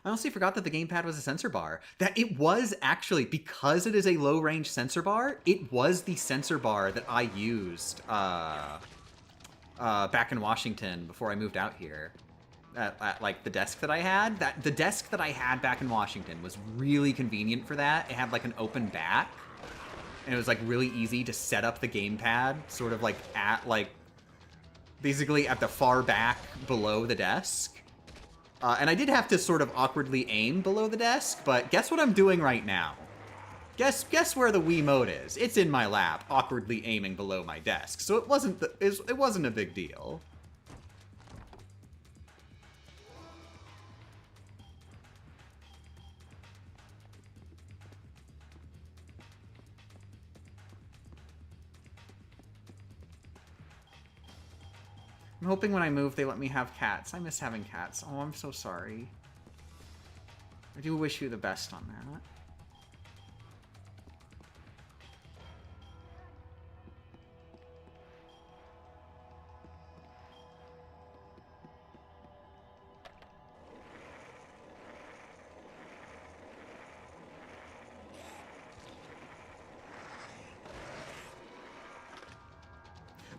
I honestly forgot that the gamepad was a sensor bar. That it was actually, because it is a low-range sensor bar, it was the sensor bar that I used back in Washington before I moved out here. At like the desk that I had. The desk that I had back in Washington was really convenient for that. It had like an open back, and it was like really easy to set up the gamepad, sort of like at like basically at the far back below the desk. And I did have to sort of awkwardly aim below the desk, but guess what I'm doing right now? Guess where the Wiimote is? It's in my lap, awkwardly aiming below my desk. So it wasn't it wasn't a big deal. I'm hoping when I move they let me have cats. I miss having cats. Oh, I'm so sorry. I do wish you the best on that.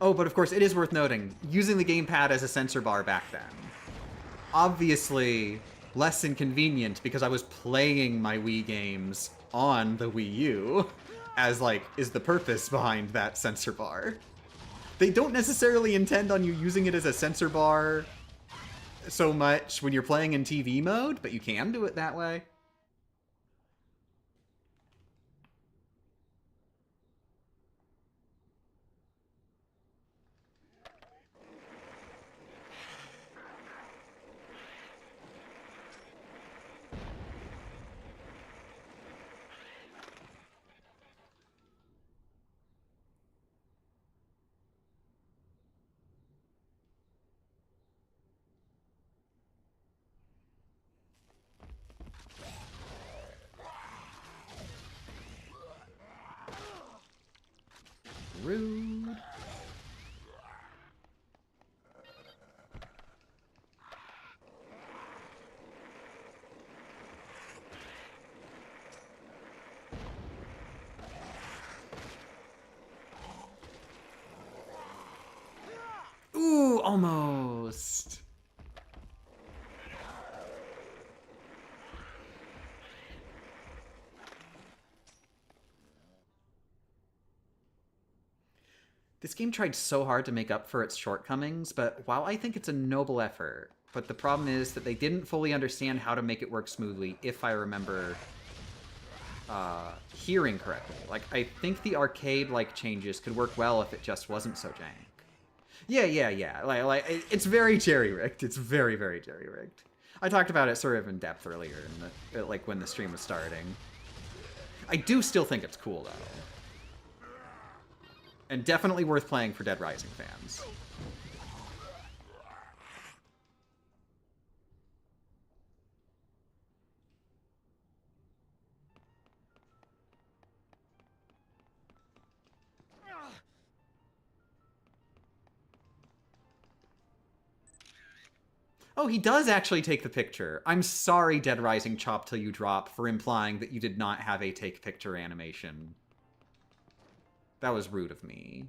Oh, but of course, it is worth noting, using the gamepad as a sensor bar back then. Obviously, less inconvenient because I was playing my Wii games on the Wii U, as, like, is the purpose behind that sensor bar. They don't necessarily intend on you using it as a sensor bar so much when you're playing in TV mode, but you can do it that way. Rude. Ooh, almost. This game tried so hard to make up for its shortcomings, but while I think it's a noble effort, but the problem is that they didn't fully understand how to make it work smoothly, if I remember hearing correctly. Like, I think the arcade-like changes could work well if it just wasn't so jank. Yeah. Like it's very jerry-rigged. It's very, very jerry-rigged. I talked about it sort of in depth earlier, in the, like when the stream was starting. I do still think it's cool, though. And definitely worth playing for Dead Rising fans. Oh, he does actually take the picture. I'm sorry, Dead Rising Chop Till You Drop, for implying that you did not have a take picture animation. That was rude of me.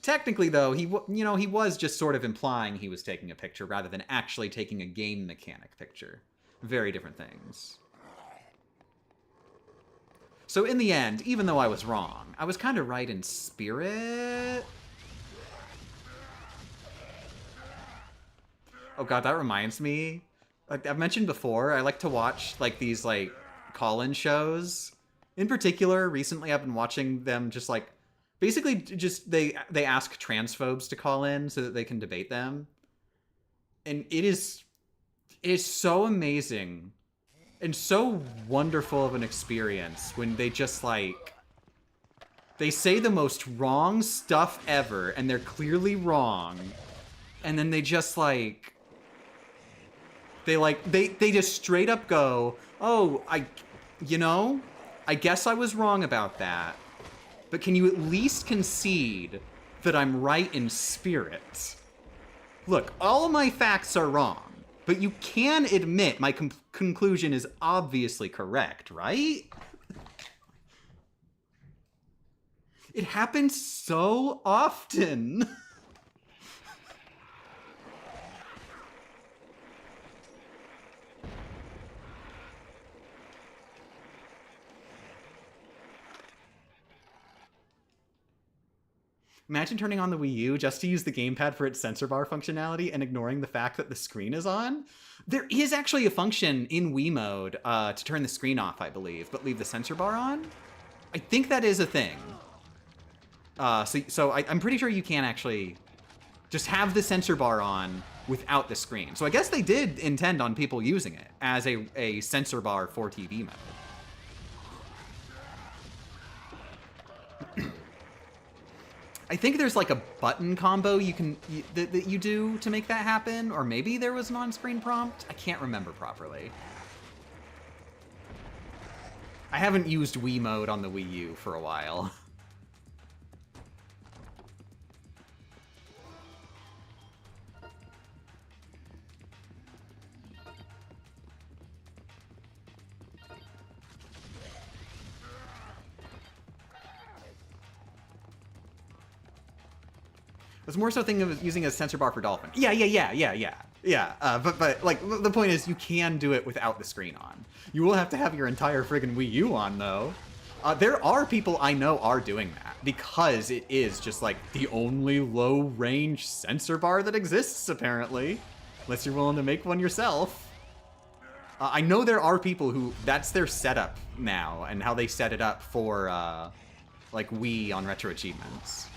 Technically, though, he was just sort of implying he was taking a picture rather than actually taking a game mechanic picture. Very different things. So in the end, even though I was wrong, I was kind of right in spirit. Oh god, that reminds me. Like I've mentioned before, I like to watch like these like call-in shows. In particular, recently I've been watching them just like basically just they ask transphobes to call in so that they can debate them. And it is so amazing and so wonderful of an experience when they just like they say the most wrong stuff ever and they're clearly wrong. And then they just like they just straight up go, "Oh, I guess I was wrong about that. But can you at least concede that I'm right in spirit? Look, all my facts are wrong, but you can admit my conclusion is obviously correct, right?" It happens so often. Imagine turning on the Wii U just to use the gamepad for its sensor bar functionality and ignoring the fact that the screen is on. There is actually a function in Wii mode to turn the screen off, I believe, but leave the sensor bar on. I think that is a thing. So I'm pretty sure you can actually just have the sensor bar on without the screen. So I guess they did intend on people using it as a sensor bar for TV mode. I think there's like a button combo that you do to make that happen, or maybe there was an on-screen prompt. I can't remember properly. I haven't used Wii mode on the Wii U for a while. I was more so thinking of using a sensor bar for Dolphin. Yeah. But like the point is, you can do it without the screen on. You will have to have your entire friggin' Wii U on though. There are people I know are doing that because it is just like the only low-range sensor bar that exists apparently, unless you're willing to make one yourself. I know there are people who that's their setup now and how they set it up for like Wii on retro achievements.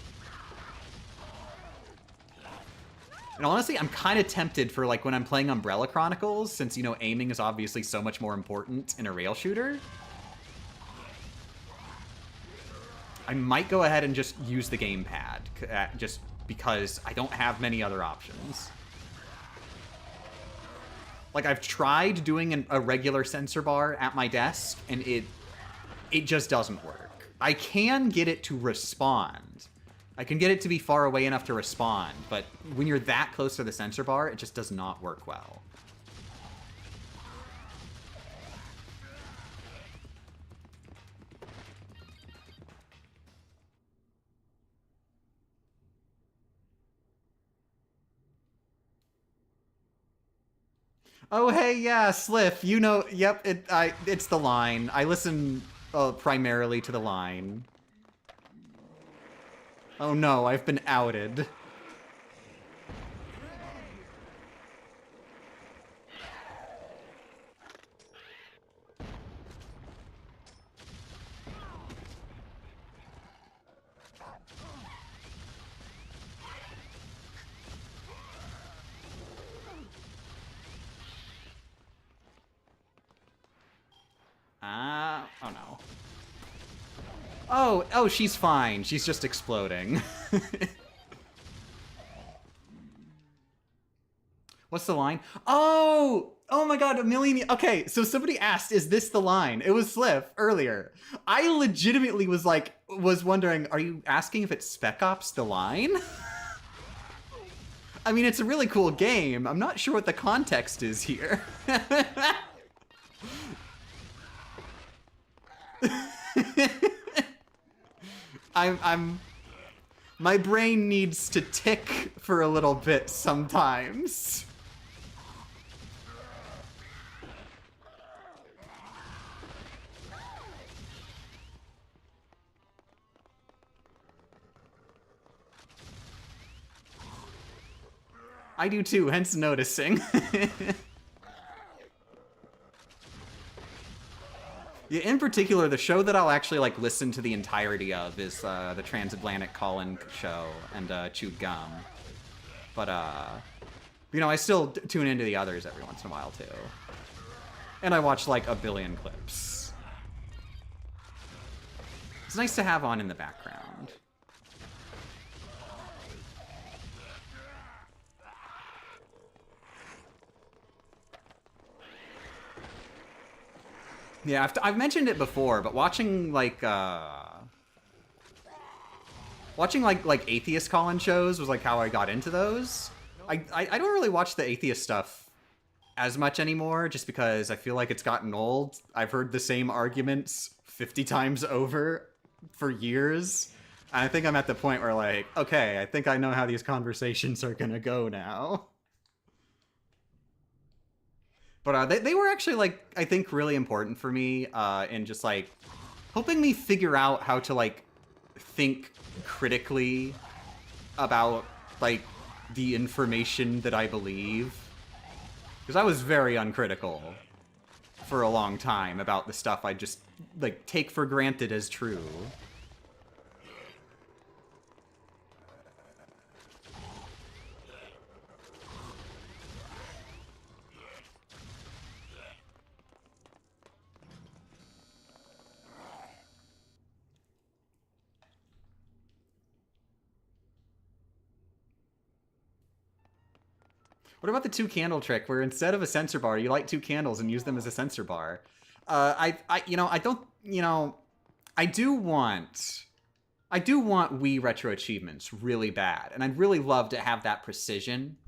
And honestly, I'm kind of tempted for, like, when I'm playing Umbrella Chronicles, since, you know, aiming is obviously so much more important in a rail shooter. I might go ahead and just use the gamepad, just because I don't have many other options. Like, I've tried doing a regular sensor bar at my desk, and it just doesn't work. I can get it to respond. I can get it to be far away enough to respond, but when you're that close to the sensor bar, it just does not work well. Oh, hey, yeah, Sliff, you know, yep, it's the line. I listen primarily to the line. Oh no, I've been outed. Oh no. Oh, she's fine. She's just exploding. What's the line? Oh my god, a million. Okay, so somebody asked, is this the line? It was Sliff earlier. I legitimately was wondering, are you asking if it's Spec Ops the line? I mean, it's a really cool game. I'm not sure what the context is here. My brain needs to tick for a little bit sometimes. I do too, hence noticing. Yeah, in particular, the show that I'll actually listen to the entirety of is the Transatlantic Call-In show and Chewed Gum. But you know, I still tune into the others every once in a while too, and I watch a billion clips. It's nice to have on in the background. Yeah, I've mentioned it before, but watching watching atheist call-in shows was how I got into those. I don't really watch the atheist stuff as much anymore, just because I feel like it's gotten old. I've heard the same arguments 50 times over for years. And I think I'm at the point where okay, I think I know how these conversations are gonna go now. But they were actually, I think really important for me in just, helping me figure out how to, think critically about, the information that I believe. Because I was very uncritical for a long time about the stuff I just, take for granted as true. What about the 2-candle trick, where instead of a sensor bar, you light 2 candles and use them as a sensor bar? I do want Wii retro achievements really bad, and I'd really love to have that precision.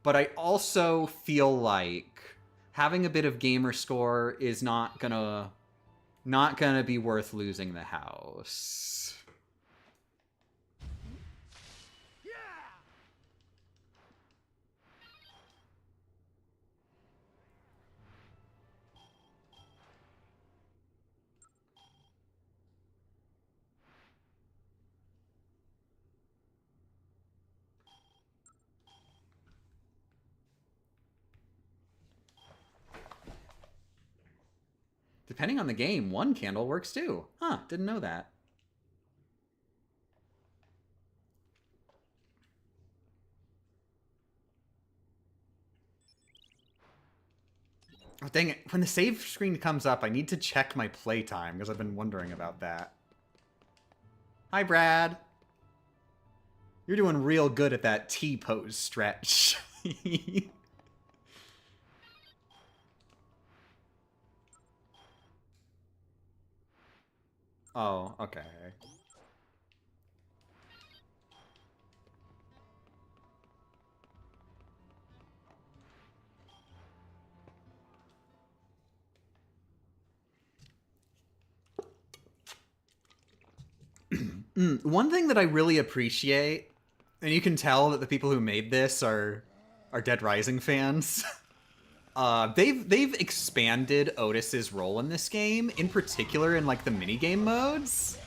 But I also feel like having a bit of gamer score is not gonna be worth losing the house. Depending on the game, 1 candle works too. Huh, didn't know that. Oh, dang it. When the save screen comes up, I need to check my playtime, because I've been wondering about that. Hi, Brad. You're doing real good at that T-pose stretch. Oh, okay. One thing that I really appreciate, and you can tell that the people who made this are Dead Rising fans. They've expanded Otis's role in this game, in particular in like the minigame modes.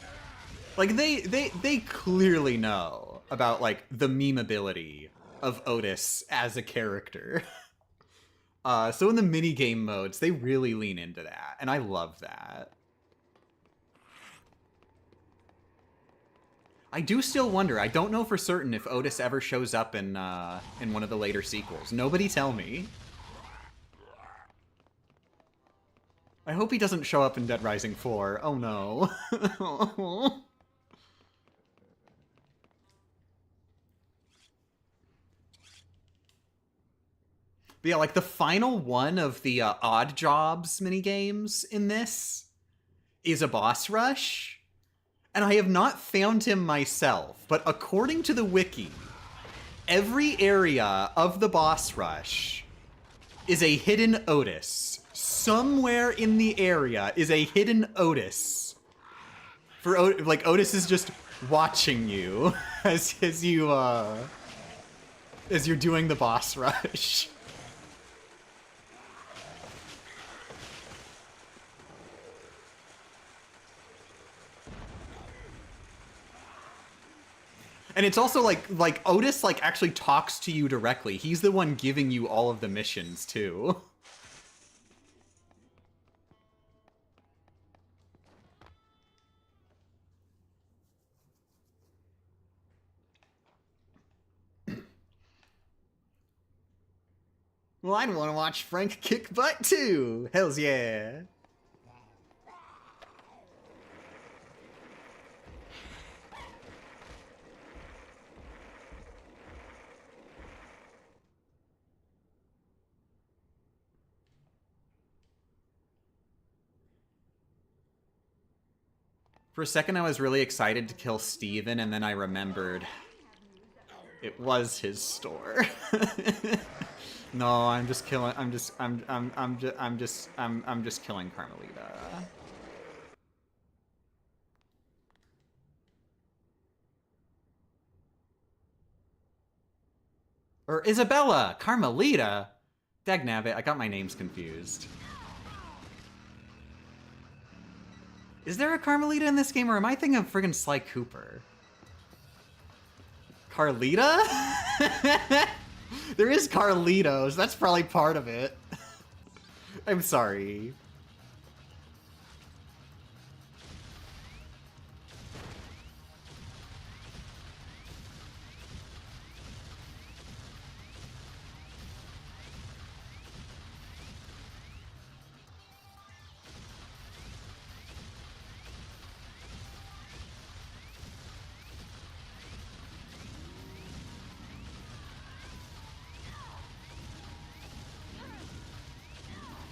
Like they clearly know about like the memeability of Otis as a character. So in the minigame modes, they really lean into that, and I love that. I do still wonder. I don't know for certain if Otis ever shows up in one of the later sequels. Nobody tell me. I hope he doesn't show up in Dead Rising 4. Oh no. But yeah, like the final one of the Odd Jobs minigames in this is a boss rush. And I have not found him myself, but according to the wiki, every area of the boss rush is a hidden Otis. Somewhere in the area is a hidden Otis. Like Otis is just watching you as you're doing the boss rush. And it's also like Otis like actually talks to you directly. He's the one giving you all of the missions too. Well, I'd want to watch Frank kick butt too. Hells yeah. For a second, I was really excited to kill Steven, and then I remembered it was his store. No, I'm just killing. I'm just killing Carmelita. Or Isabella, Carmelita. Dagnabbit, I got my names confused. Is there a Carmelita in this game, or am I thinking of friggin' Sly Cooper? Carlita? There is Carlitos. That's probably part of it. I'm sorry.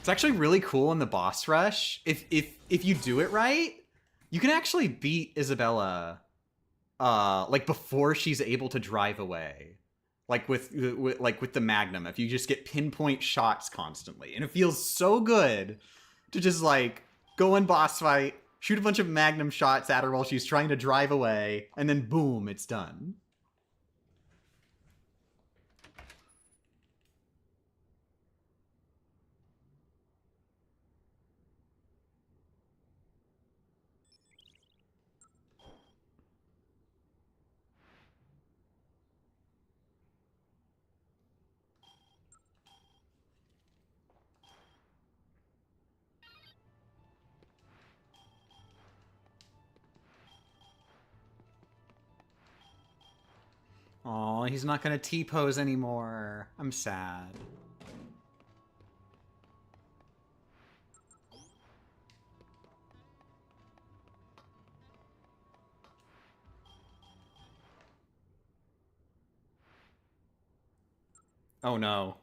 It's actually really cool in the boss rush. If you do it right, you can actually beat Isabella like before she's able to drive away. Like with the Magnum, if you just get pinpoint shots constantly. And it feels so good to just like go in boss fight, shoot a bunch of Magnum shots at her while she's trying to drive away, and then boom, it's done. Aw, he's not gonna T-pose anymore. I'm sad. Oh no.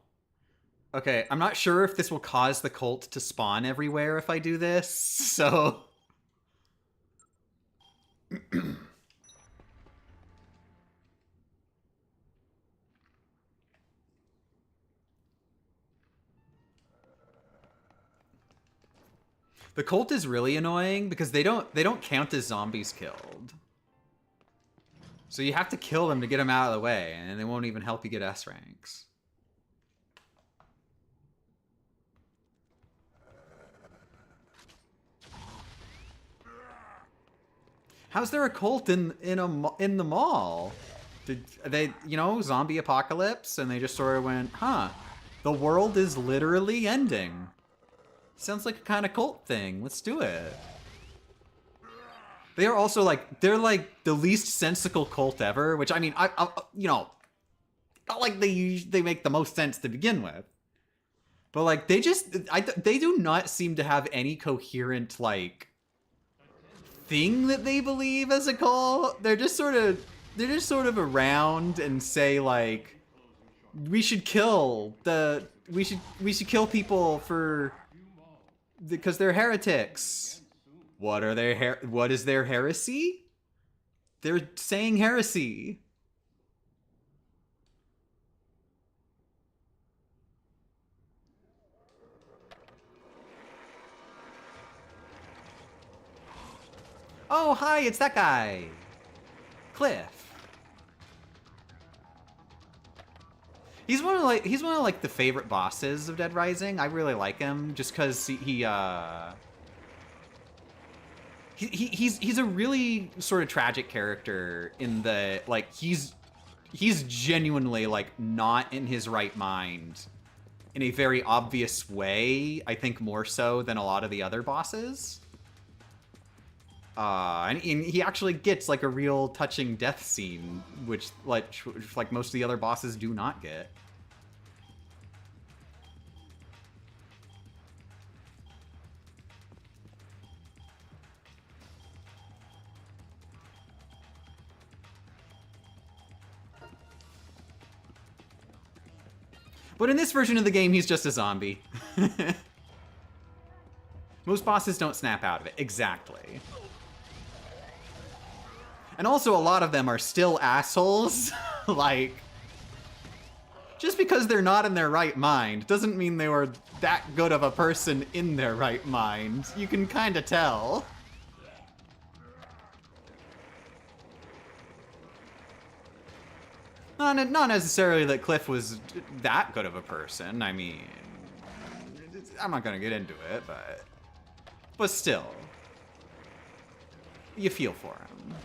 Okay, I'm not sure if this will cause the cult to spawn everywhere if I do this, so... The cult is really annoying because they don't count as zombies killed. So you have to kill them to get them out of the way, and they won't even help you get S ranks. How's there a cult in the mall? Did they, you know, zombie apocalypse, and they just sort of went, huh, the world is literally ending. Sounds like a kind of cult thing. Let's do it. They are also like, they're like the least sensical cult ever, which I mean, I you know, not like they make the most sense to begin with. But like, they do not seem to have any coherent, like, thing that they believe as a cult. They're just sort of around and say like, we should kill people for because they're heretics. What is their heresy? They're saying heresy. Oh, hi, it's that guy. Cliff. He's one of the favorite bosses of Dead Rising. I really like him just cuz he's a really sort of tragic character in the like he's genuinely like not in his right mind in a very obvious way, I think more so than a lot of the other bosses. And he actually gets like a real touching death scene, which like most of the other bosses do not get. But in this version of the game, he's just a zombie. Most bosses don't snap out of it. Exactly. And also, a lot of them are still assholes. Like, just because they're not in their right mind doesn't mean they were that good of a person in their right mind. You can kind of tell. Not necessarily that Cliff was that good of a person. I mean, I'm not gonna get into it, but still, you feel for him.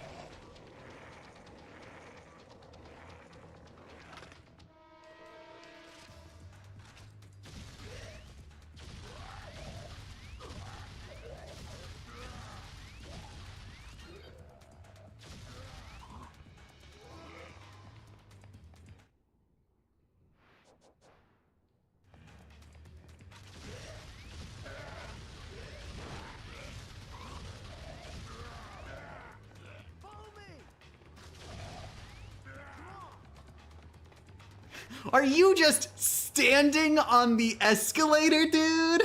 Are you just standing on the escalator, dude?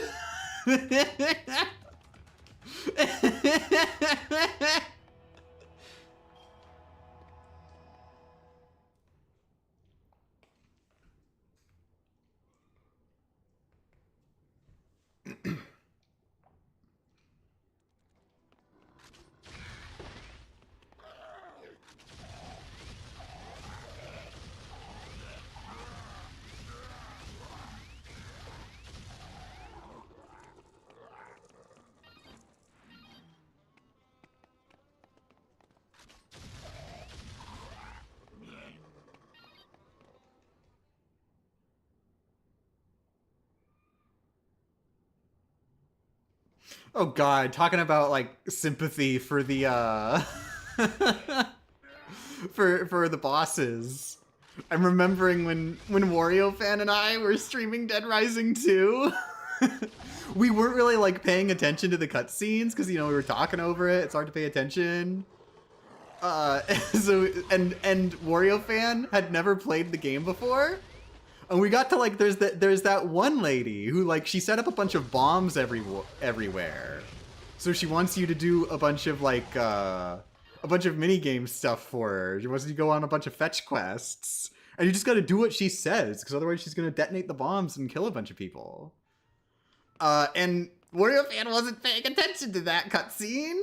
Oh god, talking about like sympathy for the for the bosses. I'm remembering when Wario Fan and I were streaming Dead Rising 2. We weren't really like paying attention to the cutscenes because, you know, we were talking over it. It's hard to pay attention. So and Wario Fan had never played the game before. And we got to like, there's that one lady who like, she set up a bunch of bombs everywhere. So she wants you to do a bunch of like, a bunch of minigame stuff for her. She wants you to go on a bunch of fetch quests. And you just gotta do what she says, because otherwise she's gonna detonate the bombs and kill a bunch of people. And Wario fan wasn't paying attention to that cutscene.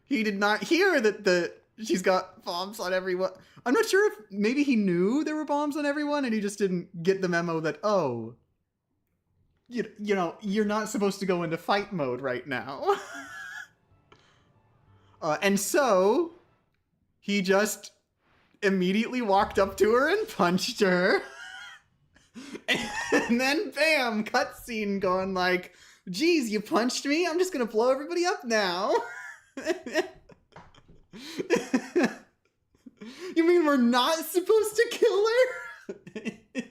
He did not hear that she's got bombs on everyone. I'm not sure if maybe he knew there were bombs on everyone and he just didn't get the memo that, oh, you know, you're not supposed to go into fight mode right now. And so he just immediately walked up to her and punched her. And then bam, cutscene going like, geez, you punched me? I'm just gonna blow everybody up now. You mean we're not supposed to kill her?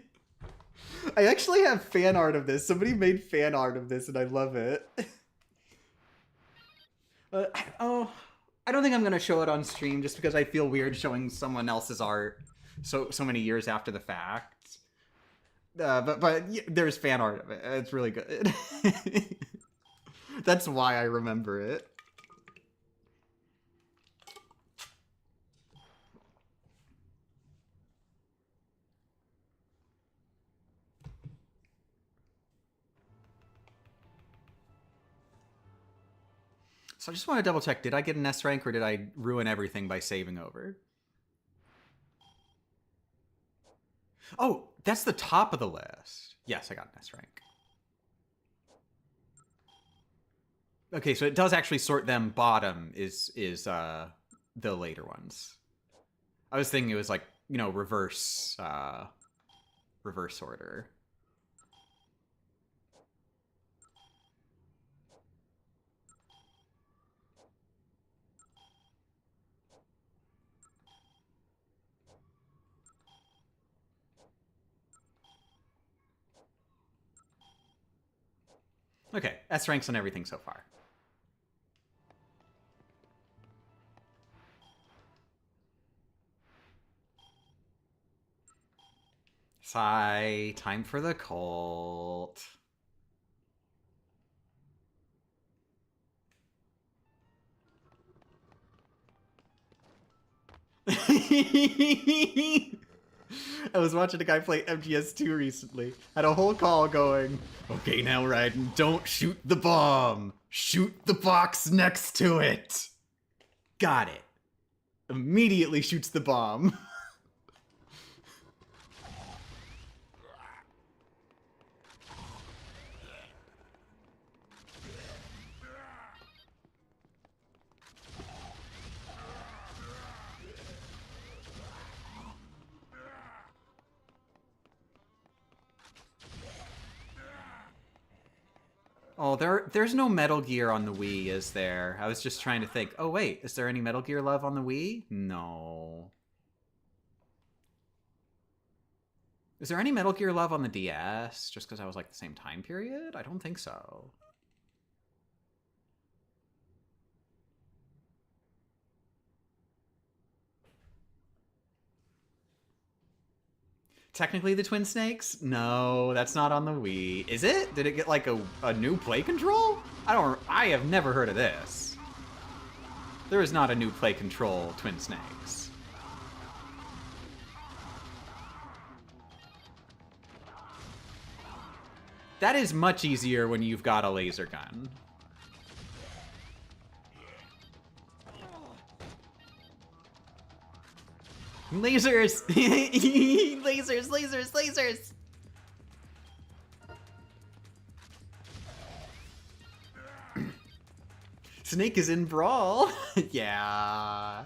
I actually have fan art of this. Somebody made fan art of this and I love it. I don't think I'm gonna show it on stream just because I feel weird showing someone else's art so many years after the fact. But yeah, there's fan art of it. It's really good. That's why I remember it. So I just want to double check. Did I get an S rank or did I ruin everything by saving over? Oh, that's the top of the list. Yes, I got an S rank. Okay, so it does actually sort them. Bottom is the later ones. I was thinking it was like, you know, reverse order. Okay, S ranks on everything so far. Sigh, time for the cult. I was watching a guy play MGS2 recently. Had a whole call going, okay, now Raiden, don't shoot the bomb. Shoot the box next to it. Got it. Immediately shoots the bomb. Oh, there's no Metal Gear on the Wii, is there? I was just trying to think. Oh, wait, is there any Metal Gear love on the Wii? No. Is there any Metal Gear love on the DS? Just because I was like the same time period? I don't think so. Technically the Twin Snakes? No, that's not on the Wii. Is it? Did it get like a new play control? I have never heard of this. There is not a new play control Twin Snakes. That is much easier when you've got a laser gun. Lasers! Lasers, lasers, lasers! Snake is in Brawl. Yeah.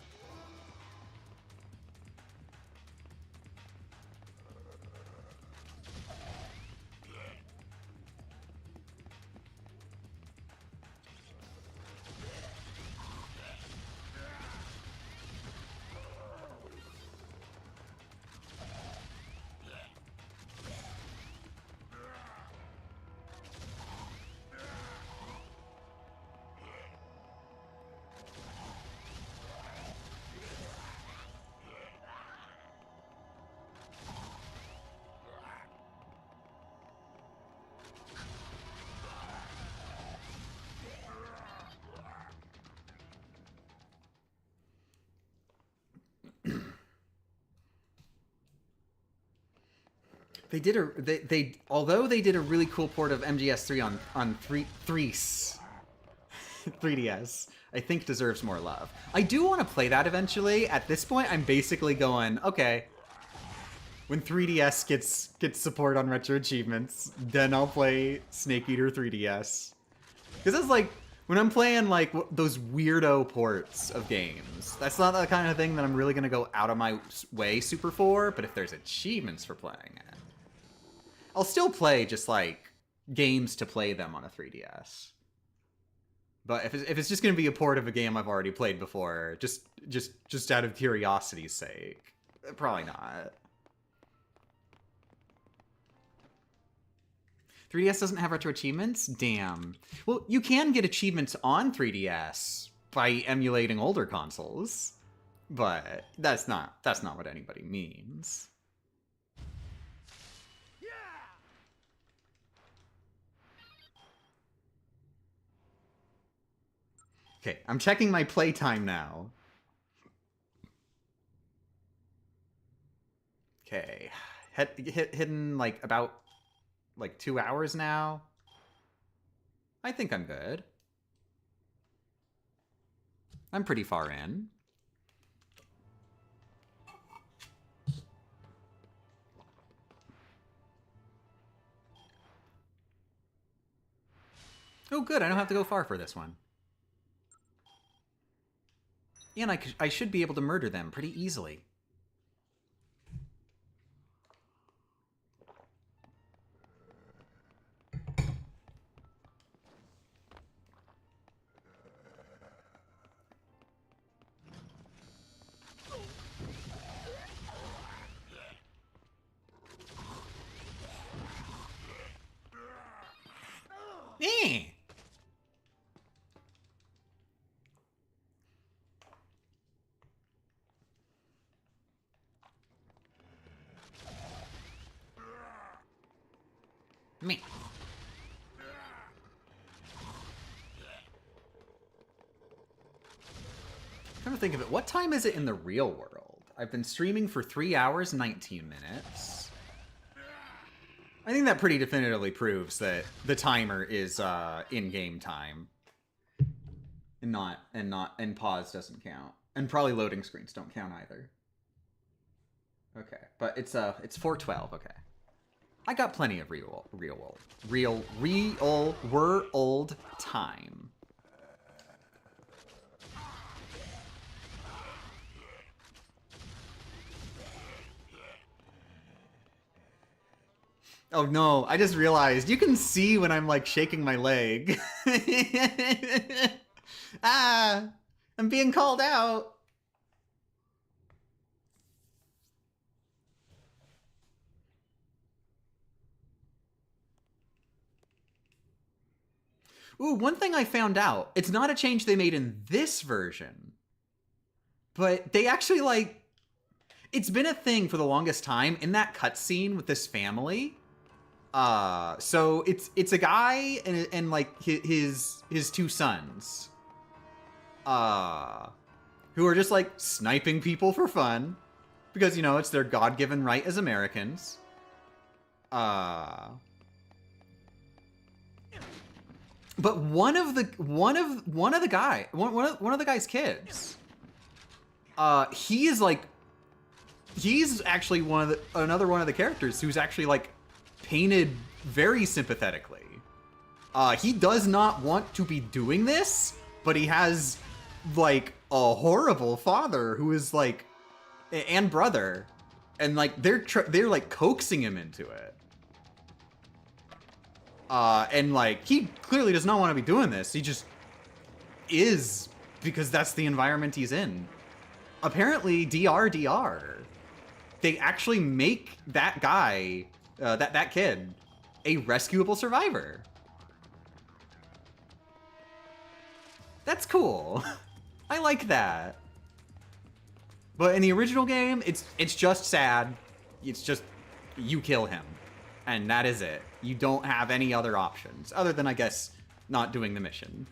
They did although they did a really cool port of MGS3 on 3DS, I think deserves more love. I do want to play that eventually. At this point, I'm basically going, okay, when 3DS gets support on retro achievements, then I'll play Snake Eater 3DS. Because it's like, when I'm playing like those weirdo ports of games, that's not the kind of thing that I'm really going to go out of my way super for, but if there's achievements for playing it, I'll still play just like games to play them on a 3DS. But if it's just going to be a port of a game I've already played before, just out of curiosity's sake, probably not. 3DS doesn't have retro achievements? Damn. Well, you can get achievements on 3DS by emulating older consoles, but that's not what anybody means. Okay, I'm checking my playtime now. Okay, hidden like about like 2 hours now. I think I'm good. I'm pretty far in. Oh, good. I don't have to go far for this one. And I should be able to murder them pretty easily. Eh. Me. Trying to think of it. What time is it in the real world? I've been streaming for 3 hours, 19 minutes. I think that pretty definitively proves that the timer is in-game time. And pause doesn't count. And probably loading screens don't count either. Okay, but it's 4:12, okay. I got plenty of real world time. Oh no, I just realized you can see when I'm like shaking my leg. Ah, I'm being called out. Ooh, one thing I found out. It's not a change they made in this version. But they actually, like... It's been a thing for the longest time in that cutscene with this family. So it's a guy and like his 2 sons. Who are just like sniping people for fun. Because, you know, it's their God-given right as Americans. But one of the guy's kids, he is like, he's actually another one of the characters who's actually like painted very sympathetically. He does not want to be doing this, but he has like a horrible father who is like, and brother, and like they're like coaxing him into it. And like, he clearly does not want to be doing this. He just is, because that's the environment he's in. Apparently, DR, they actually make that guy, that kid, a rescuable survivor. That's cool. I like that. But in the original game, it's just sad. It's just, you kill him. And that is it. You don't have any other options, other than, I guess, not doing the mission.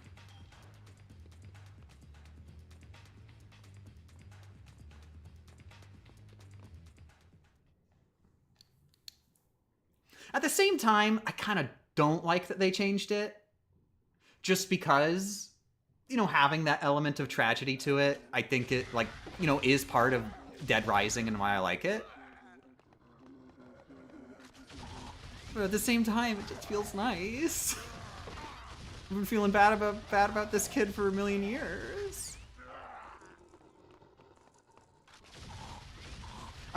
At the same time, I kind of don't like that they changed it. Just because, having that element of tragedy to it, I think it, is part of Dead Rising and why I like it. But at the same time, it just feels nice. I've been feeling bad about this kid for a million years.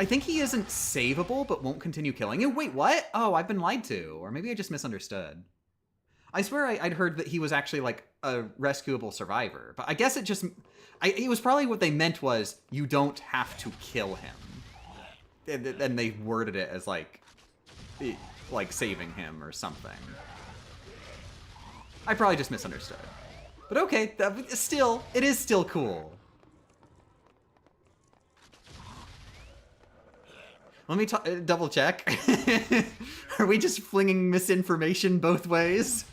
I think he isn't savable, but won't continue killing you. Wait, what? Oh, I've been lied to. Or maybe I just misunderstood. I swear I'd heard that he was actually, like, a rescuable survivor. But I guess it just... it was probably what they meant was, you don't have to kill him. And they worded it as, like saving him or something. I probably just misunderstood. But okay, it is still cool. Let me double check. Are we just flinging misinformation both ways?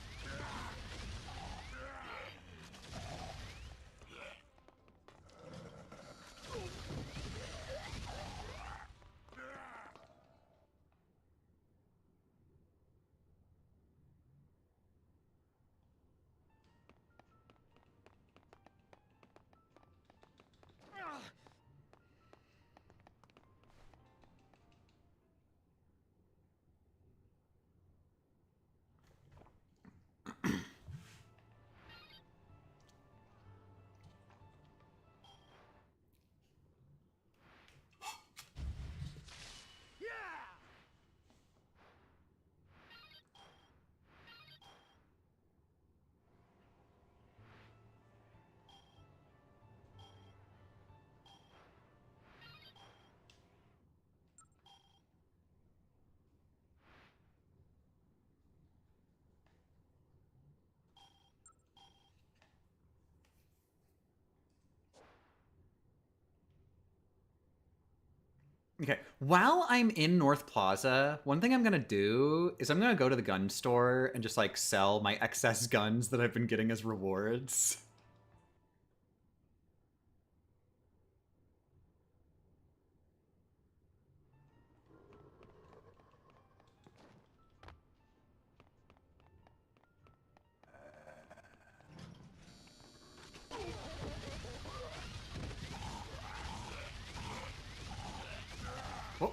Okay, while I'm in North Plaza, one thing I'm gonna do is I'm gonna go to the gun store and just, like, sell my excess guns that I've been getting as rewards.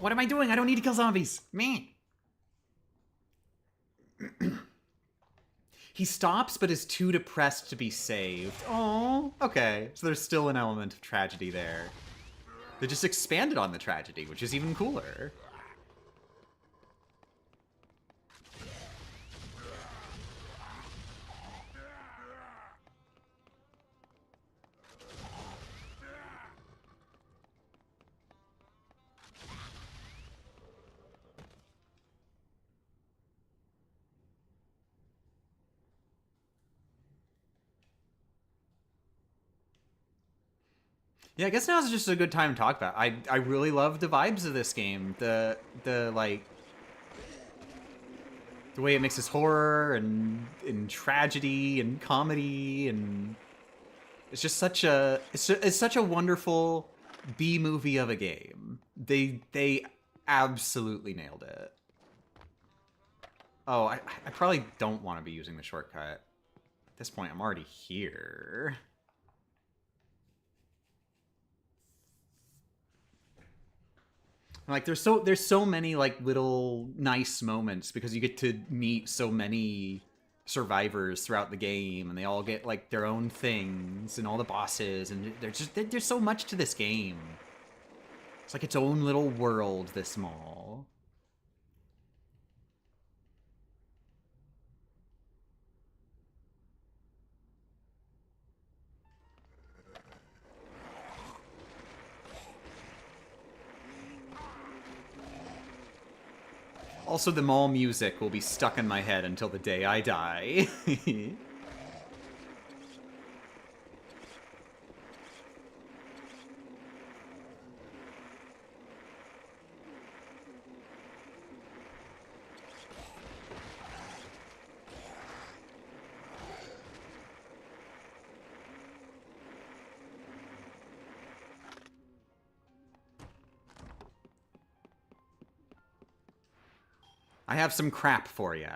What am I doing? I don't need to kill zombies. Man. He stops, but is too depressed to be saved. Oh, okay. So there's still an element of tragedy there. They just expanded on the tragedy, which is even cooler. Yeah, I guess now's just a good time to talk about it. I really love the vibes of this game. The way it mixes horror and tragedy and comedy, and it's just such it's such a wonderful B movie of a game. They absolutely nailed it. Oh, I probably don't want to be using the shortcut. At this point, I'm already here. Like, there's so many, like, little nice moments because you get to meet so many survivors throughout the game, and they all get, like, their own things, and all the bosses, and there's so much to this game. It's like its own little world, this small. Also, the mall music will be stuck in my head until the day I die. I have some crap for you.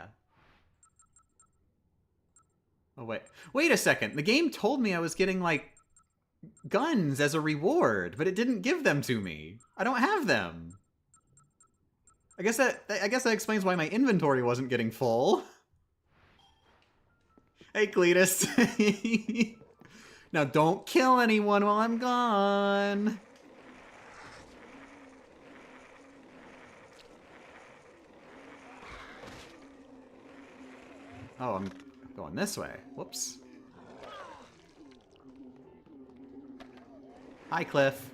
Oh, wait. Wait a second. The game told me I was getting, like, guns as a reward, but it didn't give them to me. I don't have them. I guess that explains why my inventory wasn't getting full. Hey, Cletus. Now don't kill anyone while I'm gone. Oh, I'm going this way. Whoops. Hi, Cliff.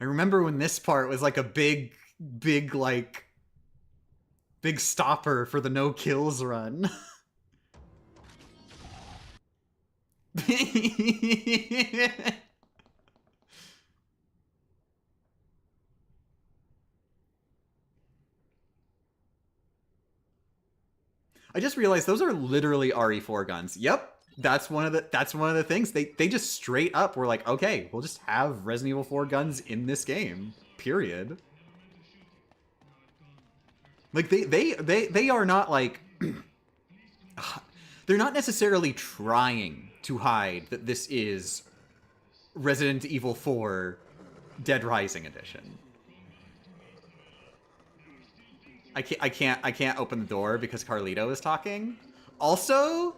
I remember when this part was like a big stopper for the no kills run. I just realized those are literally RE4 guns. Yep. That's one of the things. They just straight up were like, okay, we'll just have Resident Evil 4 guns in this game. Period. Like they are not like they're not necessarily trying to hide that this is Resident Evil 4 Dead Rising edition. I can't open the door because Carlito is talking. Also,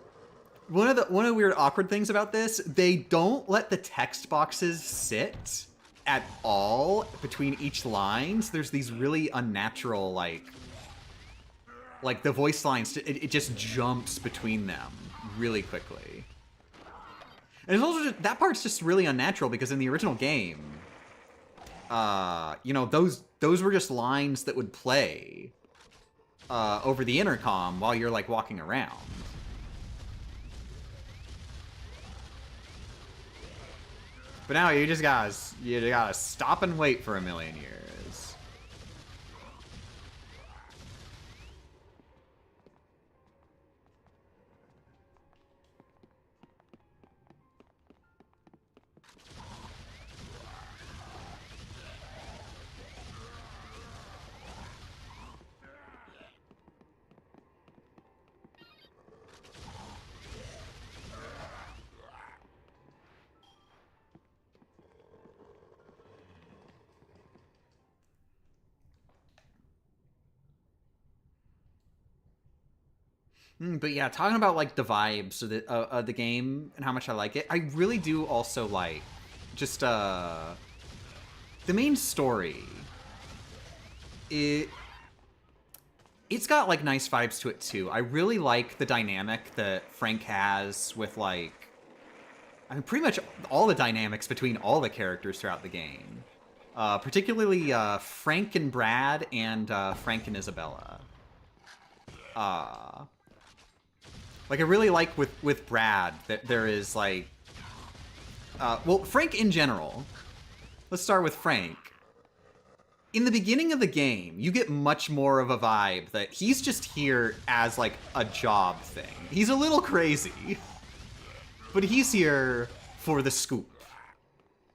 one of the weird awkward things about this, they don't let the text boxes sit at all between each line. So there's these really unnatural like the voice lines. It just jumps between them really quickly. And it's also just, that part's just really unnatural because in the original game, you know, those were just lines that would play over the intercom while you're like walking around. But now you just gotta stop and wait for a million years. But yeah, talking about like the vibes of the game and how much I like it, I really do also like just the main story. It's got like nice vibes to it too. I really like the dynamic that Frank has with like, I mean, pretty much all the dynamics between all the characters throughout the game. Particularly Frank and Brad and Frank and Isabella. Like, I really like with Brad that there is, like... well, Frank in general. Let's start with Frank. In the beginning of the game, you get much more of a vibe that he's just here as, like, a job thing. He's a little crazy. But he's here for the scoop.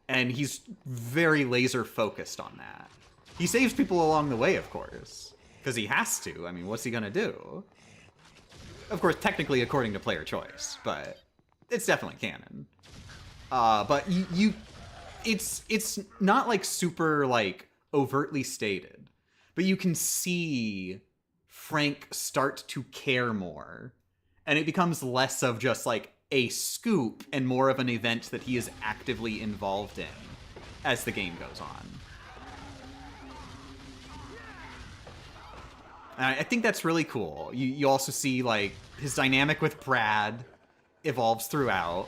And he's very laser-focused on that. He saves people along the way, of course. Because he has to. I mean, what's he gonna do? Of course, technically according to player choice, but it's definitely canon. But it's not like super like overtly stated, but you can see Frank start to care more, and it becomes less of just like a scoop and more of an event that he is actively involved in as the game goes on. I think that's really cool. You also see, like, his dynamic with Brad evolves throughout.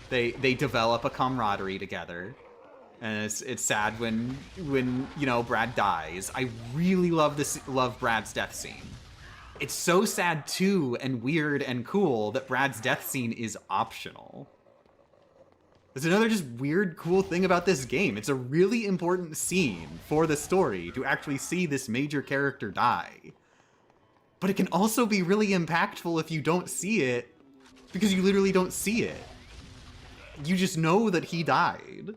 They develop a camaraderie together. And it's sad when you know, Brad dies. I really love Brad's death scene. It's so sad, too, and weird and cool that Brad's death scene is optional. There's another just weird, cool thing about this game. It's a really important scene for the story to actually see this major character die. But it can also be really impactful if you don't see it, because you literally don't see it. you just know that he died.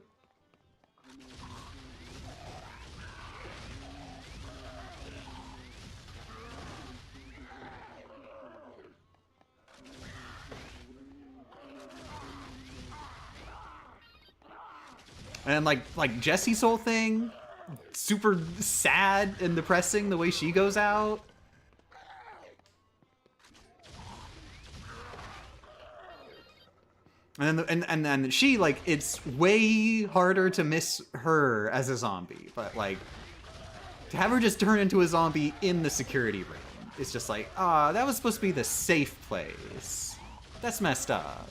And like Jessie's whole thing, super sad and depressing the way she goes out. And then she, like, it's way harder to miss her as a zombie, but like to have her just turn into a zombie in the security room, it's just like, ah, that was supposed to be the safe place. That's messed up.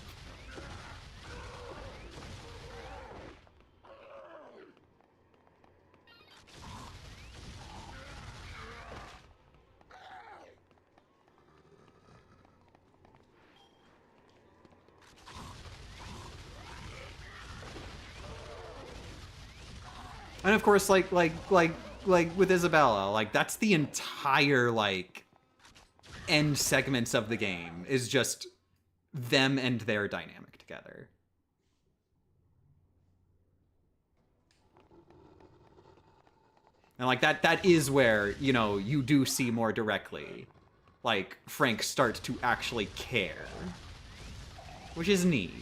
And of course, like with Isabella, like that's the entire like end segments of the game is just them and their dynamic together. And like that is where, you know, you do see more directly, like Frank starts to actually care, which is neat.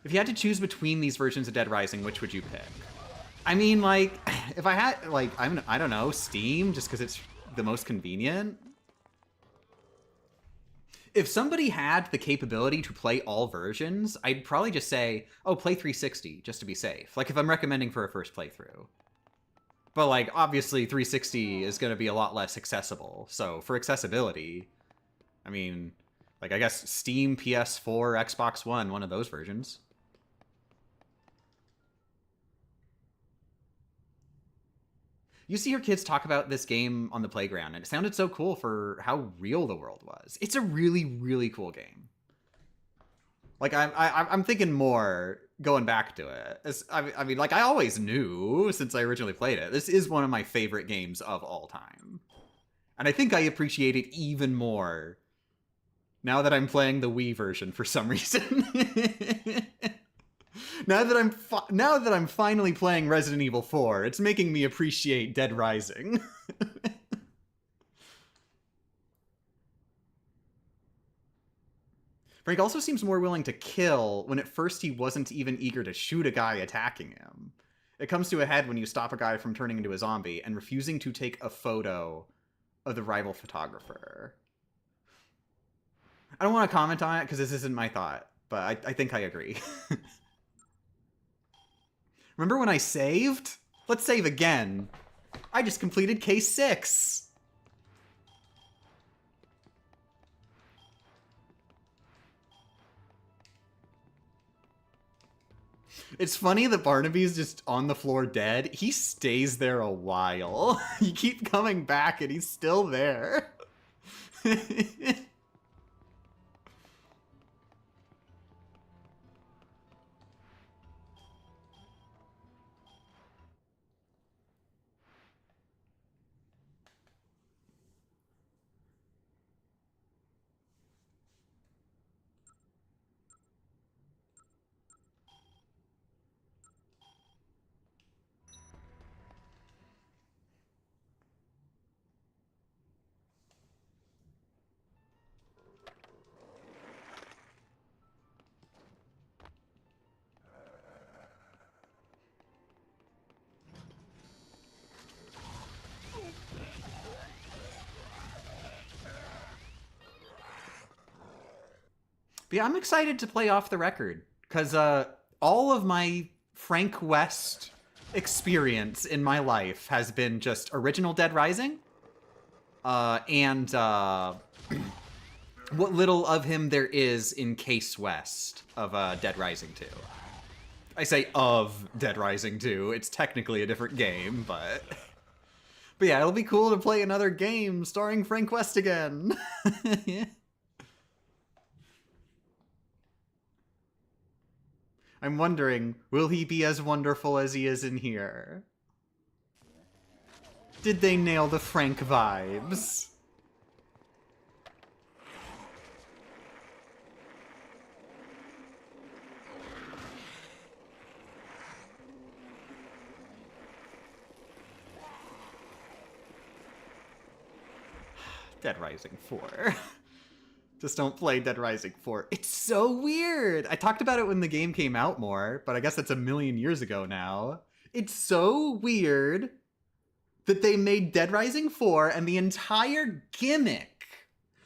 If you had to choose between these versions of Dead Rising, which would you pick? I mean, like, if I had, like, I don't know, Steam, just because it's the most convenient. If somebody had the capability to play all versions, I'd probably just say, oh, play 360, just to be safe. Like, if I'm recommending for a first playthrough. But, like, obviously 360 is going to be a lot less accessible. So, for accessibility, I mean, like, I guess Steam, PS4, Xbox One, one of those versions. You see your kids talk about this game on the playground, and it sounded so cool for how real the world was. It's a really, really cool game. Like, I'm thinking more going back to it. I mean, like, I always knew since I originally played it. This is one of my favorite games of all time. And I think I appreciate it even more now that I'm playing the Wii version for some reason. Now that I'm finally playing Resident Evil 4, it's making me appreciate Dead Rising. Frank also seems more willing to kill when at first he wasn't even eager to shoot a guy attacking him. It comes to a head when you stop a guy from turning into a zombie and refusing to take a photo of the rival photographer. I don't want to comment on it because this isn't my thought, but I think I agree. Remember when I saved? Let's save again. I just completed case 6. It's funny that Barnaby's just on the floor dead. He stays there a while. You keep coming back and he's still there. But yeah, I'm excited to play Off the Record, because all of my Frank West experience in my life has been just original Dead Rising, and what little of him there is in Case West of Dead Rising 2. I say of Dead Rising 2, it's technically a different game, but But yeah, it'll be cool to play another game starring Frank West again. I'm wondering, will he be as wonderful as he is in here? Did they nail the Frank vibes? Dead Rising 4. Just don't play Dead Rising 4. It's so weird! I talked about it when the game came out more, but I guess that's a million years ago now. It's so weird that they made Dead Rising 4 and the entire gimmick,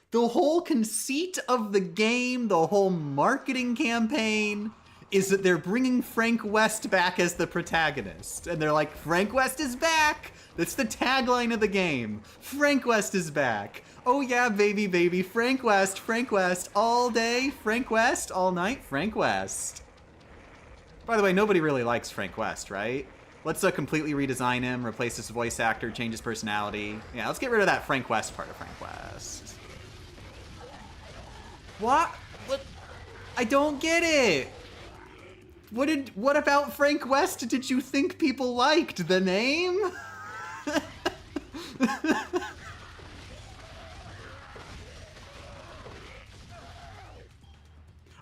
the whole conceit of the game, the whole marketing campaign, is that they're bringing Frank West back as the protagonist. And they're like, Frank West is back! That's the tagline of the game. Frank West is back. Oh yeah, baby, baby, Frank West, all day, Frank West, all night, Frank West. By the way, nobody really likes Frank West, right? Let's completely redesign him, replace his voice actor, change his personality. Yeah, let's get rid of that Frank West part of Frank West. What? I don't get it. What about Frank West did you think people liked? The name?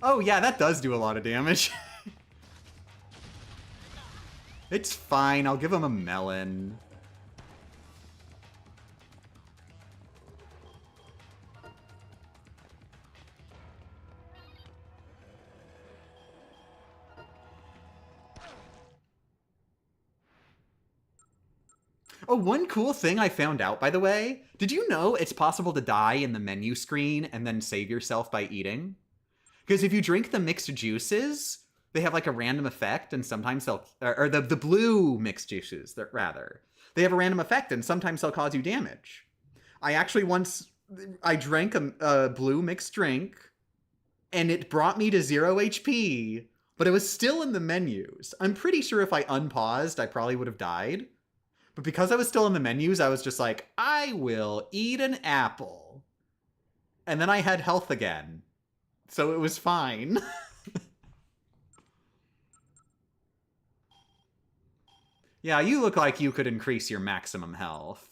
Oh yeah, that does do a lot of damage. It's fine, I'll give him a melon. Oh, one cool thing I found out, by the way, did you know it's possible to die in the menu screen and then save yourself by eating? Because if you drink the mixed juices, they have like a random effect, and sometimes they'll, or the blue mixed juices, rather. They have a random effect, and sometimes they'll cause you damage. I actually I drank a blue mixed drink, and it brought me to 0 HP, but it was still in the menus. I'm pretty sure if I unpaused, I probably would have died. But because I was still in the menus, I was just like, I will eat an apple. And then I had health again. So it was fine. Yeah, you look like you could increase your maximum health.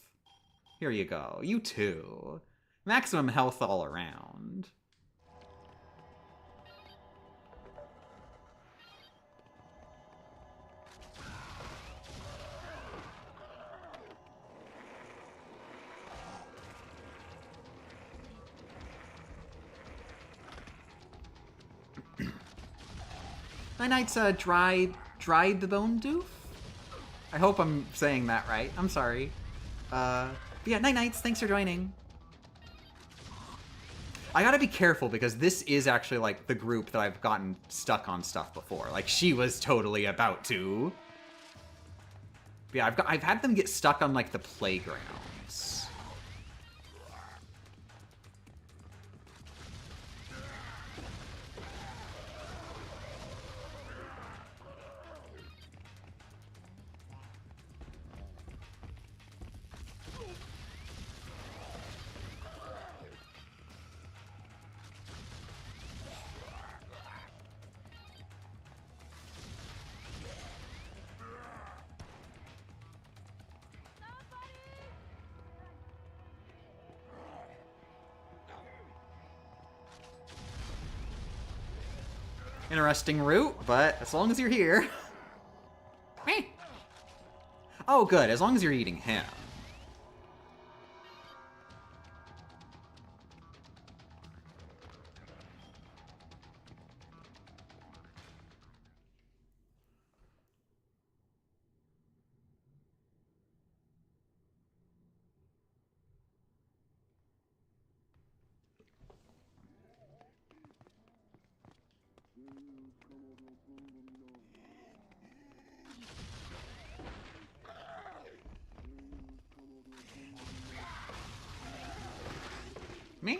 Here you go. You too. Maximum health all around. Night Night's dried the bone doof? I hope I'm saying that right. I'm sorry. But yeah, Night Nights, thanks for joining. I gotta be careful because this is actually like the group that I've gotten stuck on stuff before. Like she was totally about to. But yeah, I've had them get stuck on like the playgrounds. Interesting route, but as long as you're here. Oh, good. As long as you're eating him. Me?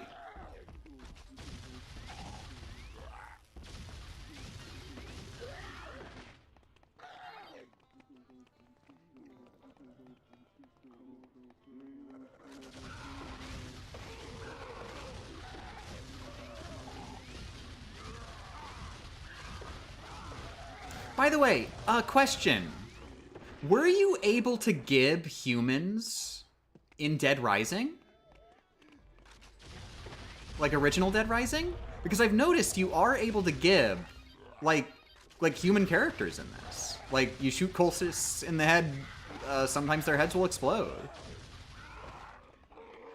By the way, question. Were you able to gib humans in Dead Rising? Like original Dead Rising? Because I've noticed you are able to gib, like human characters in this. Like, you shoot cultists in the head, sometimes their heads will explode.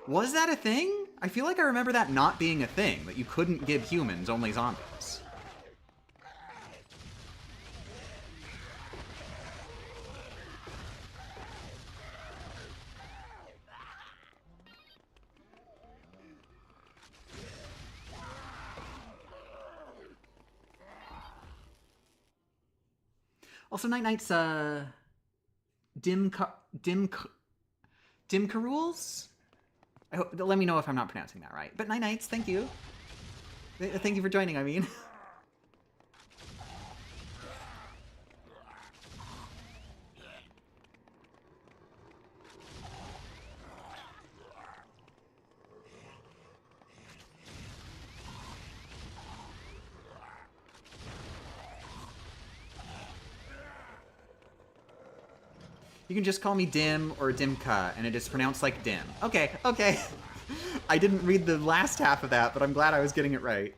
Was that a thing? I feel like I remember that not being a thing, that you couldn't gib humans, only zombies. Also, Night Knight's, Dimcarules? Let me know if I'm not pronouncing that right. But Night Knights, thank you. Thank you for joining, I mean. You can just call me Dim or Dimka, and it is pronounced like Dim. Okay, okay. I didn't read the last half of that, but I'm glad I was getting it right.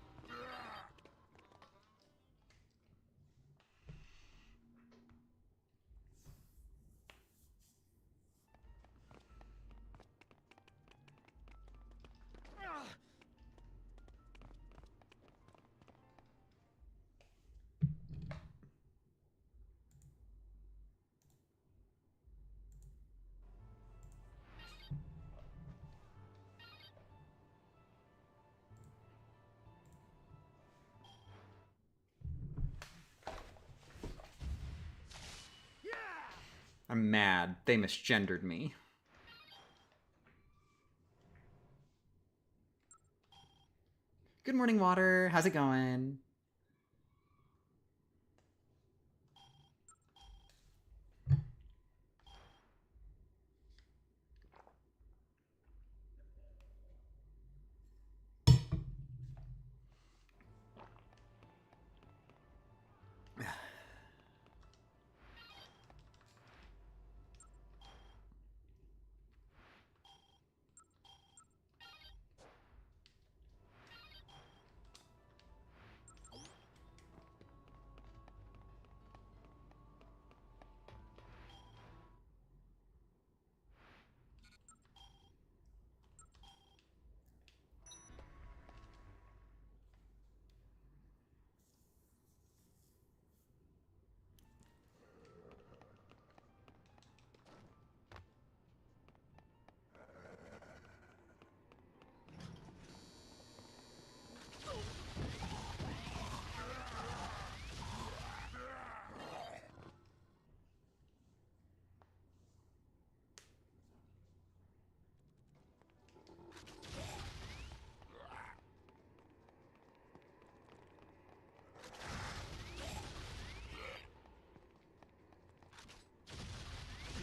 I'm mad. They misgendered me. Good morning, Water. How's it going?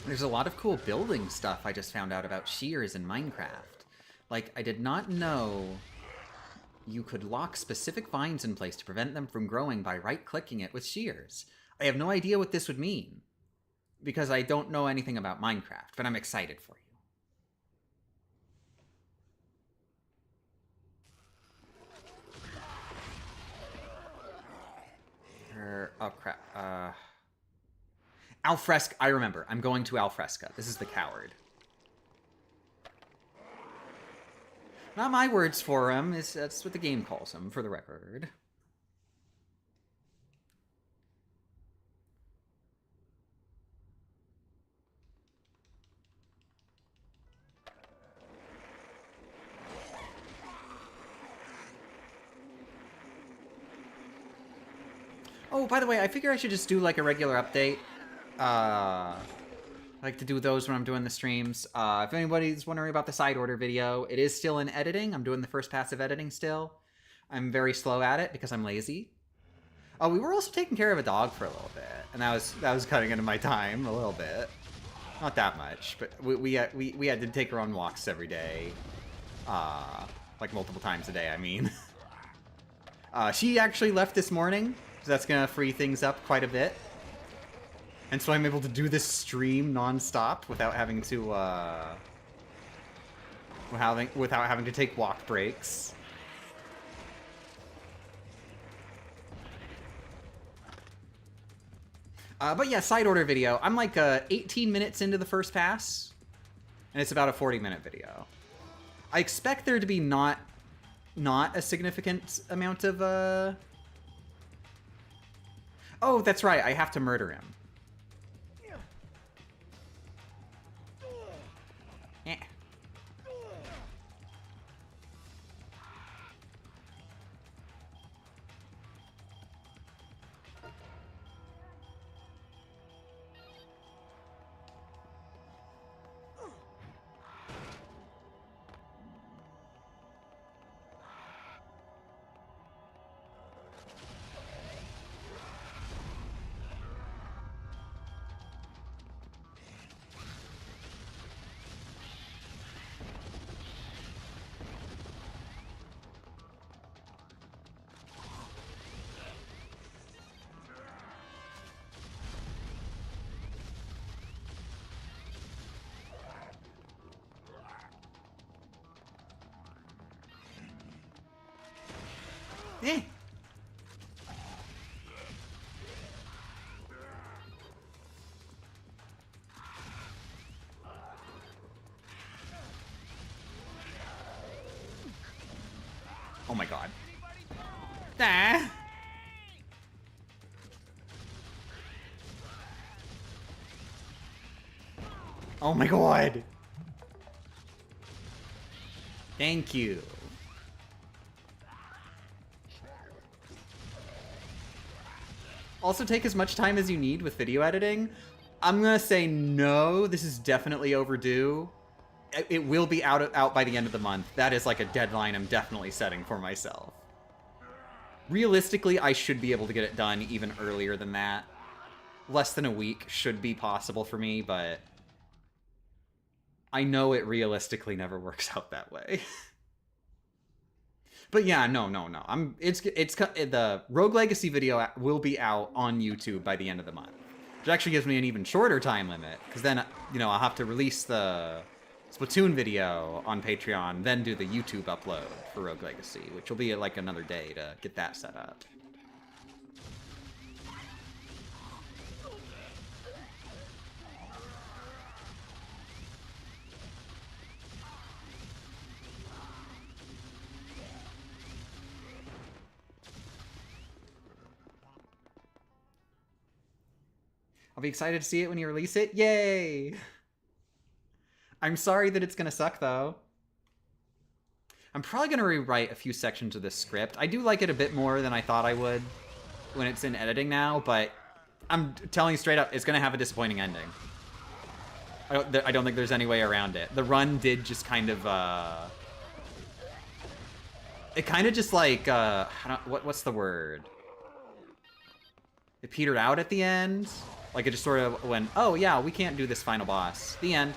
There's a lot of cool building stuff I just found out about shears in Minecraft. Like, I did not know you could lock specific vines in place to prevent them from growing by right-clicking it with shears. I have no idea what this would mean, because I don't know anything about Minecraft, but I'm excited for you. Oh, crap. Alfresca. I remember. I'm going to Alfresca. This is the coward. Not my words for him. That's what the game calls him, for the record. Oh, by the way, I figure I should just do like a regular update. I like to do those when I'm doing the streams. If anybody's wondering about the side order video, it is still in editing. I'm doing the first pass of editing still. I'm very slow at it because I'm lazy. Oh, we were also taking care of a dog for a little bit, and that was cutting into my time a little bit. Not that much, but we had to take her on walks every day, like multiple times a day. I mean, she actually left this morning, so that's gonna free things up quite a bit. And so I'm able to do this stream non-stop without having to, without having to take walk breaks. But yeah, side order video. I'm like 18 minutes into the first pass, and it's about a 40-minute video. I expect there to be not a significant amount of, Oh, that's right, I have to murder him. Yeah. Eh. Oh my god. Ah. Oh my god. Thank you. Also, take as much time as you need with video editing. I'm gonna say no, this is definitely overdue. It will be out by the end of the month. That is like a deadline I'm definitely setting for myself. Realistically, I should be able to get it done even earlier than that. Less than a week should be possible for me, but I know it realistically never works out that way. But yeah, no. The Rogue Legacy video will be out on YouTube by the end of the month. Which actually gives me an even shorter time limit, because then, you know, I'll have to release the Splatoon video on Patreon, then do the YouTube upload for Rogue Legacy, which will be like another day to get that set up. I'll be excited to see it when you release it. Yay! I'm sorry that it's gonna suck, though. I'm probably gonna rewrite a few sections of this script. I do like it a bit more than I thought I would when it's in editing now, but I'm telling you straight up, it's gonna have a disappointing ending. I don't think there's any way around it. The run did just kind of, it kind of just like, what's the word? It petered out at the end. Like, it just sort of went, oh yeah, we can't do this final boss. The end.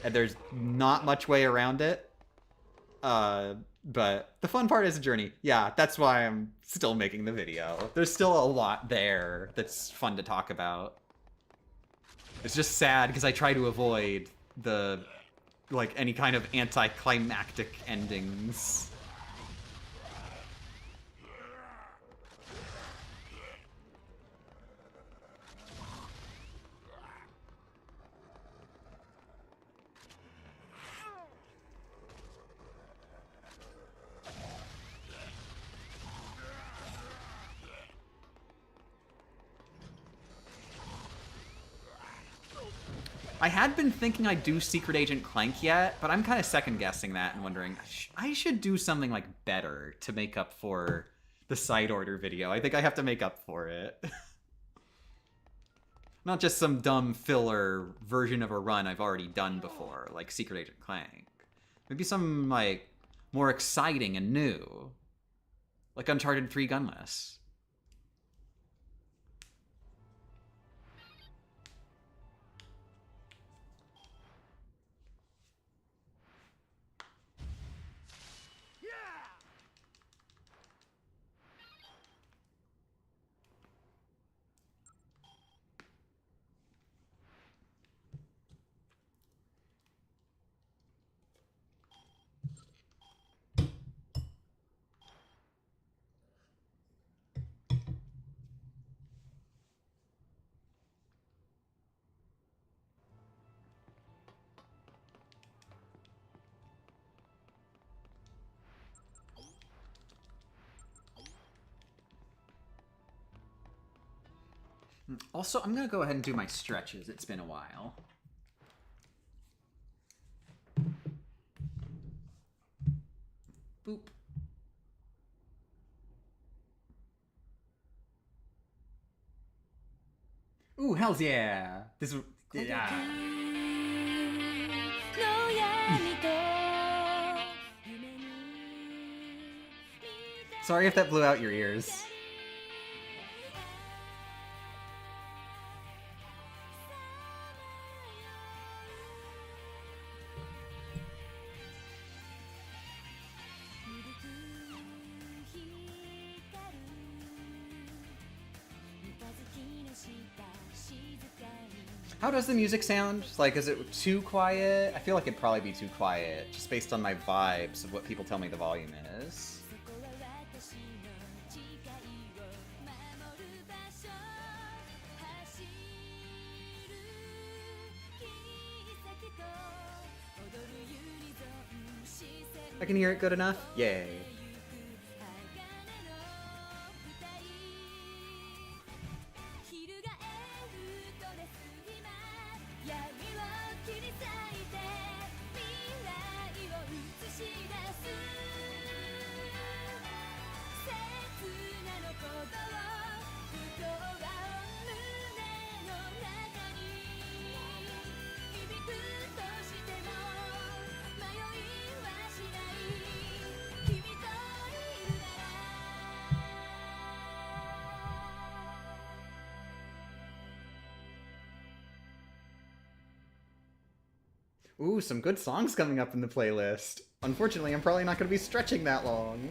And there's not much way around it. But the fun part is the journey. Yeah, that's why I'm still making the video. There's still a lot there that's fun to talk about. It's just sad because I try to avoid the, like, any kind of anticlimactic endings. I had been thinking I'd do Secret Agent Clank yet, but I'm kind of second-guessing that and wondering, I should do something, like, better to make up for the side order video. I think I have to make up for it. Not just some dumb filler version of a run I've already done before, like Secret Agent Clank. Maybe some, like, more exciting and new. Like Uncharted 3 Gunless. Also, I'm gonna go ahead and do my stretches. It's been a while. Boop. Ooh, hells yeah! This is... Yeah. の闇と夢に見た Sorry if that blew out your ears. How does the music sound? Like, is it too quiet? I feel like it'd probably be too quiet, just based on my vibes of what people tell me the volume is. I can hear it good enough? Yay. Ooh, some good songs coming up in the playlist. Unfortunately, I'm probably not going to be stretching that long.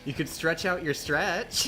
You could stretch out your stretch.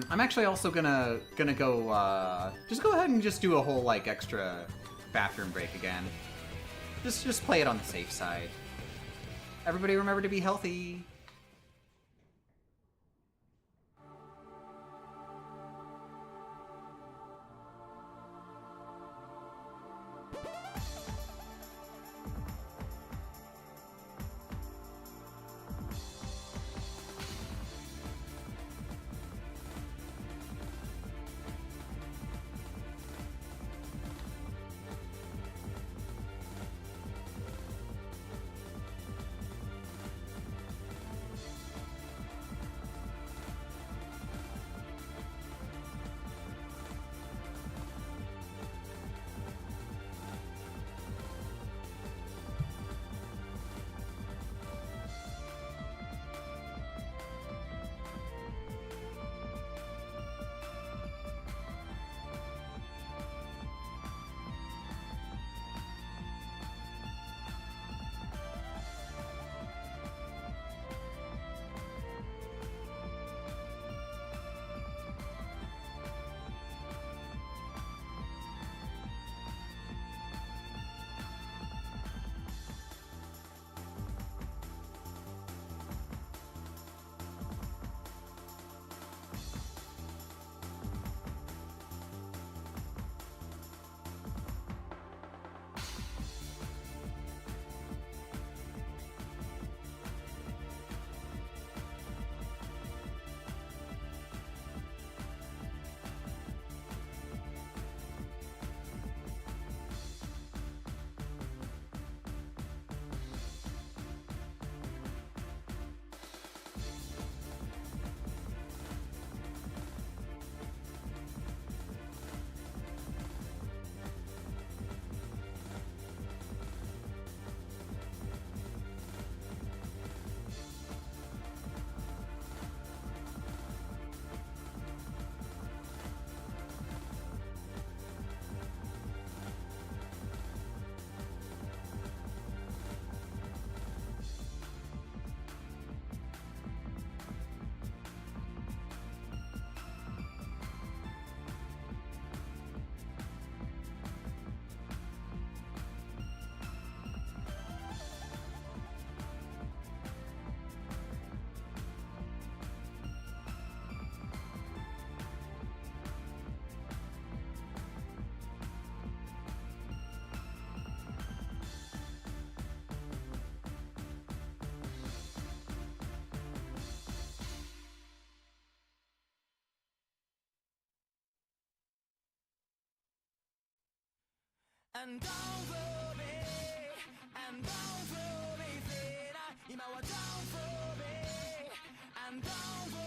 I'm actually also gonna go, just go ahead and just do a whole, like, extra bathroom break again. Just play it on the safe side. Everybody remember to be healthy. And don't worry, and don't worry, 今は don't worry, and don't worry,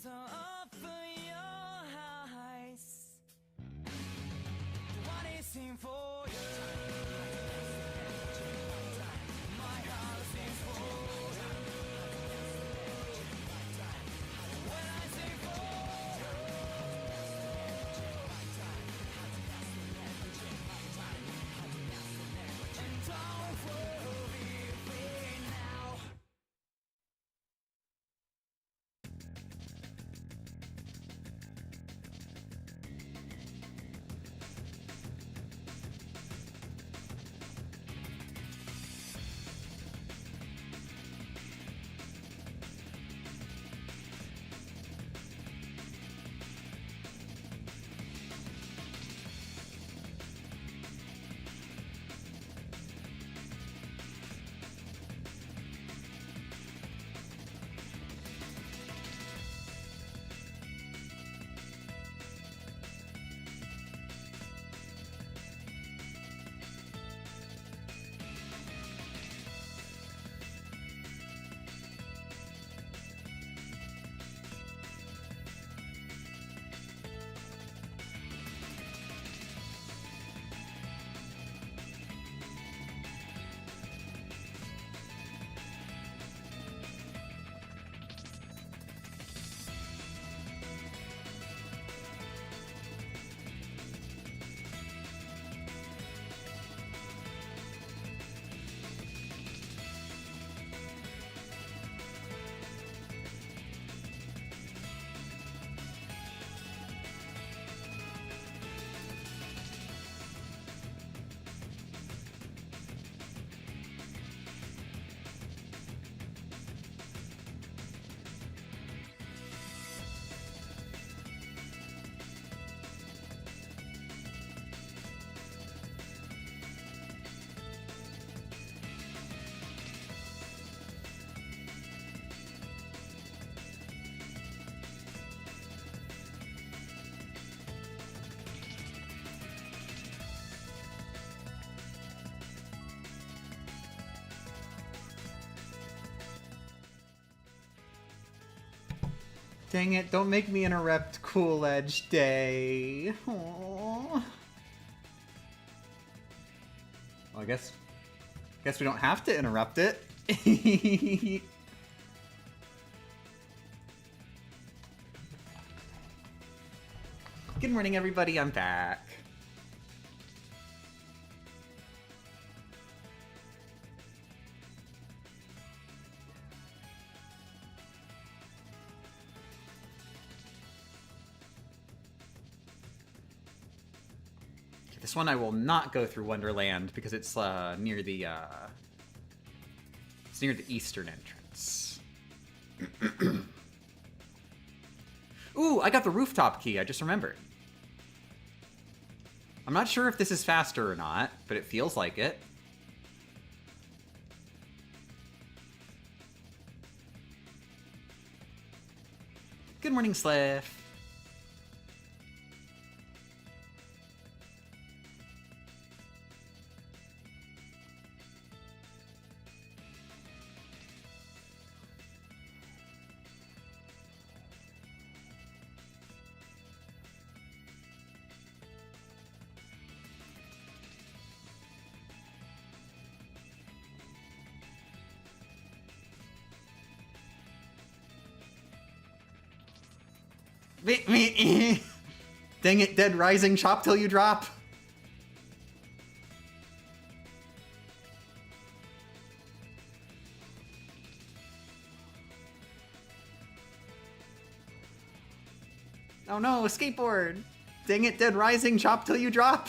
So open your eyes. What is in for you? My heart sings for you. When I sing for you, and don't worry now. Dang it, don't make me interrupt Cool Edge Day. Aww. Well, I guess we don't have to interrupt it. Good morning, everybody. I'm back. This one I will not go through Wonderland because it's near the eastern entrance. Ooh, I got the rooftop key. I just remembered. I'm not sure if this is faster or not, but it feels like it. Good morning, Sliff. Dang it, Dead Rising, chop till you drop. Oh no, a skateboard. Dang it, Dead Rising, chop till you drop.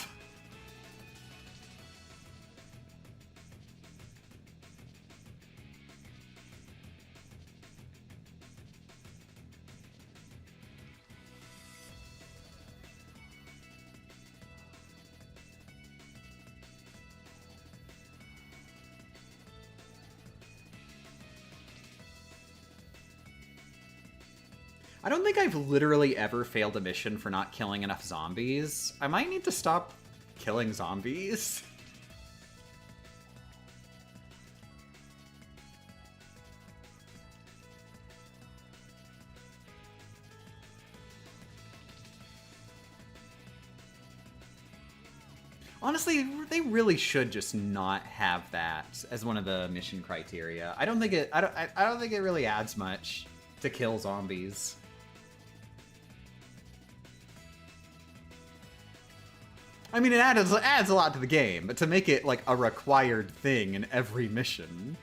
I don't think I've literally ever failed a mission for not killing enough zombies. I might need to stop killing zombies. Honestly, they really should just not have that as one of the mission criteria. I don't think it really adds much to kill zombies. I mean, it adds a lot to the game, but to make it, like, a required thing in every mission...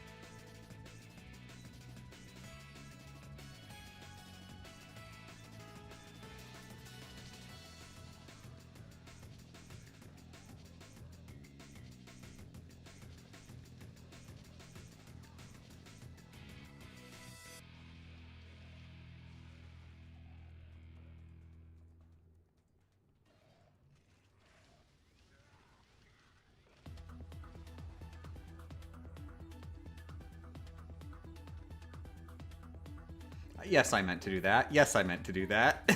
Yes, I meant to do that. Yes, I meant to do that.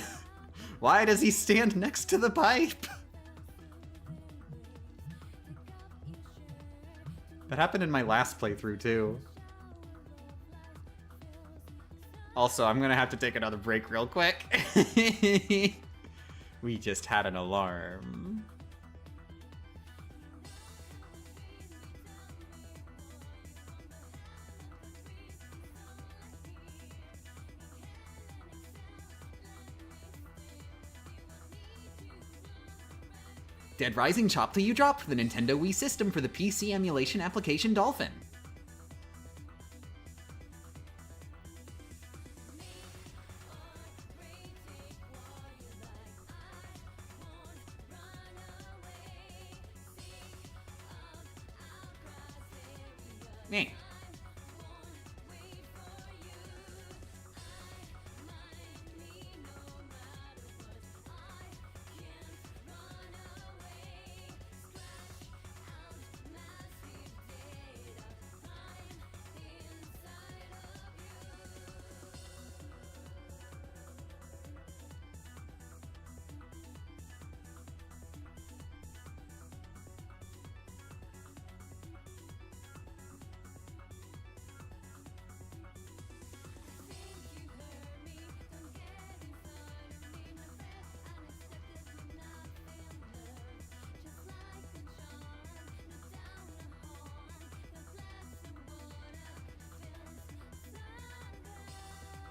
Why does he stand next to the pipe? That happened in my last playthrough, too. Also, I'm gonna have to take another break real quick. We just had an alarm. Dead Rising chop till you drop for the Nintendo Wii system for the PC emulation application Dolphin. Meh.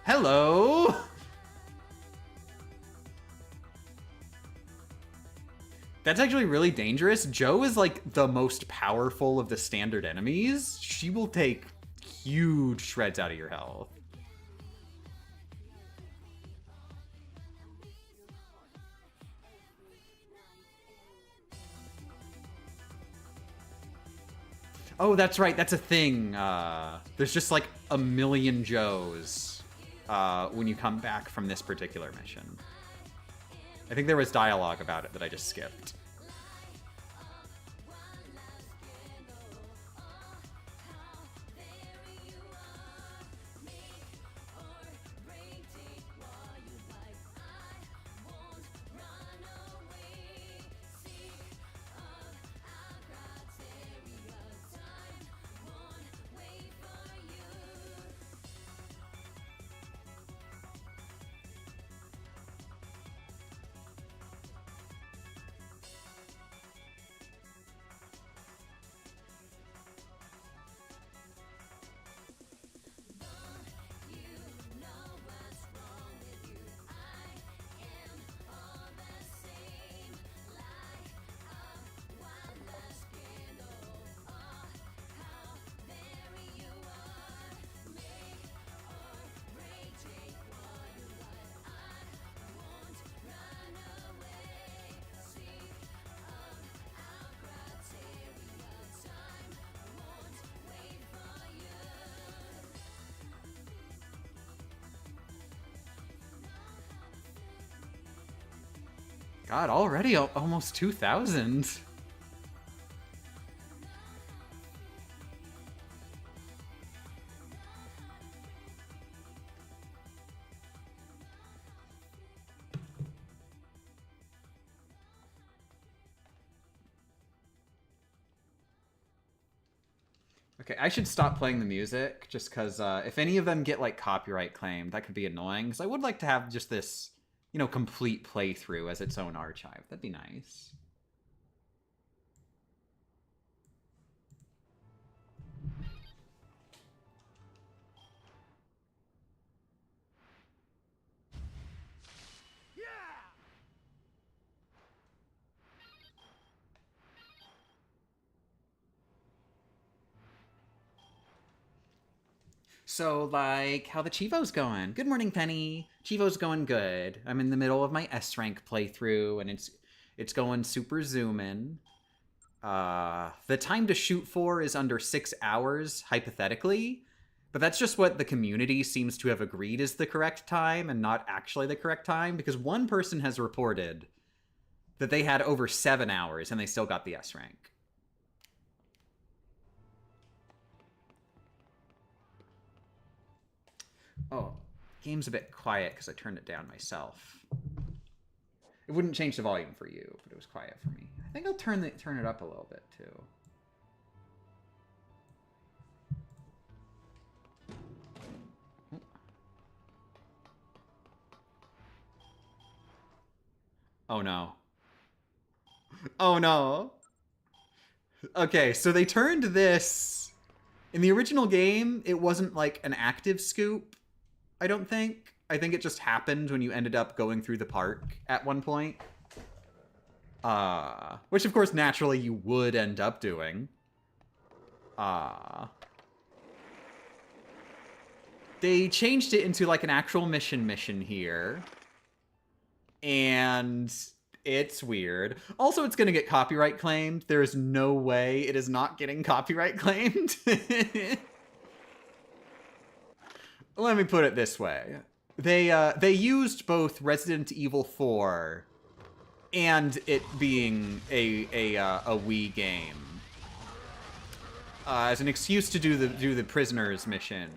Hello! That's actually really dangerous. Joe is like the most powerful of the standard enemies. She will take huge shreds out of your health. Oh, that's right. That's a thing. There's just like a million Joes when you come back from this particular mission. I think there was dialogue about it that I just skipped. God, already almost 2,000. Okay, I should stop playing the music just because if any of them get like copyright claimed, that could be annoying. Because I would like to have just this, you know, complete playthrough as its own archive. That'd be nice. So, like, how the Chivo's going? Good morning, Penny. Chivo's going good. I'm in the middle of my S rank playthrough, and it's going super zoomin'. The time to shoot for is under 6 hours, hypothetically, but that's just what the community seems to have agreed is the correct time, and not actually the correct time, because one person has reported that they had over 7 hours, and they still got the S rank. Oh, game's a bit quiet because I turned it down myself. It wouldn't change the volume for you, but it was quiet for me. I think I'll turn it up a little bit too. Oh no. Oh no. Okay, so they turned this... In the original game, it wasn't like an active scoop, I don't think. I think it just happened when you ended up going through the park at one point. Which, of course, naturally you would end up doing. They changed it into, like, an actual mission here. And it's weird. Also, it's gonna get copyright claimed. There is no way it is not getting copyright claimed. Let me put it this way. They used both Resident Evil 4 and it being a Wii game as an excuse to do the prisoners mission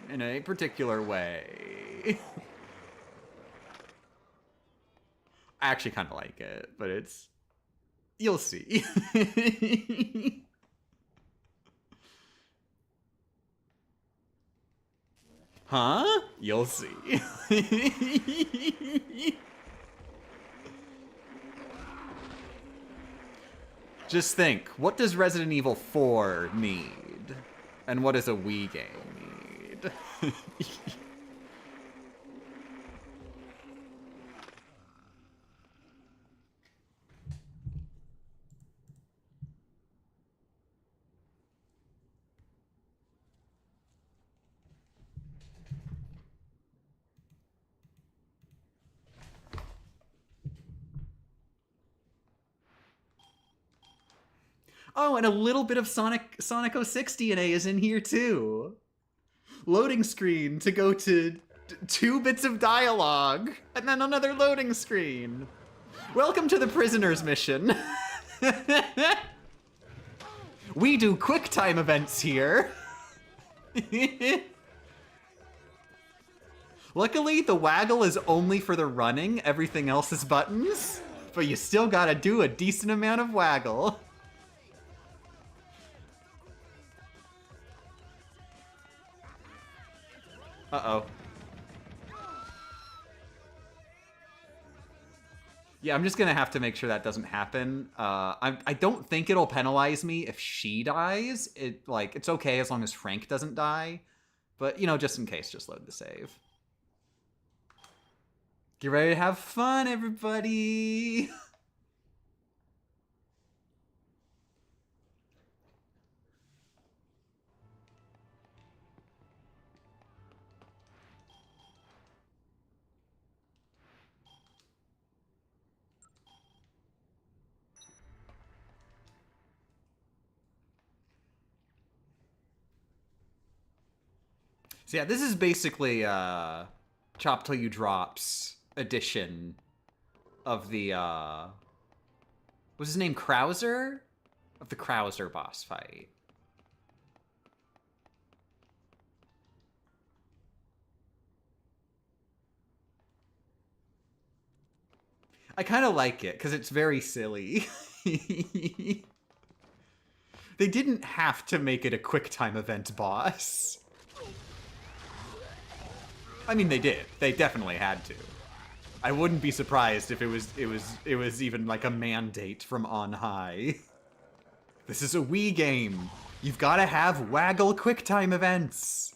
in a particular way. I actually kind of like it, but it's... You'll see. Huh? You'll see. Just think, what does Resident Evil 4 need? And what does a Wii game need? Oh, and a little bit of Sonic 06 DNA is in here too. Loading screen to go to 2 bits of dialogue, and then another loading screen. Welcome to the prisoners mission. We do quick time events here. Luckily, the waggle is only for the running. Everything else is buttons. But you still gotta do a decent amount of waggle. Uh-oh. Yeah, I'm just gonna have to make sure that doesn't happen. I don't think it'll penalize me if she dies. It's okay as long as Frank doesn't die. But, you know, just in case, just load the save. Get ready to have fun, everybody! So yeah, this is basically Chop Till You Drop's edition of the was his name Krauser? Of the Krauser boss fight. I kind of like it because it's very silly. They didn't have to make it a QuickTime event boss. I mean, they did. They definitely had to. I wouldn't be surprised if it was even like a mandate from on high. This is a Wii game. You've got to have waggle QuickTime events.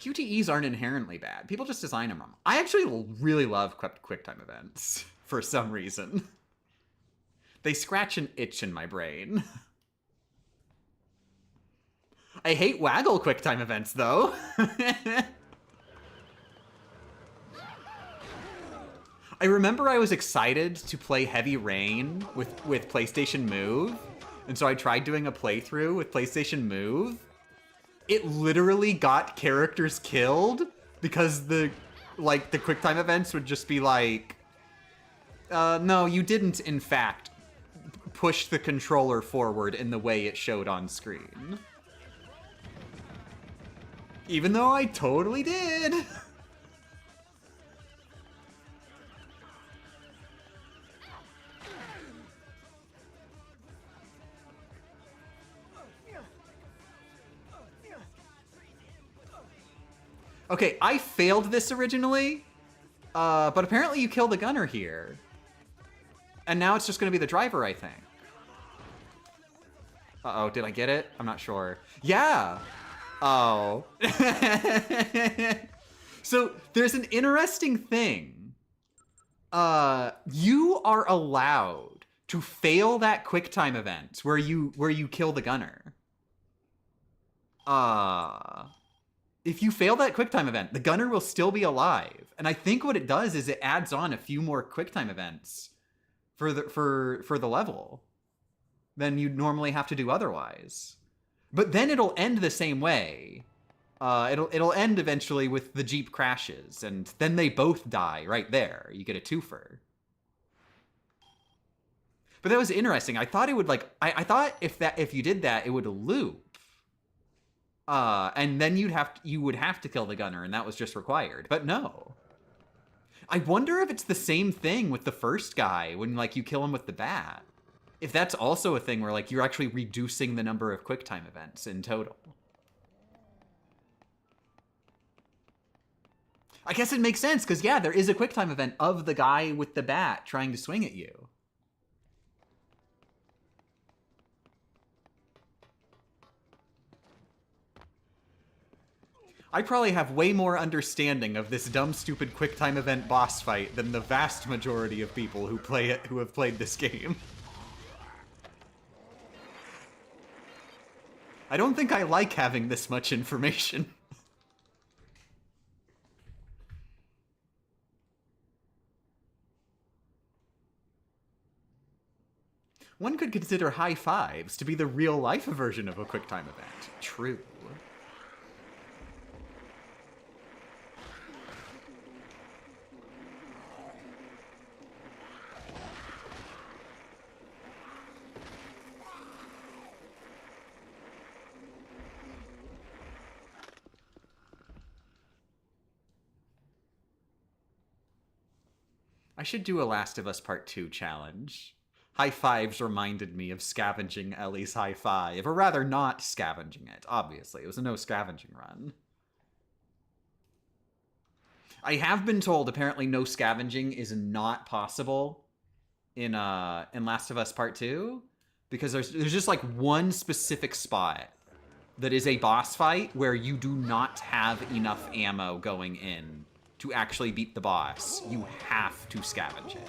QTEs aren't inherently bad. People just design them wrong. I actually really love QuickTime events for some reason. They scratch an itch in my brain. I hate waggle QuickTime events, though. I remember I was excited to play Heavy Rain with PlayStation Move, and so I tried doing a playthrough with PlayStation Move. It literally got characters killed because the QuickTime events would just be like, no, you didn't, in fact, push the controller forward in the way it showed on screen. Even though I totally did. Okay, I failed this originally, but apparently you kill the gunner here. And now it's just going to be the driver, I think. Uh-oh, did I get it? I'm not sure. Yeah! Oh. So, there's an interesting thing. You are allowed to fail that QuickTime event where you kill the gunner. If you fail that QuickTime event, the gunner will still be alive. And I think what it does is it adds on a few more QuickTime events for the level than you'd normally have to do otherwise. But then it'll end the same way. It'll end eventually with the Jeep crashes, and then they both die right there. You get a twofer. But that was interesting. I thought it would I thought if you did that, it would loop. And then you would have to kill the gunner, and that was just required. But no. I wonder if it's the same thing with the first guy when you kill him with the bat. if that's also a thing where like you're actually reducing the number of QuickTime events in total. I guess it makes sense, because yeah, there is a QuickTime event of the guy with the bat trying to swing at you. I probably have way more understanding of this dumb, stupid QuickTime event boss fight than the vast majority of people who play it, who have played this game. I don't think I like having this much information. One could consider high fives to be the real-life version of a QuickTime event. True. I should do a Last of Us Part 2 challenge. High fives reminded me of scavenging Ellie's high five, or rather not scavenging it, obviously. It was a no scavenging run. I have been told apparently no scavenging is not possible in Last of Us Part 2, because there's just like one specific spot that is a boss fight where you do not have enough ammo going in to actually beat the boss. You have to scavenge it.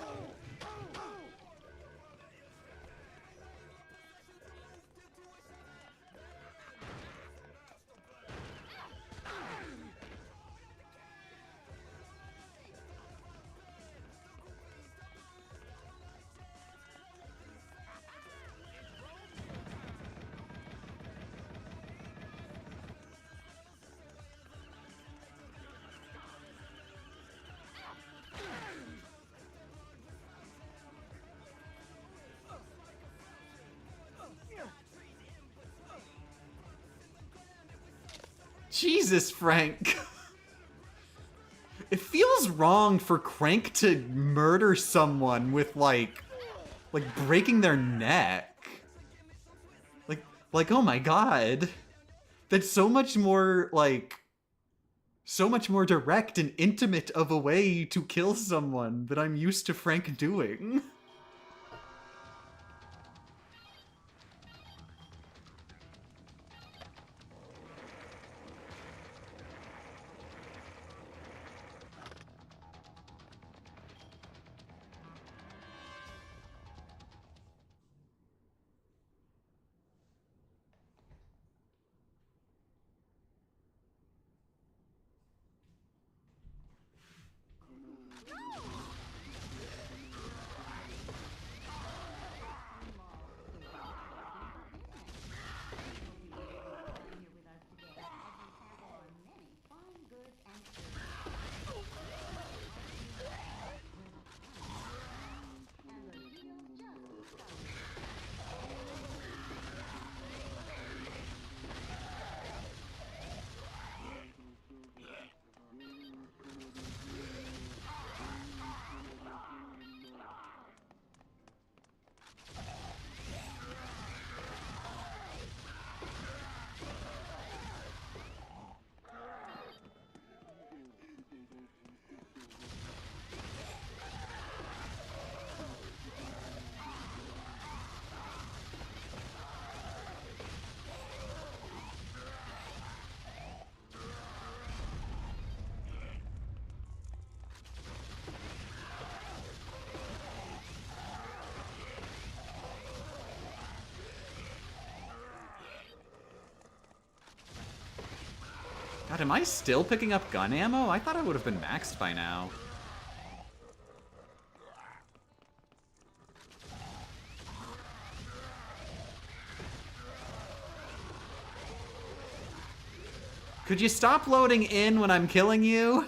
Jesus, Frank. It feels wrong for Crank to murder someone with, like breaking their neck. Like, oh my god. That's so much more, so much more direct and intimate of a way to kill someone that I'm used to Frank doing. God, am I still picking up gun ammo? I thought I would have been maxed by now. Could you stop loading in when I'm killing you?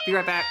Be right back.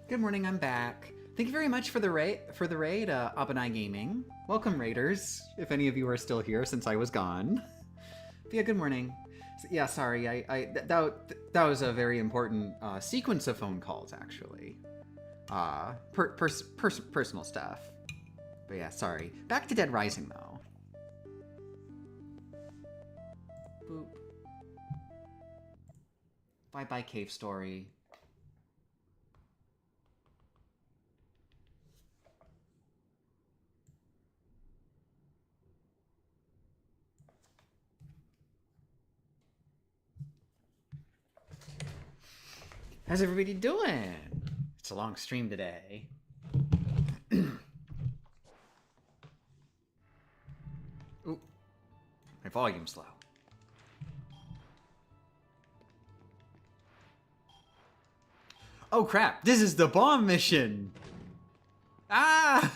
Good morning, I'm back. Thank you very much for the raid, Abanai Gaming. Welcome, raiders, if any of you are still here since I was gone. But yeah, good morning. Yeah, sorry, that was a very important sequence of phone calls, actually. Personal stuff. But yeah, sorry. Back to Dead Rising, though. Boop. Bye-bye, Cave Story. How's everybody doing? It's a long stream today. Ooh, my volume's low. Oh crap, this is the bomb mission! Ah!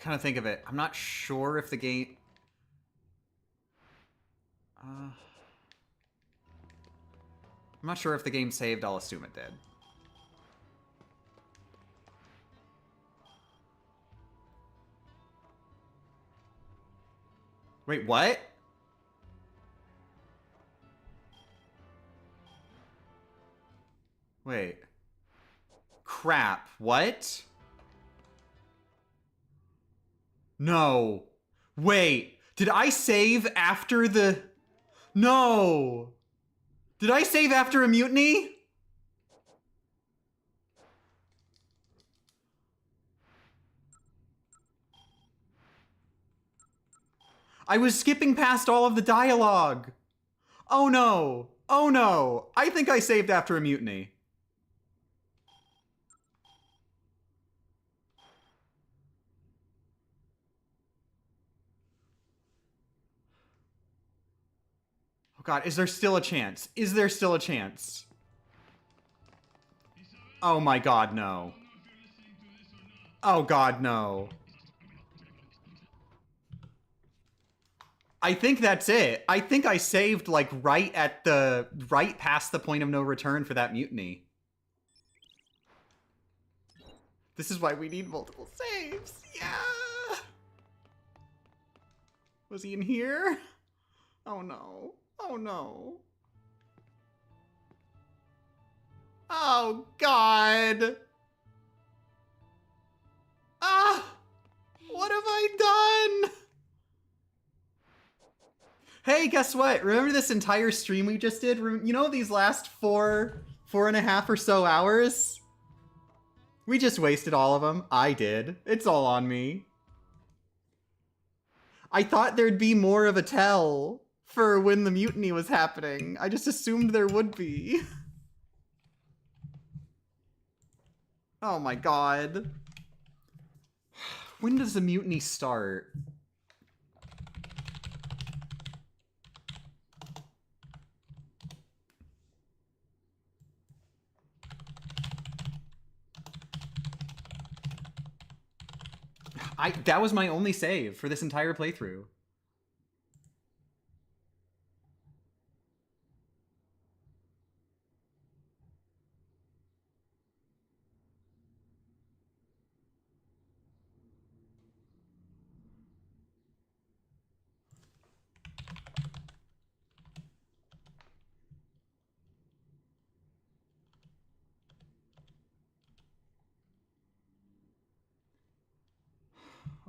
Kind of think of it. I'm not sure if the game... I'm not sure if the game saved. I'll assume it did. Wait, what? Wait. Crap. What? No. Wait. Did I save after the... No. Did I save after a mutiny? I was skipping past all of the dialogue. Oh no. Oh no. I think I saved after a mutiny. Oh god, is there still a chance? Is there still a chance? Oh my god, no. Oh god, no. I think that's it. I think I saved like right past the point of no return for that mutiny. This is why we need multiple saves. Yeah. Was he in here? Oh no. Oh no. Oh god. Ah! What have I done? Hey, guess what? Remember this entire stream we just did? You know these last four and a half or so hours? We just wasted all of them. I did. It's all on me. I thought there'd be more of a tell for when the mutiny was happening. I just assumed there would be. Oh my god. When does the mutiny start? That was my only save for this entire playthrough.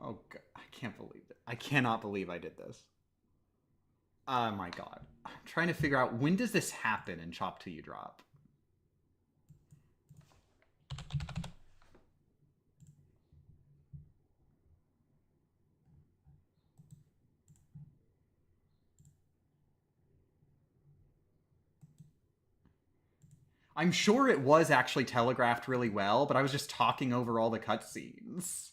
Oh god, I can't believe it. I cannot believe I did this. Oh my god. I'm trying to figure out when does this happen in Chop Till You Drop? I'm sure it was actually telegraphed really well, but I was just talking over all the cutscenes.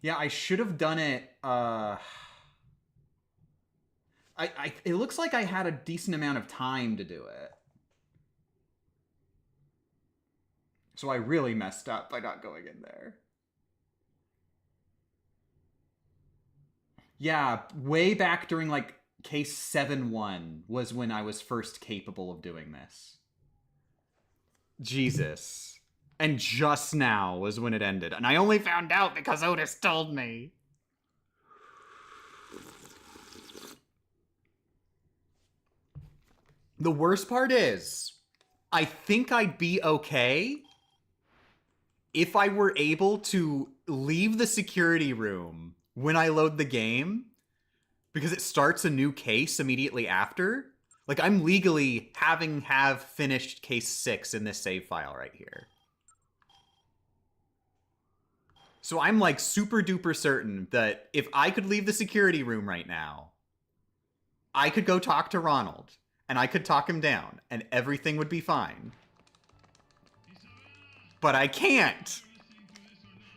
Yeah, I should have done it, it looks like I had a decent amount of time to do it. So I really messed up by not going in there. Yeah, way back during, like, case 7-1 was when I was first capable of doing this. Jesus. And just now was when it ended. And I only found out because Otis told me. The worst part is, I think I'd be okay if I were able to leave the security room when I load the game, because it starts a new case immediately after. Like, I'm legally have finished case 6 in this save file right here. So I'm, like, super duper certain that if I could leave the security room right now, I could go talk to Ronald, and I could talk him down, and everything would be fine. But I can't.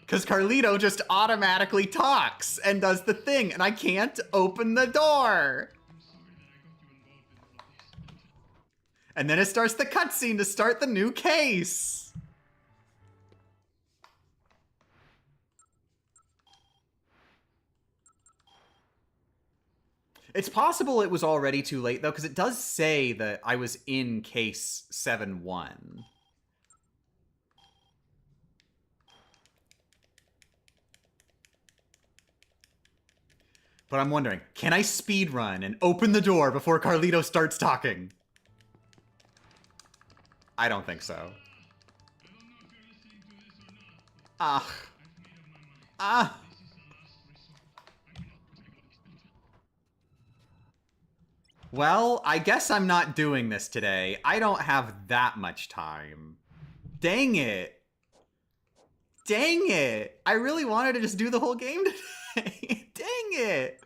Because Carlito just automatically talks and does the thing, and I can't open the door. And then it starts the cutscene to start the new case. It's possible it was already too late, though, because it does say that I was in case 7-1. But I'm wondering, can I speedrun and open the door before Carlito starts talking? I don't think so. Ah. Ah. Well, I guess I'm not doing this today. I don't have that much time. Dang it. Dang it. I really wanted to just do the whole game today. Dang it.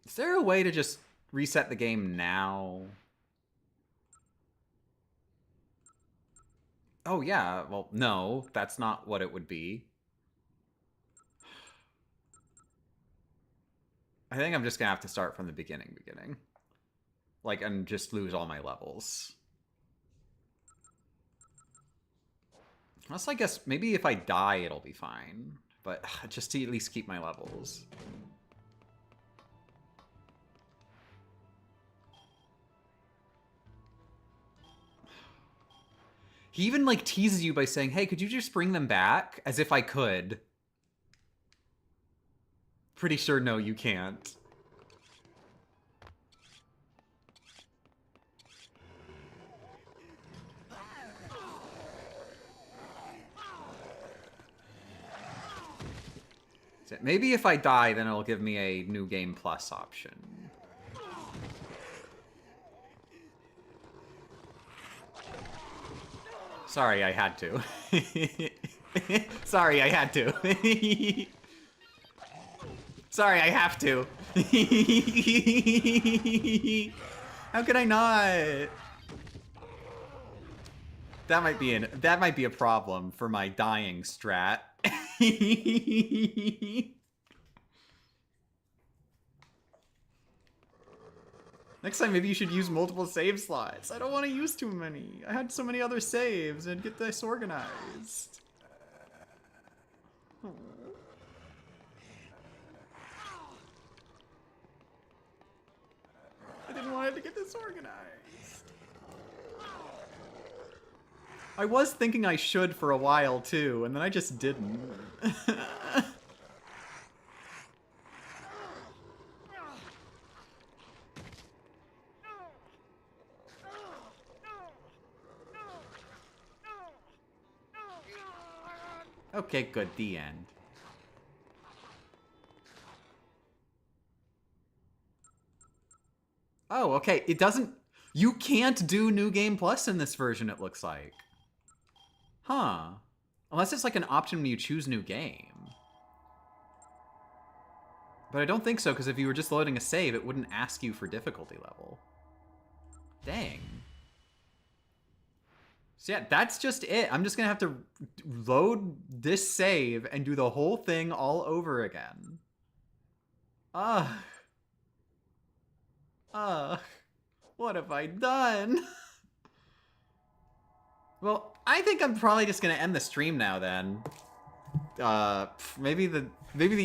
Is there a way to just reset the game now? Oh, yeah. Well, no, that's not what it would be. I think I'm just gonna have to start from the beginning. Like, and just lose all my levels. Unless, I guess, maybe if I die, it'll be fine. But just to at least keep my levels. He even, like, teases you by saying, hey, could you just bring them back? As if I could. Pretty sure, no, you can't. Maybe if I die, then it'll give me a New Game Plus option. Sorry, I had to. Sorry, I had to. Sorry, I have to. How could I not? That might be a problem for my dying strat. Next time, maybe you should use multiple save slots. I don't want to use too many. I had so many other saves and get this organized. Aww. I didn't want it to get disorganized. I was thinking I should for a while, too, and then I just didn't. Okay, good. The end. Oh, okay. It doesn't... You can't do New Game Plus in this version, it looks like. Huh. Unless it's like an option when you choose New Game. But I don't think so, because if you were just loading a save, it wouldn't ask you for difficulty level. Dang. So yeah, that's just it. I'm just gonna have to load this save and do the whole thing all over again. What have I done? Well, I think I'm probably just gonna end the stream now then. Maybe the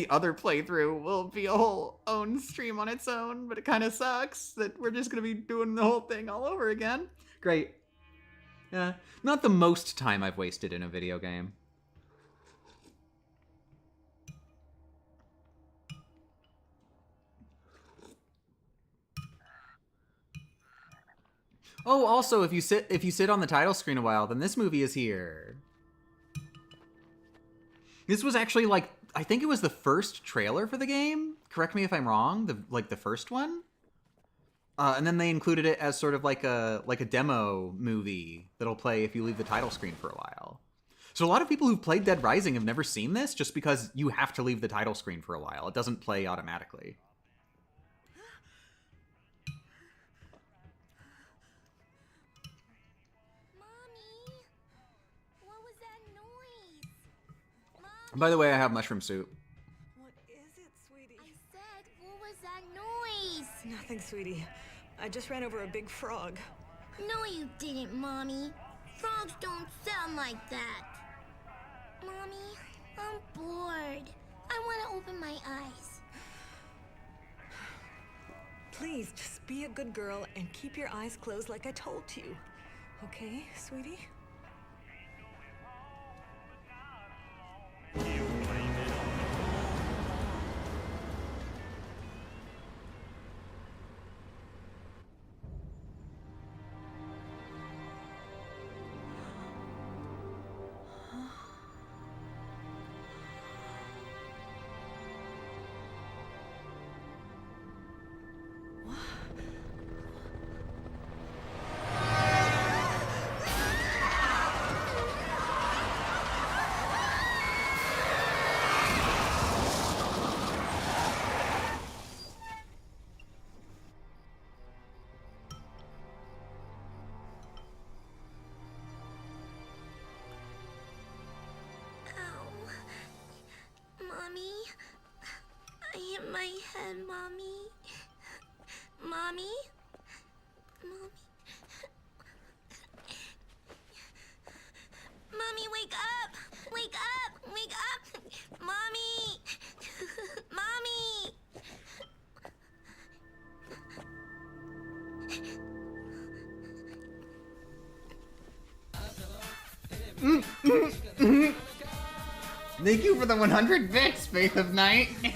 other playthrough will be a whole own stream on its own, but it kind of sucks that we're just gonna be doing the whole thing all over again. Great. Yeah, not the most time I've wasted in a video game. Oh, also, if you sit on the title screen a while, then this movie is here. This was actually like, I think it was the first trailer for the game. Correct me if I'm wrong. The first one. And then they included it as sort of like a demo movie that'll play if you leave the title screen for a while. So a lot of people who've played Dead Rising have never seen this just because you have to leave the title screen for a while. It doesn't play automatically. Mommy, what was that noise? Mom, By the way, I have mushroom soup. What is it, sweetie? I said, what was that noise? Nothing, sweetie. I just ran over a big frog. No, you didn't, Mommy. Frogs don't sound like that. Mommy, I'm bored. I want to open my eyes. Please, just be a good girl and keep your eyes closed like I told you. Okay, sweetie? Ow. Mommy, I hit my head, Mommy. Mommy? Mommy? Mommy, wake up! Wake up! Wake up! Mommy! Mommy! Thank you for the 100 bits, Faith of Night. Mommy!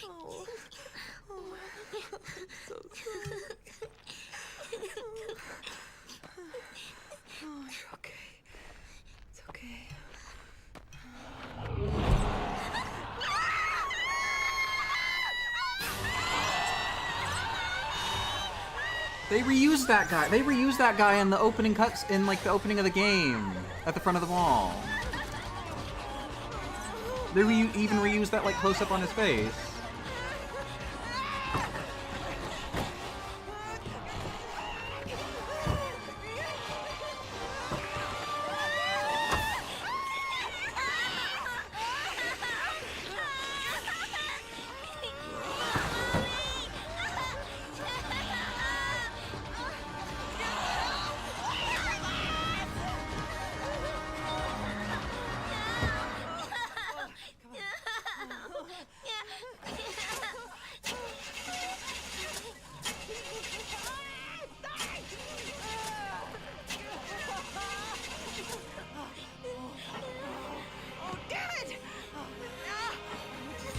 Oh, so sorry. Oh, you're okay. It's okay. They reused that guy. They reused that guy in the opening cuts in like the opening of the game at the front of the wall. They even reused that like close up on his face.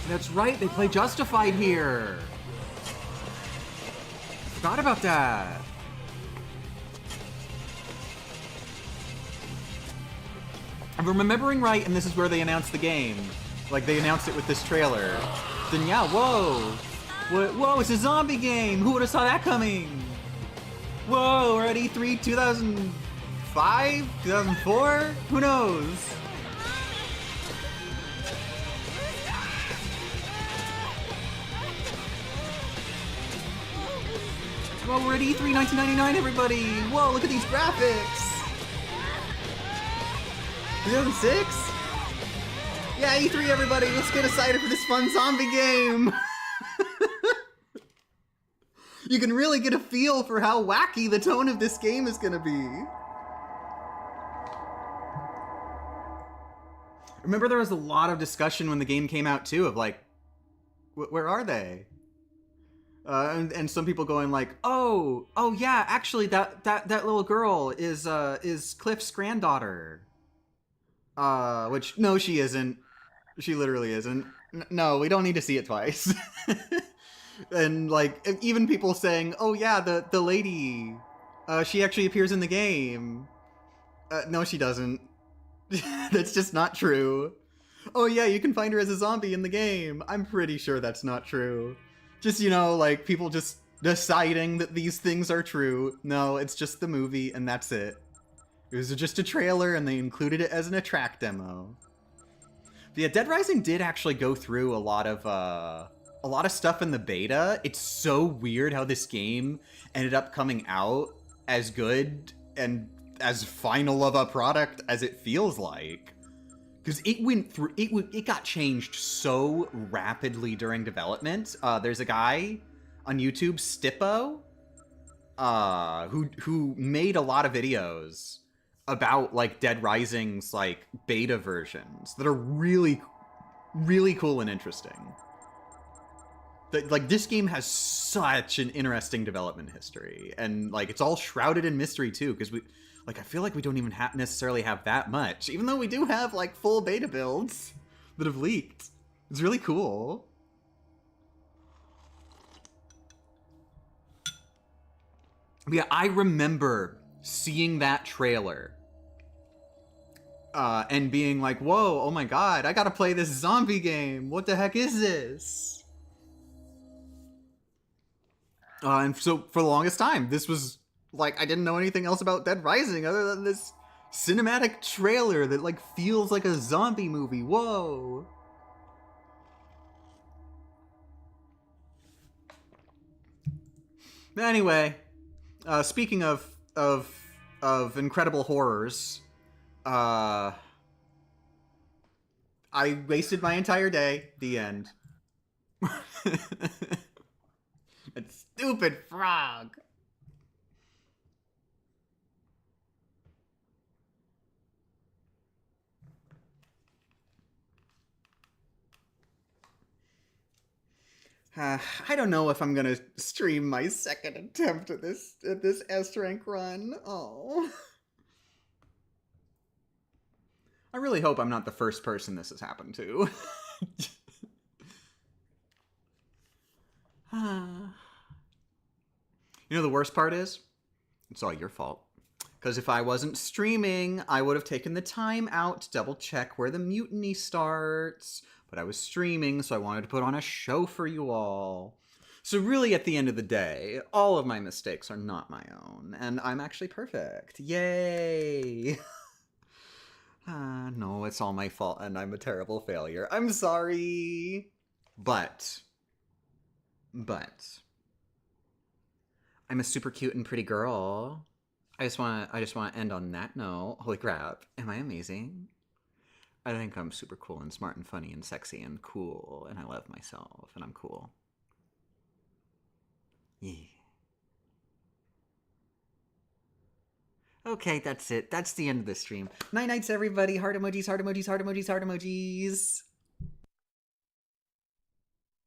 That's right, they play Justified here. Forgot about that. If I'm remembering right, and this is where they announced the game, like they announced it with this trailer, then yeah, whoa. Whoa, it's a zombie game! Who would have saw that coming? Whoa, we're at E3 2005? 2004? Who knows? Well, we're at E3 1999, everybody! Whoa, look at these graphics! 2006? Yeah, E3, everybody! Let's get excited for this fun zombie game! You can really get a feel for how wacky the tone of this game is gonna be. Remember, there was a lot of discussion when the game came out, too, of like, where are they? And some people going like, oh yeah, actually that little girl is Cliff's granddaughter. Which, no, she isn't. She literally isn't. No, we don't need to see it twice. And like, even people saying, oh yeah, the lady, she actually appears in the game. No, she doesn't. That's just not true. Oh yeah, you can find her as a zombie in the game. I'm pretty sure that's not true. Just, you know, like, people just deciding that these things are true. No, it's just the movie, and that's it. It was just a trailer, and they included it as an attract demo. But yeah, Dead Rising did actually go through a lot of stuff in the beta. It's so weird how this game ended up coming out as good and as final of a product as it feels like. Because it got changed so rapidly during development. There's a guy on YouTube, Stippo, who made a lot of videos about like Dead Rising's like beta versions that are really, really cool and interesting. Like, this game has such an interesting development history, and like it's all shrouded in mystery too, because I feel like we don't even necessarily have that much, even though we do have, like, full beta builds that have leaked. It's really cool. But yeah, I remember seeing that trailer and being like, whoa, oh my god, I gotta play this zombie game. What the heck is this? And so, for the longest time, this was... like, I didn't know anything else about Dead Rising other than this cinematic trailer that, like, feels like a zombie movie. Whoa! Anyway, speaking of incredible horrors, I wasted my entire day. The end. That stupid frog! I don't know if I'm gonna stream my second attempt at this S rank run. Oh. I really hope I'm not the first person this has happened to. You know, the worst part is, it's all your fault. Because if I wasn't streaming, I would have taken the time out to double check where the mutiny starts. But I was streaming, so I wanted to put on a show for you all. So really, at the end of the day, all of my mistakes are not my own, and I'm actually perfect. Yay! No, it's all my fault, and I'm a terrible failure. I'm sorry! But... I'm a super cute and pretty girl. I just want to end on that note. Holy crap, am I amazing? I think I'm super cool and smart and funny and sexy and cool, and I love myself, and I'm cool. Yeah. Okay, that's it. That's the end of the stream. Night nights, everybody. Heart emojis, heart emojis, heart emojis, heart emojis.